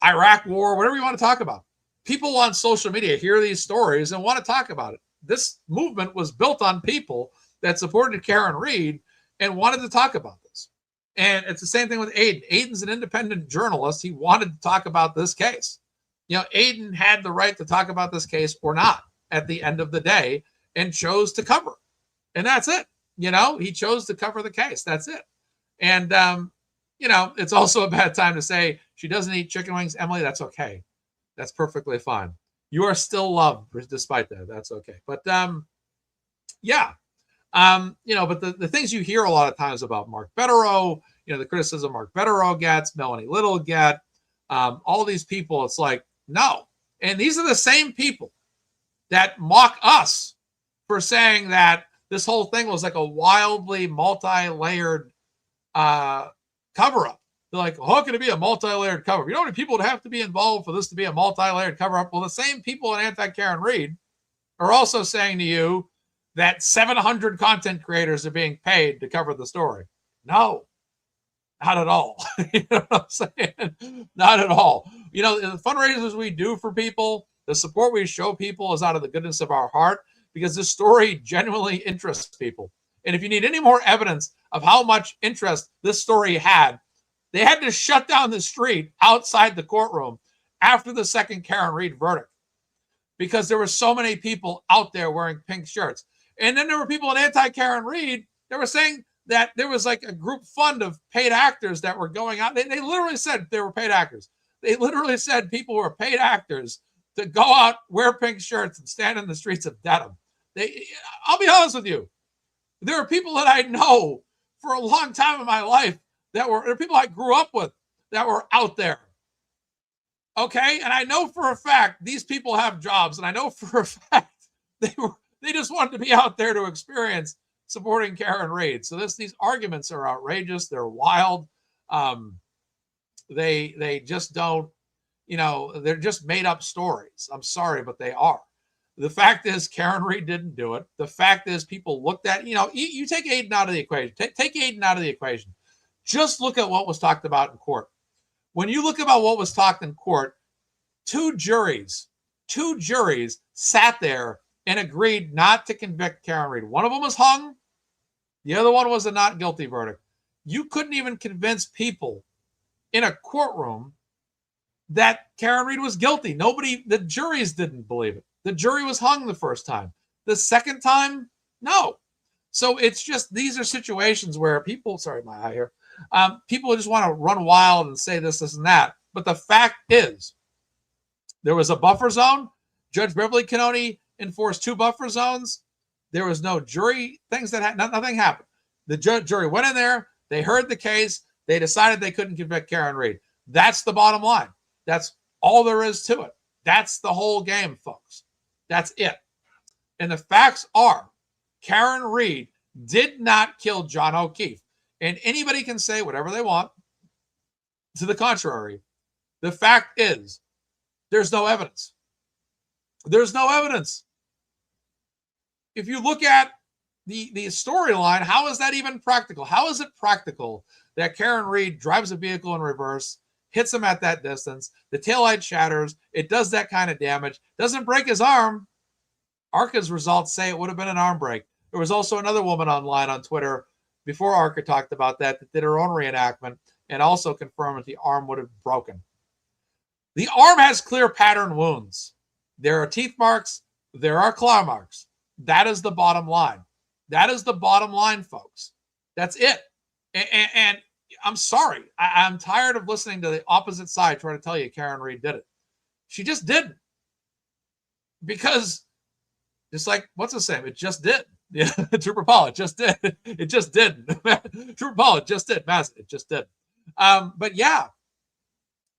Iraq War, whatever you want to talk about. People on social media hear these stories and want to talk about it. This movement was built on people that supported Karen Reed and wanted to talk about this. And it's the same thing with Aidan. Aidan's an independent journalist. He wanted to talk about this case. Aidan had the right to talk about this case or not at the end of the day and chose to cover it. And that's it. He chose to cover the case. That's it. And, it's also a bad time to say she doesn't eat chicken wings. Emily, that's okay. That's perfectly fine. You are still loved despite that. That's okay. But, yeah. But the things you hear a lot of times about Mark Betterow, the criticism Mark Betterow gets, Melanie Little get, all these people, it's like, no. And these are the same people that mock us for saying that this whole thing was like a wildly multi-layered cover-up. They're like, how can it be a multi-layered cover-up? You know how many people would have to be involved for this to be a multi-layered cover-up? Well, the same people in anti-Karen Reed are also saying to you that 700 content creators are being paid to cover the story. No, not at all. You know what I'm saying? Not at all. The fundraisers we do for people, the support we show people is out of the goodness of our heart because this story genuinely interests people. And if you need any more evidence of how much interest this story had, they had to shut down the street outside the courtroom after the second Karen Reed verdict because there were so many people out there wearing pink shirts. And then there were people in anti-Karen Reed that were saying that there was like a group fund of paid actors that were going out. They literally said they were paid actors. They literally said people were paid actors to go out, wear pink shirts, and stand in the streets of Dedham. I'll be honest with you. There are people that I know for a long time in my life there are people I grew up with that were out there. Okay? And I know for a fact these people have jobs, and I know for a fact they just wanted to be out there to experience supporting Karen Reed. So these arguments are outrageous. They're wild. They just don't, they're just made up stories. I'm sorry, but they are. The fact is Karen Reed didn't do it. The fact is people looked at, you take Aidan out of the equation. Take Aidan out of the equation. Just look at what was talked about in court. When you look about what was talked in court, two juries sat there and agreed not to convict Karen Reed. One of them was hung. The other one was a not guilty verdict. You couldn't even convince people in a courtroom that Karen Reed was guilty. The juries didn't believe it. The jury was hung the first time. The second time, no. So it's just, these are situations where people, sorry, my eye here, people just want to run wild and say this, and that. But the fact is, there was a buffer zone. Judge Beverly Kearney enforced 2 buffer zones. There was no jury things that nothing happened. The jury went in there. They heard the case. They decided they couldn't convict Karen Reed. That's the bottom line. That's all there is to it. That's the whole game, folks. That's it. And the facts are Karen Reed did not kill John O'Keefe. And anybody can say whatever they want to the contrary. The fact is, there's no evidence. There's no evidence. If you look at the storyline, how is that even practical? How is it practical that Karen Read drives a vehicle in reverse, hits him at that distance, the taillight shatters, it does that kind of damage, doesn't break his arm? ARCA's results say it would have been an arm break. There was also another woman online on Twitter before ARCA talked about that did her own reenactment and also confirmed that the arm would have broken. The arm has clear pattern wounds. There are teeth marks. There are claw marks. That is the bottom line. That is the bottom line, folks. That's it. And I'm sorry. I'm tired of listening to the opposite side trying to tell you Karen Read did it. She just didn't. Because it's like, what's the same? It just did. Yeah, Trooper Paul, it just did. It just didn't. Trooper Paul, it just did. Mazza, it just did. But yeah,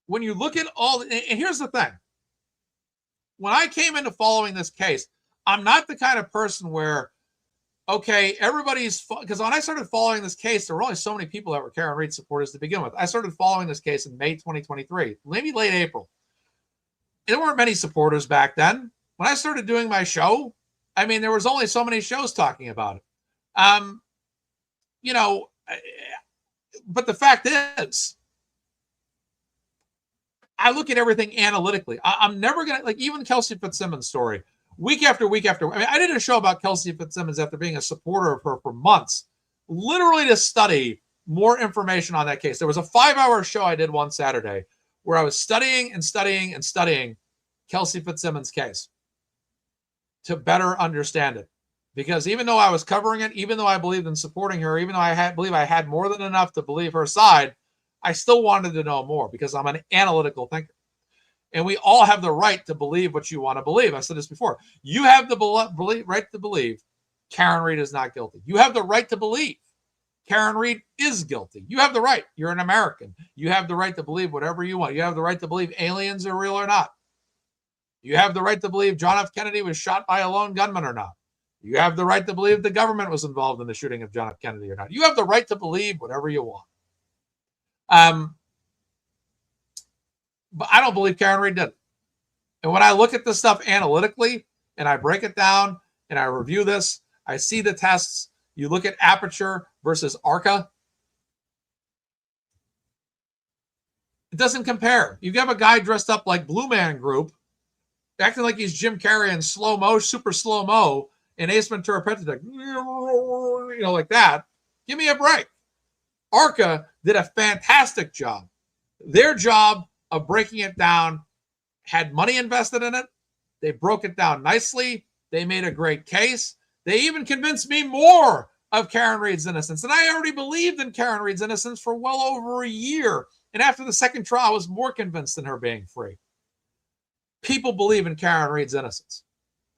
when you look at all, and here's the thing. When I came into following this case, I'm not the kind of person where, okay, everybody's, because when I started following this case, there were only so many people that were Karen Read supporters to begin with. I started following this case in May 2023, maybe late April. There weren't many supporters back then. When I started doing my show, I mean, there was only so many shows talking about it. You know, but the fact is, I look at everything analytically. I'm never going to, like, even Kelsey Fitz Simmons' story, week after week after. I mean, I did a show about Kelsey Fitz Simmons after being a supporter of her for months, literally to study more information on that case. There was a 5-hour show I did one Saturday where I was studying and studying and studying Kelsey Fitz Simmons' case to better understand it. Because even though I was covering it, even though I believed in supporting her, even though I believe I had more than enough to believe her side, I still wanted to know more because I'm an analytical thinker. And we all have the right to believe what you want to believe. I said this before. You have the right to believe Karen Read is not guilty. You have the right to believe Karen Read is guilty. You have the right. You're an American. You have the right to believe whatever you want. You have the right to believe aliens are real or not. You have the right to believe John F. Kennedy was shot by a lone gunman or not. You have the right to believe the government was involved in the shooting of John F. Kennedy or not. You have the right to believe whatever you want. But I don't believe Karen Read did it. And when I look at this stuff analytically and I break it down and I review this, I see the tests. You look at Aperture versus ARCA. It doesn't compare. You have a guy dressed up like Blue Man Group, acting like he's Jim Carrey in slow-mo, super slow-mo, and Ace Ventura Pentatonic, you know, like that. Give me a break. ARCA did a fantastic job. Their job of breaking it down had money invested in it. They broke it down nicely. They made a great case. They even convinced me more of Karen Read's innocence. And I already believed in Karen Read's innocence for well over a year. And after the second trial, I was more convinced in her being free. People believe in Karen Read's innocence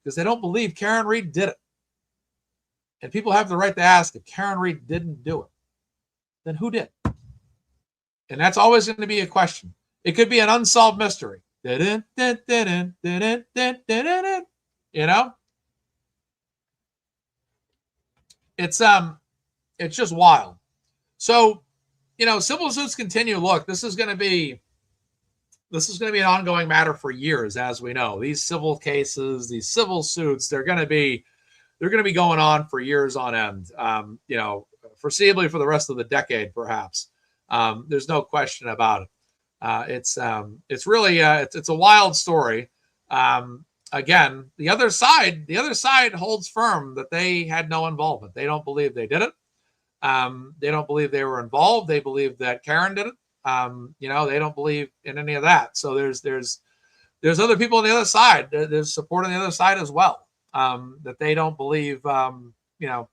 because they don't believe Karen Read did it. And people have the right to ask, if Karen Read didn't do it, then who did? And that's always going to be a question. It could be an unsolved mystery. You know? It's just wild. So, you know, civil suits continue. Look, this is going to be an ongoing matter for years, as we know. These civil cases, these civil suits, they're going to be going on for years on end. You know, foreseeably for the rest of the decade, perhaps. There's no question about it. It's really it's a wild story. Again, the other side holds firm that they had no involvement. They don't believe they did it. They don't believe they were involved. They believe that Karen did it. You know, they don't believe in any of that. So there's other people on the other side. There's support on the other side as well. That they don't believe, you know,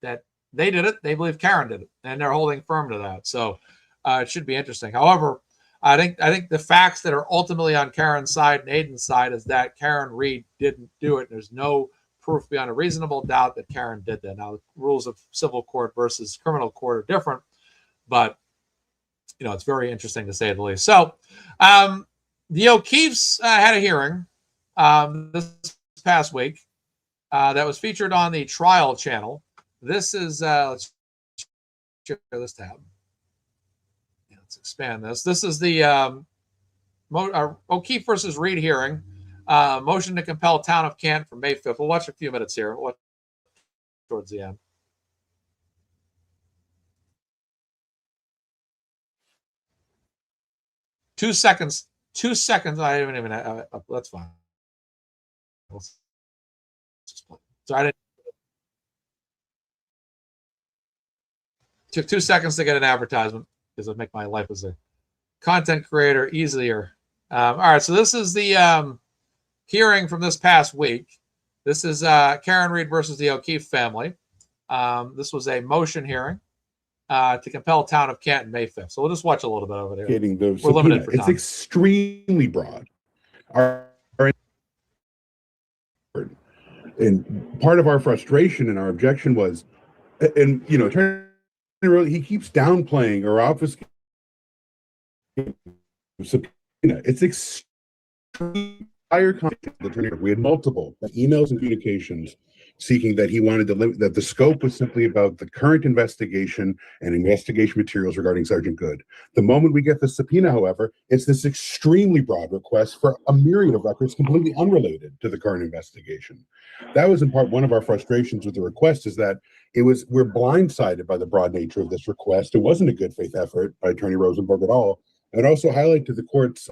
that they did it. They believe Karen did it, and they're holding firm to that. So it should be interesting. However, I think the facts that are ultimately on Karen's side and Aidan's side is that Karen Read didn't do it. There's no proof beyond a reasonable doubt that Karen did that. Now, the rules of civil court versus criminal court are different, but you know, it's very interesting to say the least. So, the O'Keefes had a hearing this past week that was featured on the Trial channel. This is let's share this tab. Yeah, let's expand this. This is the O'Keefe versus Read hearing. Motion to compel town of Canton from May 5th. We'll watch a few minutes here. towards the end. Two seconds. I haven't even. That's fine. So I didn't. Took 2 seconds to get an advertisement because it make my life as a content creator easier. All right, so this is the hearing from this past week. This is Karen Reed versus the O'Keefe family. This was a motion hearing to compel town of Canton May 5th. So we'll just watch a little bit of it here. We're limited for time. It's extremely broad. And part of our frustration and our objection was, and you know, he keeps downplaying or obfuscating subpoena. It's extremely higher content. We had multiple emails and communications seeking that he wanted to limit, that the scope was simply about the current investigation and investigation materials regarding Sergeant Good. The moment we get the subpoena, however, it's this extremely broad request for a myriad of records completely unrelated to the current investigation. That was in part one of our frustrations with the request, is that we're blindsided by the broad nature of this request. It wasn't a good faith effort by Attorney Rosenberg at all. And it also highlighted to the court's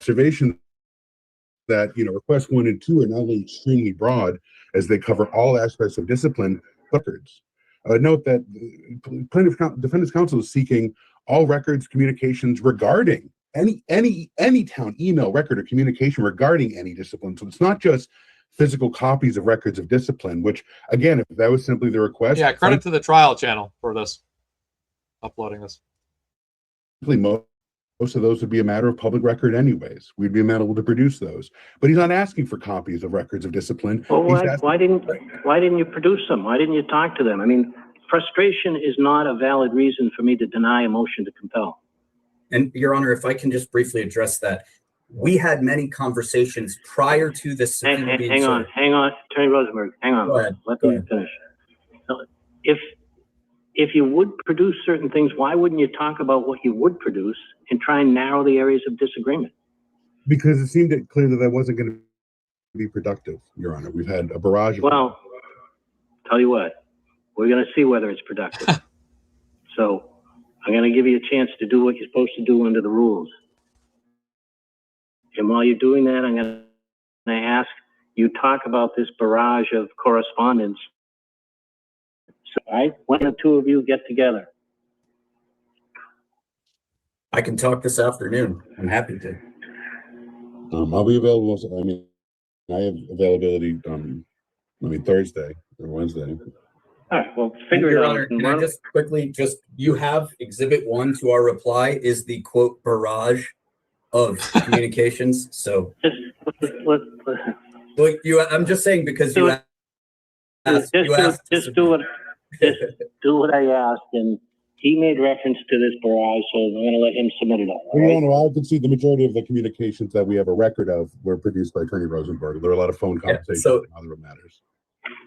observation that, you know, requests 1 and 2 are not only extremely broad as they cover all aspects of discipline records. Note that defendant's counsel is seeking all records, communications regarding any town email record or communication regarding any discipline. So it's not just physical copies of records of discipline, which again, if that was simply the request. Yeah, credit to the trial channel for this, uploading this. Most of those would be a matter of public record anyways. We'd be able to produce those. But he's not asking for copies of records of discipline. Well, why didn't you produce them? Why didn't you talk to them? I mean, frustration is not a valid reason for me to deny a motion to compel. And Your Honor, if I can just briefly address that. We had many conversations prior to this. Hang on, Attorney Rosenberg, hang on. Let me finish. So if you would produce certain things, why wouldn't you talk about what you would produce and try and narrow the areas of disagreement? Because it seemed clear that wasn't going to be productive, Your Honor. We've had a barrage of... Well, tell you what, we're going to see whether it's productive. So I'm going to give you a chance to do what you're supposed to do under the rules. And while you're doing that, I'm going to ask you talk about this barrage of correspondence. So, when the two of you get together. I can talk this afternoon. I'm happy to. I'll be available. I mean, I have availability. Thursday or Wednesday. All right. Well, figure it out. Honor, can I just quickly you have Exhibit 1 to our reply is the quote barrage of communications. So I'm just saying because you asked. Just do what I asked, and he made reference to this barrage, so I'm going to let him submit it all. Right? I can see the majority of the communications that we have a record of were produced by Attorney Rosenberg. There were a lot of phone conversations and other matters.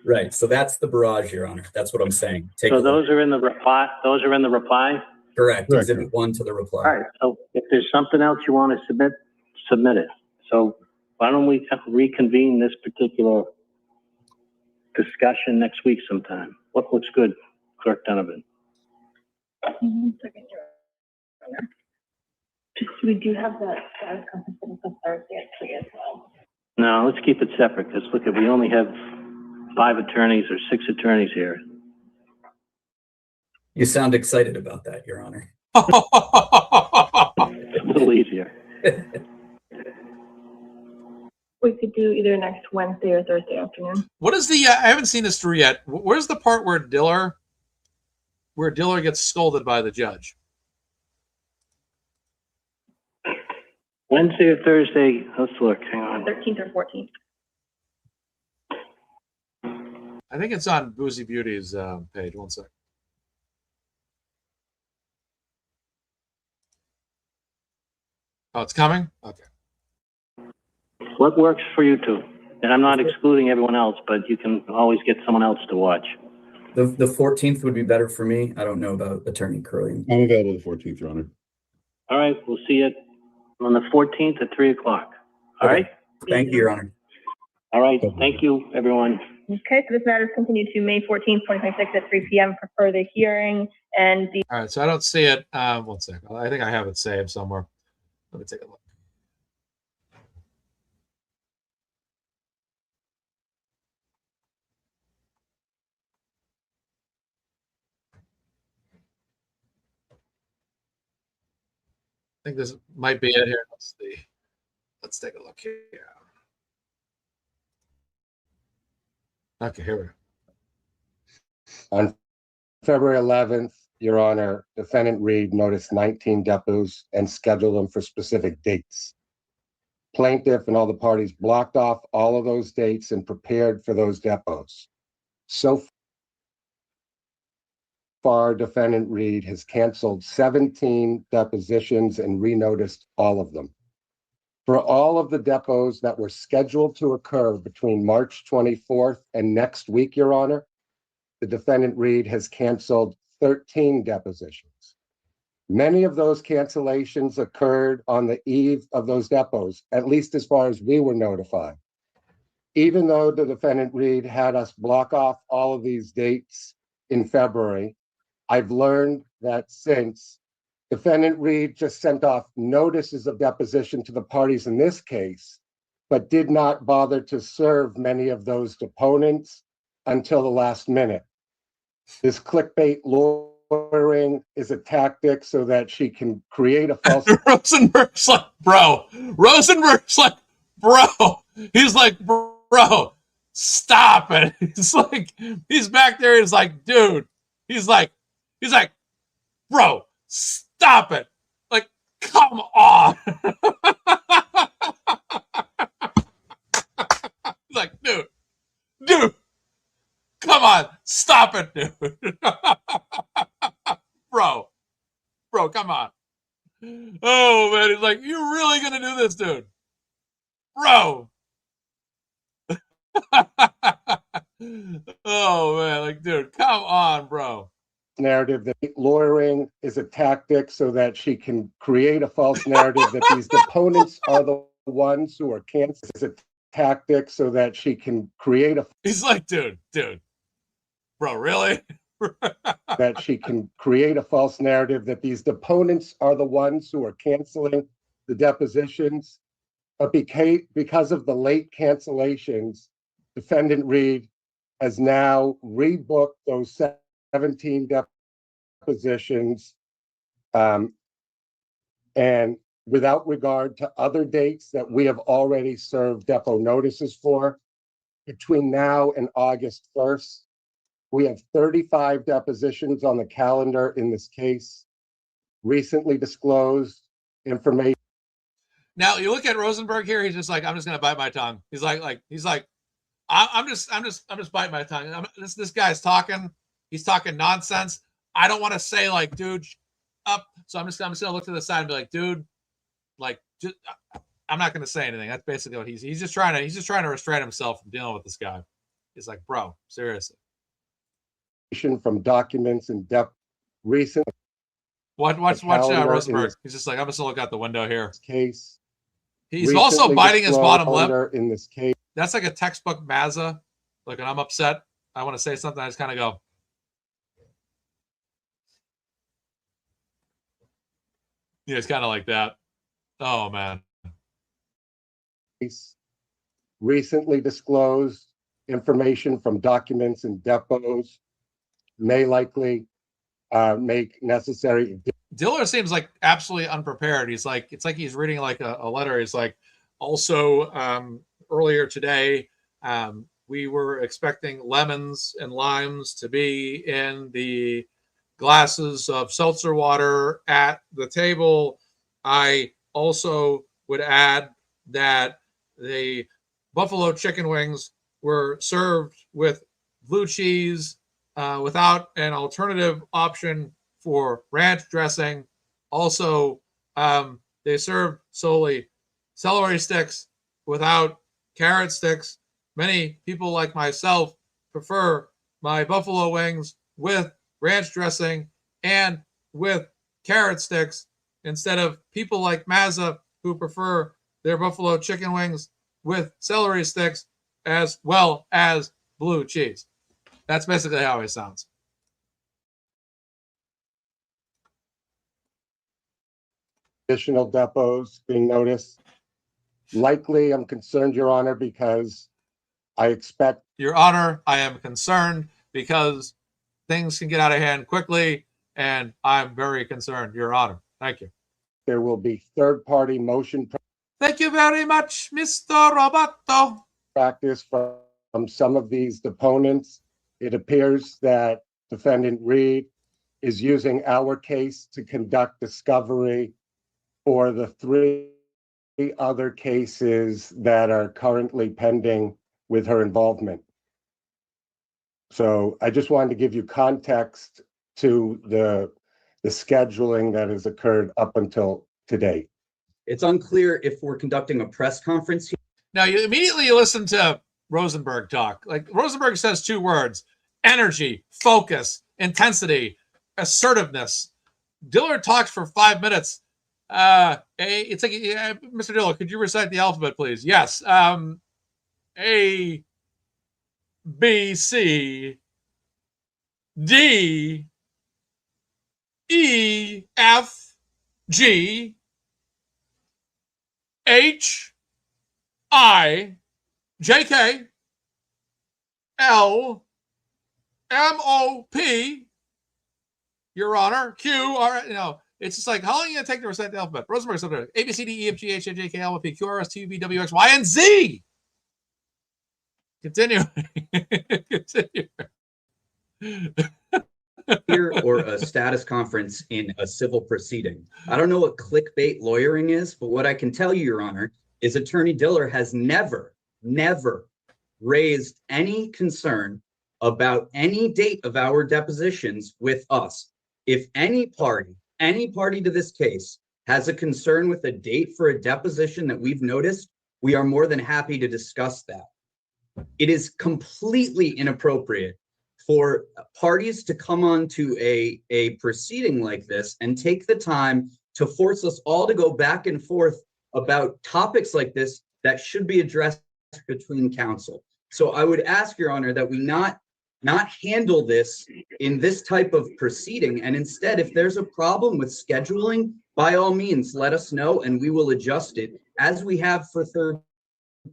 Right. So that's the barrage, Your Honor. That's what I'm saying. So those are in the reply. Those are in the reply. Correct. Exhibit 1 to the reply. All right. So if there's something else you want to submit it. So why don't we reconvene this particular discussion next week sometime? What looks good, Clerk Donovan? We do have that status conference until Thursday at 3 as well. No, let's keep it separate because look, we only have 5 attorneys or 6 attorneys here. You sound excited about that, Your Honor. It's a little easier. We could do either next Wednesday or Thursday afternoon. What is the? I haven't seen this through yet. Where's the part where Diller gets scolded by the judge? Wednesday or Thursday? Let's look. Hang on. 13th or 14th. I think it's on Boozy Beauty's page. One sec. Oh, it's coming? Okay. What works for you two? And I'm not excluding everyone else, but you can always get someone else to watch. The 14th would be better for me. I don't know about Attorney Curley. I'm available the 14th, Your Honor. All right. We'll see you on the 14th at 3 o'clock. All right? Thank you, Your Honor. All right. Thank you, everyone. Okay, so this matter is continued to May 14th, 2026 at 3 p.m. for further hearing. And the All right, so I don't see it. One second. I think I have it saved somewhere. Let me take a look. I think this might be it here. Let's see. Let's take a look here. Okay, here we go. On February 11th, Your Honor, Defendant Reed noticed 19 depots and scheduled them for specific dates. Plaintiff and all the parties blocked off all of those dates and prepared for those depots. So far, Defendant Reed has canceled 17 depositions and renoticed all of them. For all of the depots that were scheduled to occur between March 24th and next week, Your Honor, the Defendant Reed has canceled 13 depositions. Many of those cancellations occurred on the eve of those depots, at least as far as we were notified. Even though the Defendant Reed had us block off all of these dates in February, I've learned that since Defendant Reed just sent off notices of deposition to the parties in this case, but did not bother to serve many of those deponents until the last minute. This clickbait lawyering is a tactic so that she can create a false. Rosenberg's like, bro. Rosenberg's like, bro. He's like, bro, stop it. He's like, he's back there. He's like, dude. He's like, bro, stop it. Like, come on. He's like, dude, come on, stop it, dude. bro, come on. Oh, man, he's like, you're really going to do this, dude? Bro. Oh, man, like, dude, come on, bro. Narrative that lawyering is a tactic so that she can create a false narrative that these deponents are the ones who are canceled. It's a tactic so that she can create a. He's like, dude, bro, really? That she can create a false narrative that these deponents are the ones who are canceling the depositions. But because of the late cancellations, Defendant Reed has now rebooked those 17 depositions, and without regard to other dates that we have already served depot notices for. Between now and August 1st, we have 35 depositions on the calendar in this case. Recently disclosed information. Now you look at Rosenberg here. He's just like, I'm just going to bite my tongue. He's like, I'm just biting my tongue. This guy's talking. He's talking nonsense. I don't want to say like, dude, up. So I'm just going to look to the side and be like, dude, like, just, I'm not going to say anything. That's basically what he's just trying to restrain himself from dealing with this guy. He's like, bro, seriously. From documents in depth recent. Watch Rosenberg. He's just like, I'm just gonna look out the window here. Case. He's also biting his bottom lip. In this case. That's like a textbook Mazza. Like when I'm upset, I want to say something, I just kind of go. Yeah, it's kind of like that. Oh man. Recently disclosed information from documents and depots may likely make necessary. Diller seems like absolutely unprepared. He's like, it's like he's reading like a letter. He's like, also earlier today, we were expecting lemons and limes to be in the glasses of seltzer water at the table. I also would add that the buffalo chicken wings were served with blue cheese without an alternative option for ranch dressing. Also, they served solely celery sticks without carrot sticks. Many people like myself prefer my buffalo wings with ranch dressing and with carrot sticks instead of people like Mazza who prefer their buffalo chicken wings with celery sticks as well as blue cheese. That's basically how he sounds. Additional depots being noticed. Likely, I'm concerned, Your Honor, because I expect Your Honor, I am concerned because things can get out of hand quickly, and I'm very concerned, Your Honor. Thank you. there will be third-party motion Thank you very much, Mr. Roboto. practice from some of these deponents. It appears that defendant Reed is using our case to conduct discovery for the 3 other cases that are currently pending with her involvement. So I just wanted to give you context to the scheduling that has occurred up until today. It's unclear if we're conducting a press conference here. Now, you immediately listen to Rosenberg talk. Like, Rosenberg says 2 words: energy, focus, intensity, assertiveness. Dillard talks for 5 minutes. It's like, Mr. Dillard, could you recite the alphabet, please? Yes. A, B, C, D, E, F, G, H, I, J, K, L, M, O, P, Your Honor, Q, R, it's just like, how long are you going to take to recite the alphabet? Rosenberg said A, B, C, D, E, F, G, H, I, J, K, L, M, P, Q, R, S, T, U, V, W, X, Y, and Z. Continue. Continue. Here or a status conference in a civil proceeding. I don't know what clickbait lawyering is, but what I can tell you, Your Honor, is Attorney Diller has never raised any concern about any date of our depositions with us. If any party to this case has a concern with a date for a deposition that we've noticed, we are more than happy to discuss that. It is completely inappropriate for parties to come on to a proceeding like this and take the time to force us all to go back and forth about topics like this that should be addressed between counsel. So I would ask, Your Honor, that we not handle this in this type of proceeding, and instead, if there's a problem with scheduling, by all means, let us know and we will adjust it as we have for third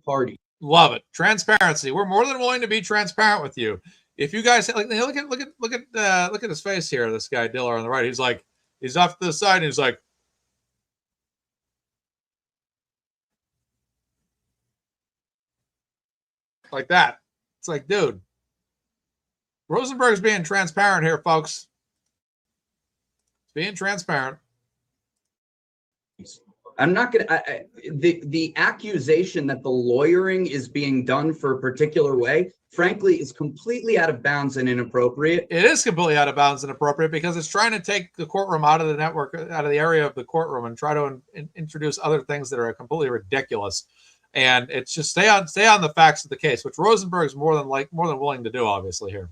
party. Love it. Transparency. We're more than willing to be transparent with you. If you guys like, look at his face here. This guy Diller on the right. He's like, he's off to the side. And he's like, that. It's like, dude, Rosenberg's being transparent here, folks. Being transparent. I'm not going to, the accusation that the lawyering is being done for a particular way, frankly, is completely out of bounds and inappropriate. It is completely out of bounds and inappropriate because it's trying to take the courtroom out of the network, out of the area of the courtroom, and try to introduce other things that are completely ridiculous. And it's just stay on the facts of the case, which Rosenberg's more than willing to do, obviously, here.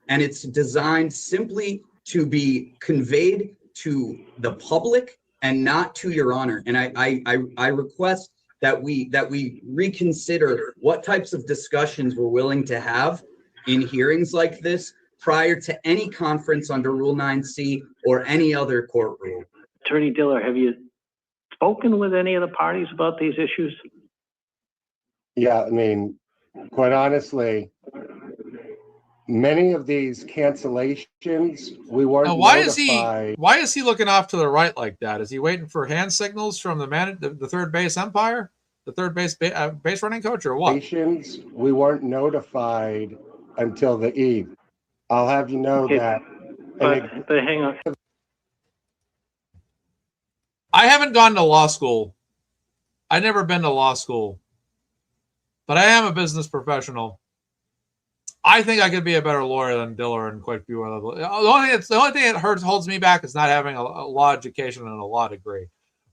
And it's designed simply to be conveyed to the public and not to Your Honor. And I request that we reconsider what types of discussions we're willing to have in hearings like this prior to any conference under Rule 9C or any other court rule. Attorney Diller, have you spoken with any of the parties about these issues? Yeah, I mean, quite honestly, many of these cancellations, we weren't now, notified. Why is he looking off to the right like that? Is he waiting for hand signals from the third base umpire, the third base base running coach, or what? We weren't notified until the eve. I'll have you know that. But hang on. I haven't gone to law school. I've never been to law school, but I am a business professional. I think I could be a better lawyer than Diller and quite a few other. The only thing that holds me back is not having a law education and a law degree.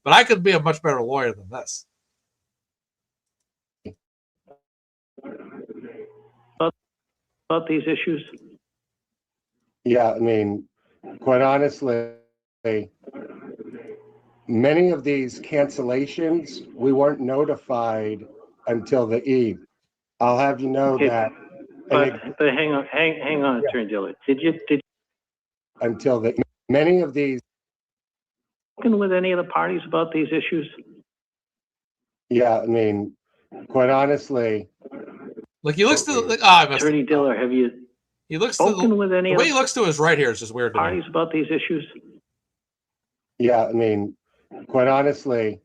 But I could be a much better lawyer than this. About these issues? Yeah, I mean, quite honestly, many of these cancellations, we weren't notified until the eve. I'll have you know that. But hang on, Attorney Dillard. Did until many of these, spoken with any of the parties about these issues? yeah, I mean, quite honestly, Like he looks to the I missed Attorney it. Dillard, have you He looks to spoken with any the of way the he looks to his right here is just weird to me. parties about these issues? yeah, I mean, quite honestly,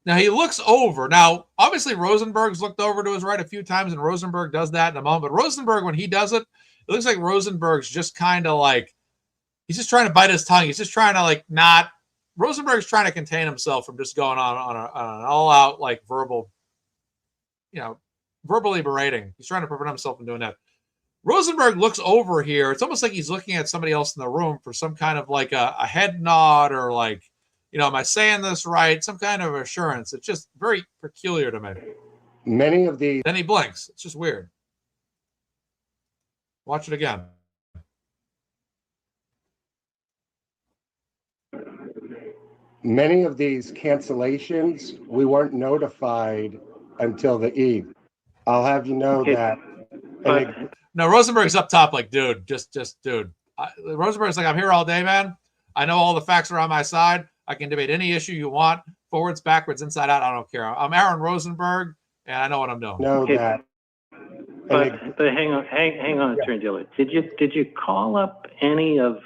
Now he looks over. Now, obviously, Rosenberg's looked over to his right a few times, and Rosenberg does that in a moment. But Rosenberg, when he does it, it looks like Rosenberg's just kind of like he's just trying to bite his tongue. He's just trying to like not. Rosenberg's trying to contain himself from just going on an all-out like verbal, verbally berating. He's trying to prevent himself from doing that. Rosenberg looks over here. It's almost like he's looking at somebody else in the room for some kind of like a head nod or like, am I saying this right? Some kind of assurance. It's just very peculiar to me. many of these, Then he blinks. It's just weird. Watch it again. many of these cancellations, we weren't notified until the eve. I'll have you know Okay. that. But No, Rosenberg's up top like, dude, just dude. Rosenberg's like, I'm here all day, man. I know all the facts are on my side. I can debate any issue you want, forwards, backwards, inside out. I don't care. I'm Aaron Rosenberg, and I know what I'm doing. Know Okay. that. but hang on, Attorney Dillard. Did you call up any of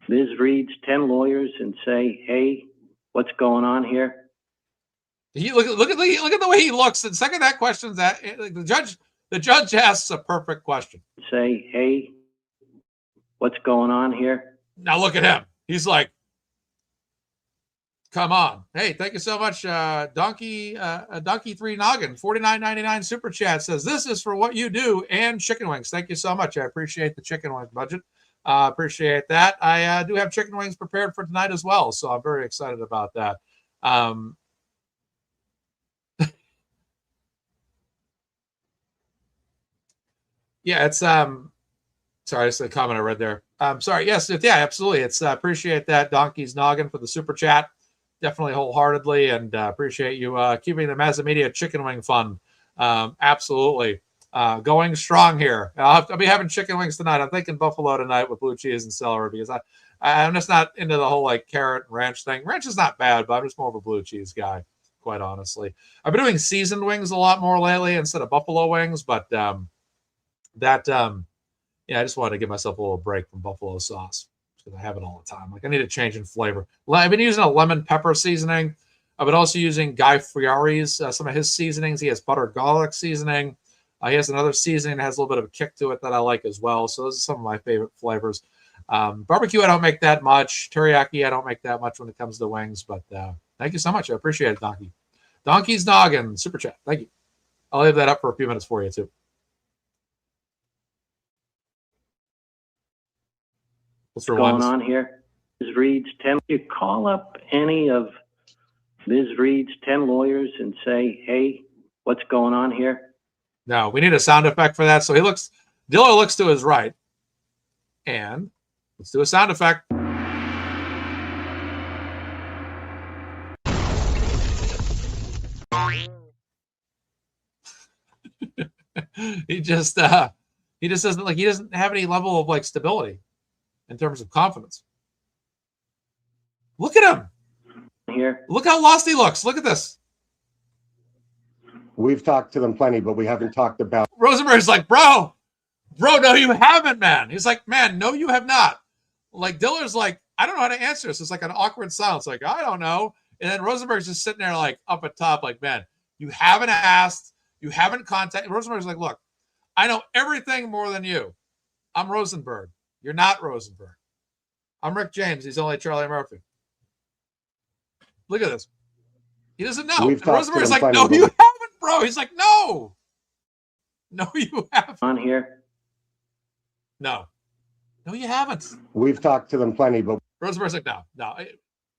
Ms. Reed's 10 lawyers and say, hey, what's going on here? He look at the way he looks. And second, that question that the judge asks a perfect question. Say, hey, what's going on here? Now look at him. He's like, come on. Hey, thank you so much. Donkey 3 Noggin, $49.99 super chat says, this is for what you do and chicken wings. Thank you so much. I appreciate the chicken wings budget. Appreciate that. I do have chicken wings prepared for tonight as well. So I'm very excited about that. Yeah, it's sorry, it's the comment I read there. Sorry, yes, yeah, absolutely. It's appreciate that Donkey's Noggin for the super chat. Definitely wholeheartedly, and appreciate you keeping the MazzaMedia Chicken Wing Fund. Absolutely. Going strong here. I'll be having chicken wings tonight. I'm thinking buffalo tonight with blue cheese and celery because I'm just not into the whole like carrot and ranch thing. Ranch is not bad, but I'm just more of a blue cheese guy, quite honestly. I've been doing seasoned wings a lot more lately instead of buffalo wings, but I just wanted to give myself a little break from buffalo sauce because I have it all the time. Like I need a change in flavor. I've been using a lemon pepper seasoning. I've been also using Guy Fieri's, some of his seasonings. He has butter garlic seasoning. He has another seasoning that has a little bit of a kick to it that I like as well. So those are some of my favorite flavors. Barbecue, I don't make that much. Teriyaki, I don't make that much when it comes to wings. But thank you so much. I appreciate it, Donkey. Donkey's Noggin, super chat. Thank you. I'll leave that up for a few minutes for you, too. What's going on here? Ms. Reed's 10. You call up any of Ms. Reed's 10 lawyers and say, hey, what's going on here? No, we need a sound effect for that. So Diller looks to his right. And let's do a sound effect. he just doesn't he doesn't have any level of like stability in terms of confidence. Look at him. Here. Look how lost he looks. Look at this. We've talked to them plenty, but we haven't talked about. Rosenberg's like, bro, no, you haven't, man. He's like, man, no, you have not. Like, Diller's like, I don't know how to answer this. It's like an awkward silence. Like, I don't know. And then Rosenberg's just sitting there, like, up at top, like, man, you haven't asked. You haven't contacted. Rosenberg's like, look, I know everything more than you. I'm Rosenberg. You're not Rosenberg. I'm Rick James. He's only Charlie Murphy. Look at this. He doesn't know. And Rosenberg's like, no, you haven't, bro. He's like, no. No, you haven't. On here. No, you haven't. We've talked to them plenty, but Rosenberg's like, no.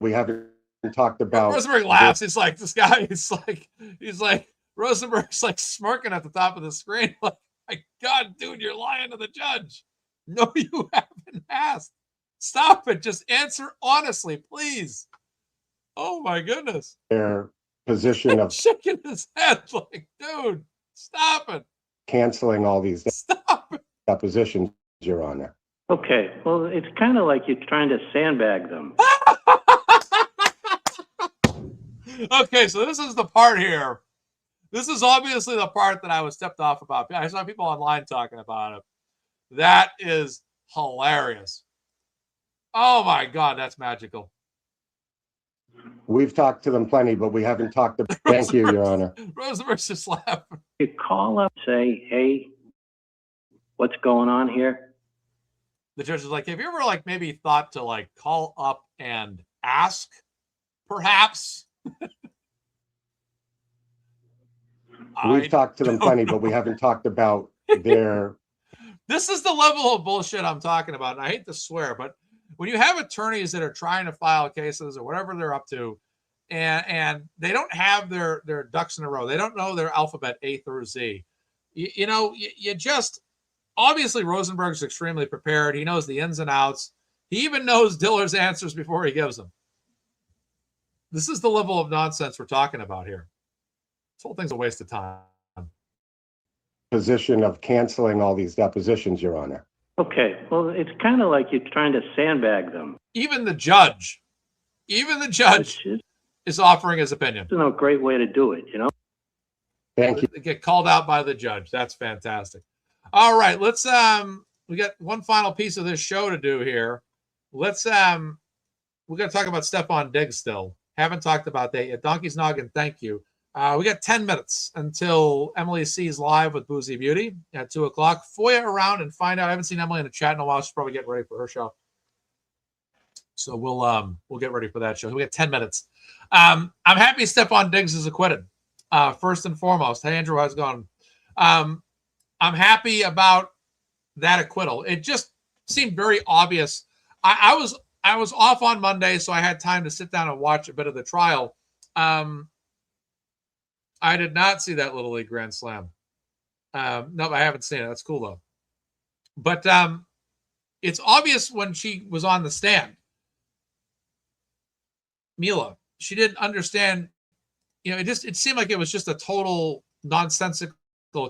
We haven't talked about. Rosenberg laughs. He's like, this guy. He's like, Rosenberg's like smirking at the top of the screen. Like, my God, dude, you're lying to the judge. No, you haven't asked. Stop it. Just answer honestly, please. Oh my goodness. Their position of shaking his head like, dude, stop it. canceling all these Stop. depositions, Your Honor. Okay, well, it's kind of like you're trying to sandbag them. Okay, so this is the part here. This is obviously the part that I was tipped off about. I saw people online talking about it. That is hilarious. Oh my God, that's magical. We've talked to them plenty, but we haven't talked to. Thank you, Your Honor. Rosenberg's just laughing. You call up, say, hey, what's going on here? The judge is like, have you ever like maybe thought to like call up and ask, perhaps? We've talked to them plenty, but we haven't talked about their. This is the level of bullshit I'm talking about. And I hate to swear, but when you have attorneys that are trying to file cases or whatever they're up to, and they don't have their ducks in a row, they don't know their alphabet A through Z. You just, obviously Rosenberg's extremely prepared. He knows the ins and outs. He even knows Diller's answers before he gives them. This is the level of nonsense we're talking about here. This whole thing's a waste of time. Position of canceling all these depositions, Your Honor. Okay, well, it's kind of like you're trying to sandbag them. Even the judge is offering his opinion. There's no great way to do it, you know? Thank you. Get called out by the judge. That's fantastic. All right, let's we got one final piece of this show to do here. Let's we're gonna talk about Stefon Diggs still. Haven't talked about that yet. Donkey's Noggin, thank you. We got 10 minutes until Emily C's live with Boozy Beauty at 2 o'clock. FOIA around and find out. I haven't seen Emily in the chat in a while. She's probably getting ready for her show. So we'll get ready for that show. We got 10 minutes. I'm happy Stefon Diggs is acquitted. First and foremost. Hey Andrew, how's it going? I'm happy about that acquittal. It just seemed very obvious. I was off on Monday, so I had time to sit down and watch a bit of the trial. I did not see that Little League Grand Slam. No, I haven't seen it. That's cool though. But it's obvious when she was on the stand. Mila, she didn't understand. It seemed like it was just a total nonsensical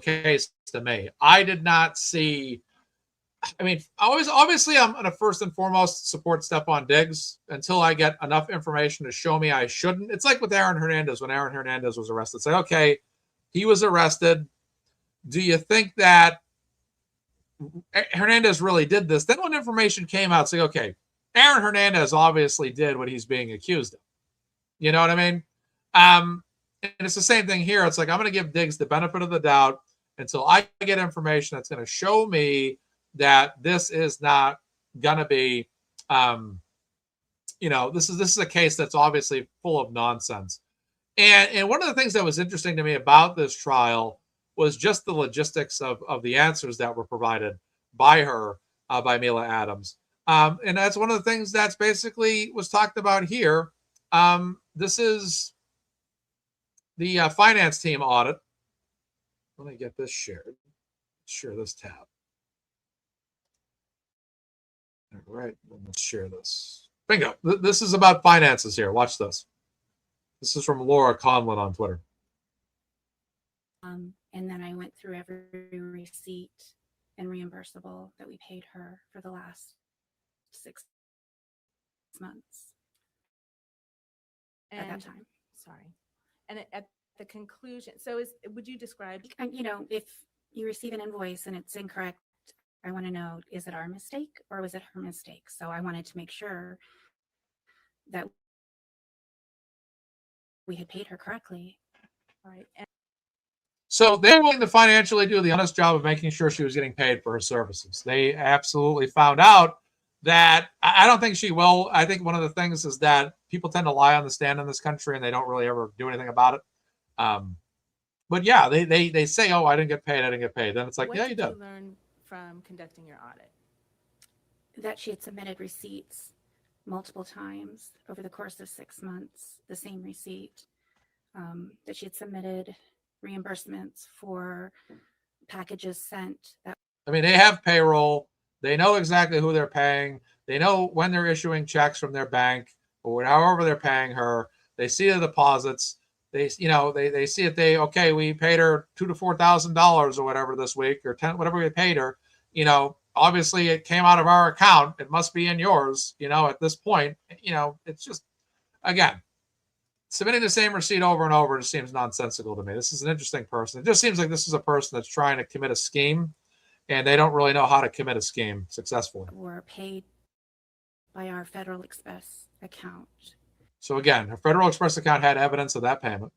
case to me. I did not see. I mean, obviously, I'm going to first and foremost support Stefon Diggs until I get enough information to show me I shouldn't. It's like with Aaron Hernandez when Aaron Hernandez was arrested. It's like, okay, he was arrested. Do you think that Hernandez really did this? Then when information came out, it's like, okay, Aaron Hernandez obviously did what he's being accused of. You know what I mean? And it's the same thing here. It's like, I'm going to give Diggs the benefit of the doubt until I get information that's going to show me that this is not gonna be, this is a case that's obviously full of nonsense. And one of the things that was interesting to me about this trial was just the logistics of the answers that were provided by her, by Mila Adams. And that's one of the things that's basically was talked about here. This is the finance team audit. Let me get this shared. Share this tab. All right, let's share this. Bingo. This is about finances here. Watch this. This is from Laura Conlon on Twitter. And then I went through every receipt and reimbursable that we paid her for the last 6 months. And at that time. Sorry. And at the conclusion, would you describe? If you receive an invoice and it's incorrect, I want to know, is it our mistake or was it her mistake? So I wanted to make sure that we had paid her correctly. All right. So they're willing to financially do the honest job of making sure she was getting paid for her services. They absolutely found out that I don't think she will. I think one of the things is that people tend to lie on the stand in this country and they don't really ever do anything about it. But yeah, they say, oh, I didn't get paid. Then it's like, What yeah, you did. What did you learn from conducting your audit? That she had submitted receipts multiple times over the course of 6 months, the same receipt, that she had submitted reimbursements for packages sent. They have payroll. They know exactly who they're paying. They know when they're issuing checks from their bank or however they're paying her. They see the deposits. they see it. Okay, we paid her $2,000 to $4,000 or whatever this week, or whatever we paid her. Obviously it came out of our account. It must be in yours. At this point, it's just, again, submitting the same receipt over and over just seems nonsensical to me. This is an interesting person. It just seems like this is a person that's trying to commit a scheme, and they don't really know how to commit a scheme successfully. Were paid by our Federal Express account. So again, her Federal Express account had evidence of that payment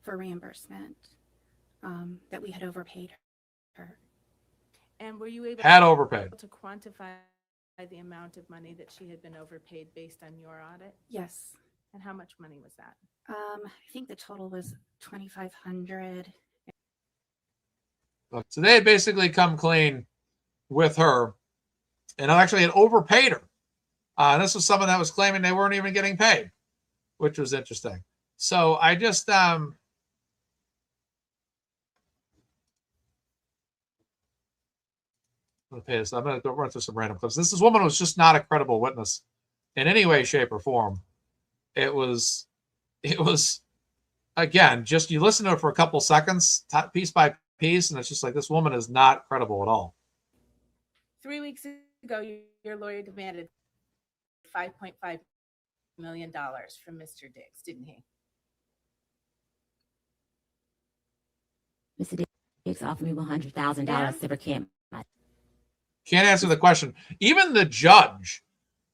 for reimbursement, that we had overpaid her. And were you able overpaid to quantify the amount of money that she had been overpaid based on your audit? Yes. And how much money was that? I think the total was $2,500. So they had basically come clean with her, and actually had overpaid her. And this was someone that was claiming they weren't even getting paid, which was interesting. So I just I'm going to pay this. I'm going to run through some random clips. This woman was just not a credible witness in any way, shape, or form. It was again, just you listen to it for a couple seconds, piece by piece, and it's just like, this woman is not credible at all. 3 weeks ago, your lawyer demanded $5.5 million from Mr. Diggs, didn't he? Mr. Diggs offered me $100,000 to recant my. Can't answer the question. Even the judge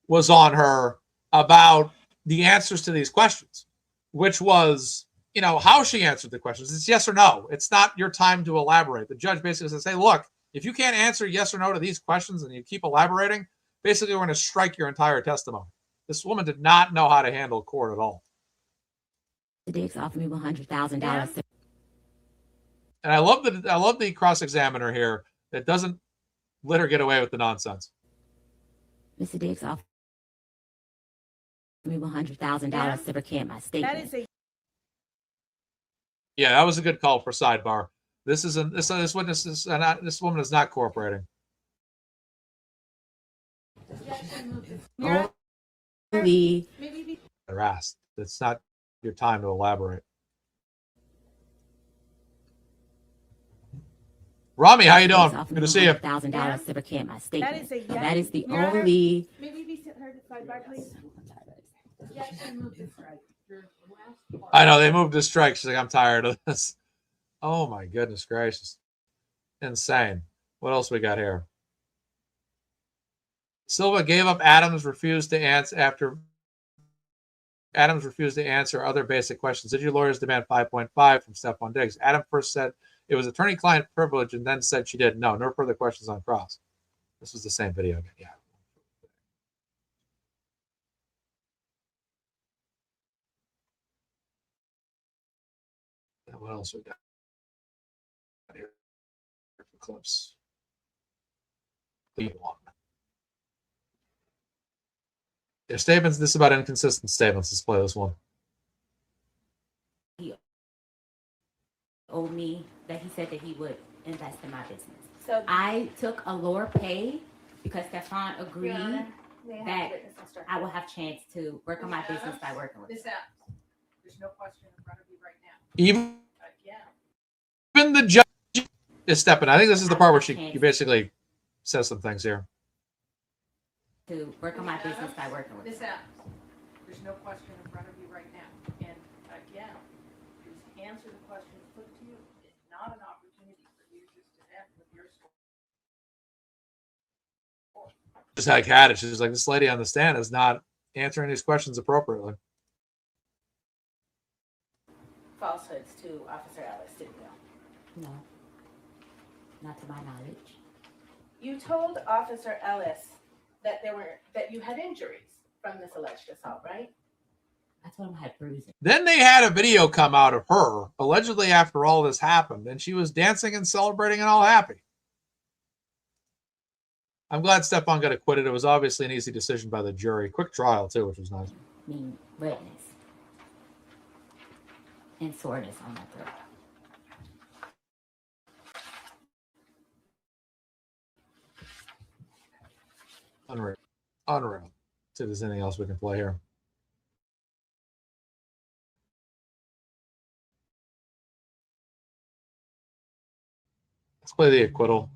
was on her about the answers to these questions, which was, how she answered the questions. It's yes or no. It's not your time to elaborate. The judge basically says, hey, look, if you can't answer yes or no to these questions and you keep elaborating, basically we're going to strike your entire testimony. This woman did not know how to handle court at all. Mr. Diggs offered me $100,000. And I love the cross-examiner here that doesn't let her get away with the nonsense. Mr. Diggs offered me $100,000 to recant my statement. Yeah, that was a good call for sidebar. This woman is not cooperating. They're asked. It's not your time to elaborate. Rami, how you doing? Good to see you. $1,000 to recant my statement. That is That is the only. Maybe be heard to sidebar, please. I know they moved to strike. She's like, I'm tired of this. Oh my goodness gracious. Insane. What else we got here? Silva gave up Adams, refused to answer other basic questions. Did your lawyers demand 5.5 from Stefon Diggs? Adam first said it was attorney-client privilege and then said she did. No further questions on cross. This was the same video. Yeah. What else we got here for clips? Lead one. Their statements. This is about inconsistent statements. Let's play this one. He owed me that he said that he would invest in my business. So I took a lower pay because Stefon agreed that I will have chance to work on my business by working with him. There's no question in front of you right now. Even the judge is stepping. I think this is the part where she basically says some things here. To work on my business by working with him. There's no question in front of you right now. And again, just answer the questions put to you. It's not an opportunity for you just to end with your story. Just like had it. She's like, this lady on the stand is not answering these questions appropriately. Falsehoods to Officer Ellis, didn't you? No, not to my knowledge. You told Officer Ellis that you had injuries from this alleged assault, right? I told him I had bruising. Then they had a video come out of her, allegedly after all this happened, and she was dancing and celebrating and all happy. I'm glad Stefon got acquitted. It was obviously an easy decision by the jury. Quick trial, too, which was nice. I mean, redness and soreness on my throat. Unreal. Unreal. See if there's anything else we can play here. Let's play the acquittal.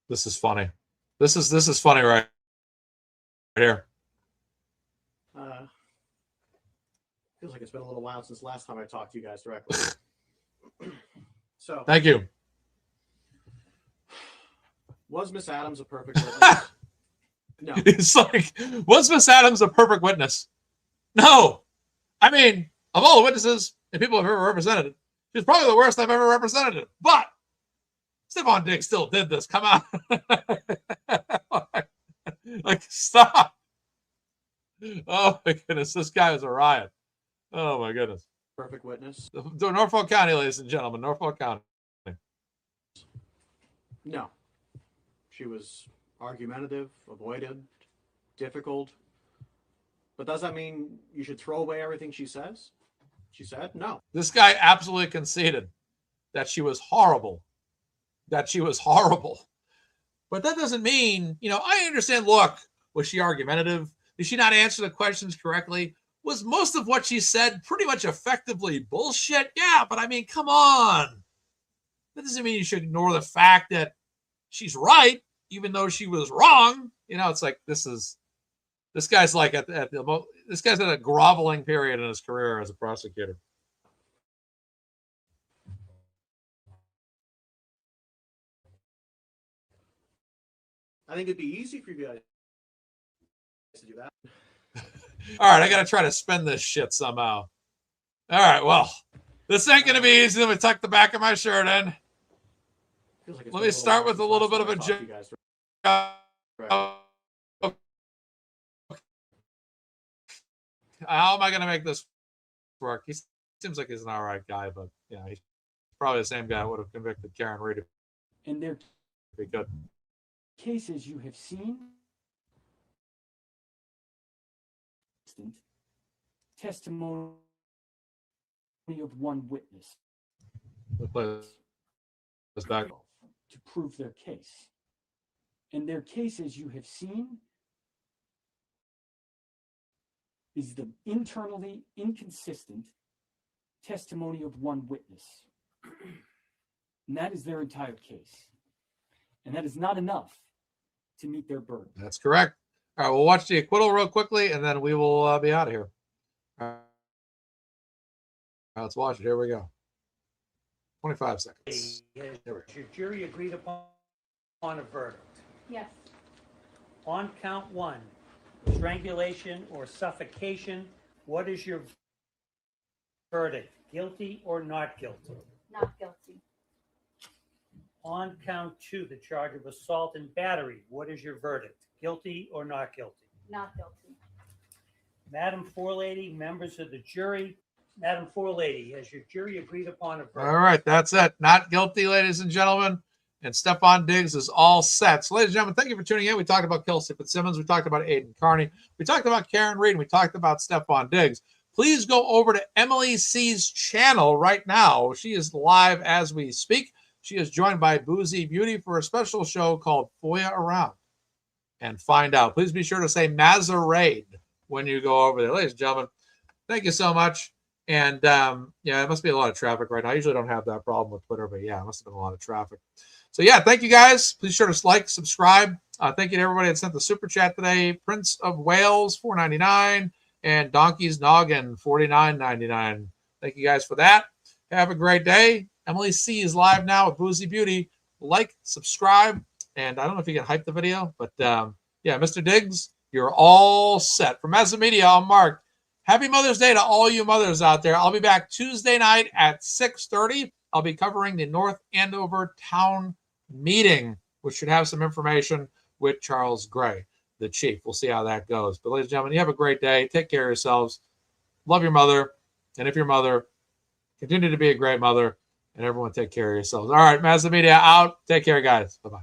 This is funny. This is funny right here. Feels like it's been a little while since last time I talked to you guys directly. So, Thank you. was Miss Adams a perfect witness? No. It's like, was Miss Adams a perfect witness? No. I mean, of all the witnesses and people I've ever represented, she's probably the worst I've ever represented. But Stefon Diggs still did this. Come on. Like, stop. Oh, my goodness. This guy is a riot. Oh, my goodness. Perfect witness? Norfolk County, ladies and gentlemen. Norfolk County. No. She was argumentative, avoided, difficult. But does that mean you should throw away everything she says? She said no. This guy absolutely conceded that she was horrible. That she was horrible. But that doesn't mean, I understand, look, was she argumentative? Did she not answer the questions correctly? Was most of what she said pretty much effectively bullshit? Yeah, but I mean, come on. That doesn't mean you should ignore the fact that she's right, even though she was wrong. It's like this guy's like this guy's at a groveling period in his career as a prosecutor. I think it'd be easy for you guys to do that. All right, I got to try to spend this shit somehow. All right, well, this ain't going to be easy. Let me tuck the back of my shirt in. Like let me start with a little bit of a joke. How am I going to make this work? He seems like he's an all right guy, but he's probably the same guy who would have convicted Karen Reed. And their be good. Cases you have seen, testimony of one witness back to prove their case. And their cases you have seen is the internally inconsistent testimony of one witness. And that is their entire case. And that is not enough to meet their burden. That's correct. All right, we'll watch the acquittal real quickly, and then we will be out of here. All right, let's watch it. Here we go. 25 seconds. Has your jury agreed upon a verdict? Yes. On count 1, strangulation or suffocation, what is your verdict? Guilty or not guilty? Not guilty. On count 2, the charge of assault and battery, what is your verdict? Guilty or not guilty? Not guilty. Madam Forelady, members of the jury. Madam Forelady, has your jury agreed upon a verdict? All right, that's it. Not guilty, ladies and gentlemen. And Stefon Diggs is all set. So, ladies and gentlemen, thank you for tuning in. We talked about Kelsey Fitz Simmons. We talked about Aidan Kearney. We talked about Karen Reed. And we talked about Stefon Diggs. Please go over to Emily C's channel right now. She is live as we speak. She is joined by Boozy Beauty for a special show called FOIA Around. And find out. Please be sure to say MazzaMedia when you go over there. Ladies and gentlemen, thank you so much. And, it must be a lot of traffic right now. I usually don't have that problem with Twitter, but, it must have been a lot of traffic. So, thank you, guys. Please sure to like, subscribe. Thank you to everybody that sent the super chat today. Prince of Wales, $4.99, and Donkey's Noggin, $49.99. Thank you, guys, for that. Have a great day. Emily C is live now with Boozy Beauty. Like, subscribe, and I don't know if you can hype the video, but, Mr. Diggs, you're all set. From MazzaMedia, I'm Mark. Happy Mother's Day to all you mothers out there. I'll be back Tuesday night at 6:30. I'll be covering the North Andover Town Meeting, which should have some information with Charles Gray, the chief. We'll see how that goes. But, ladies and gentlemen, you have a great day. Take care of yourselves. Love your mother. And if your mother, continue to be a great mother. And everyone take care of yourselves. All right, MazzaMedia out. Take care, guys. Bye-bye.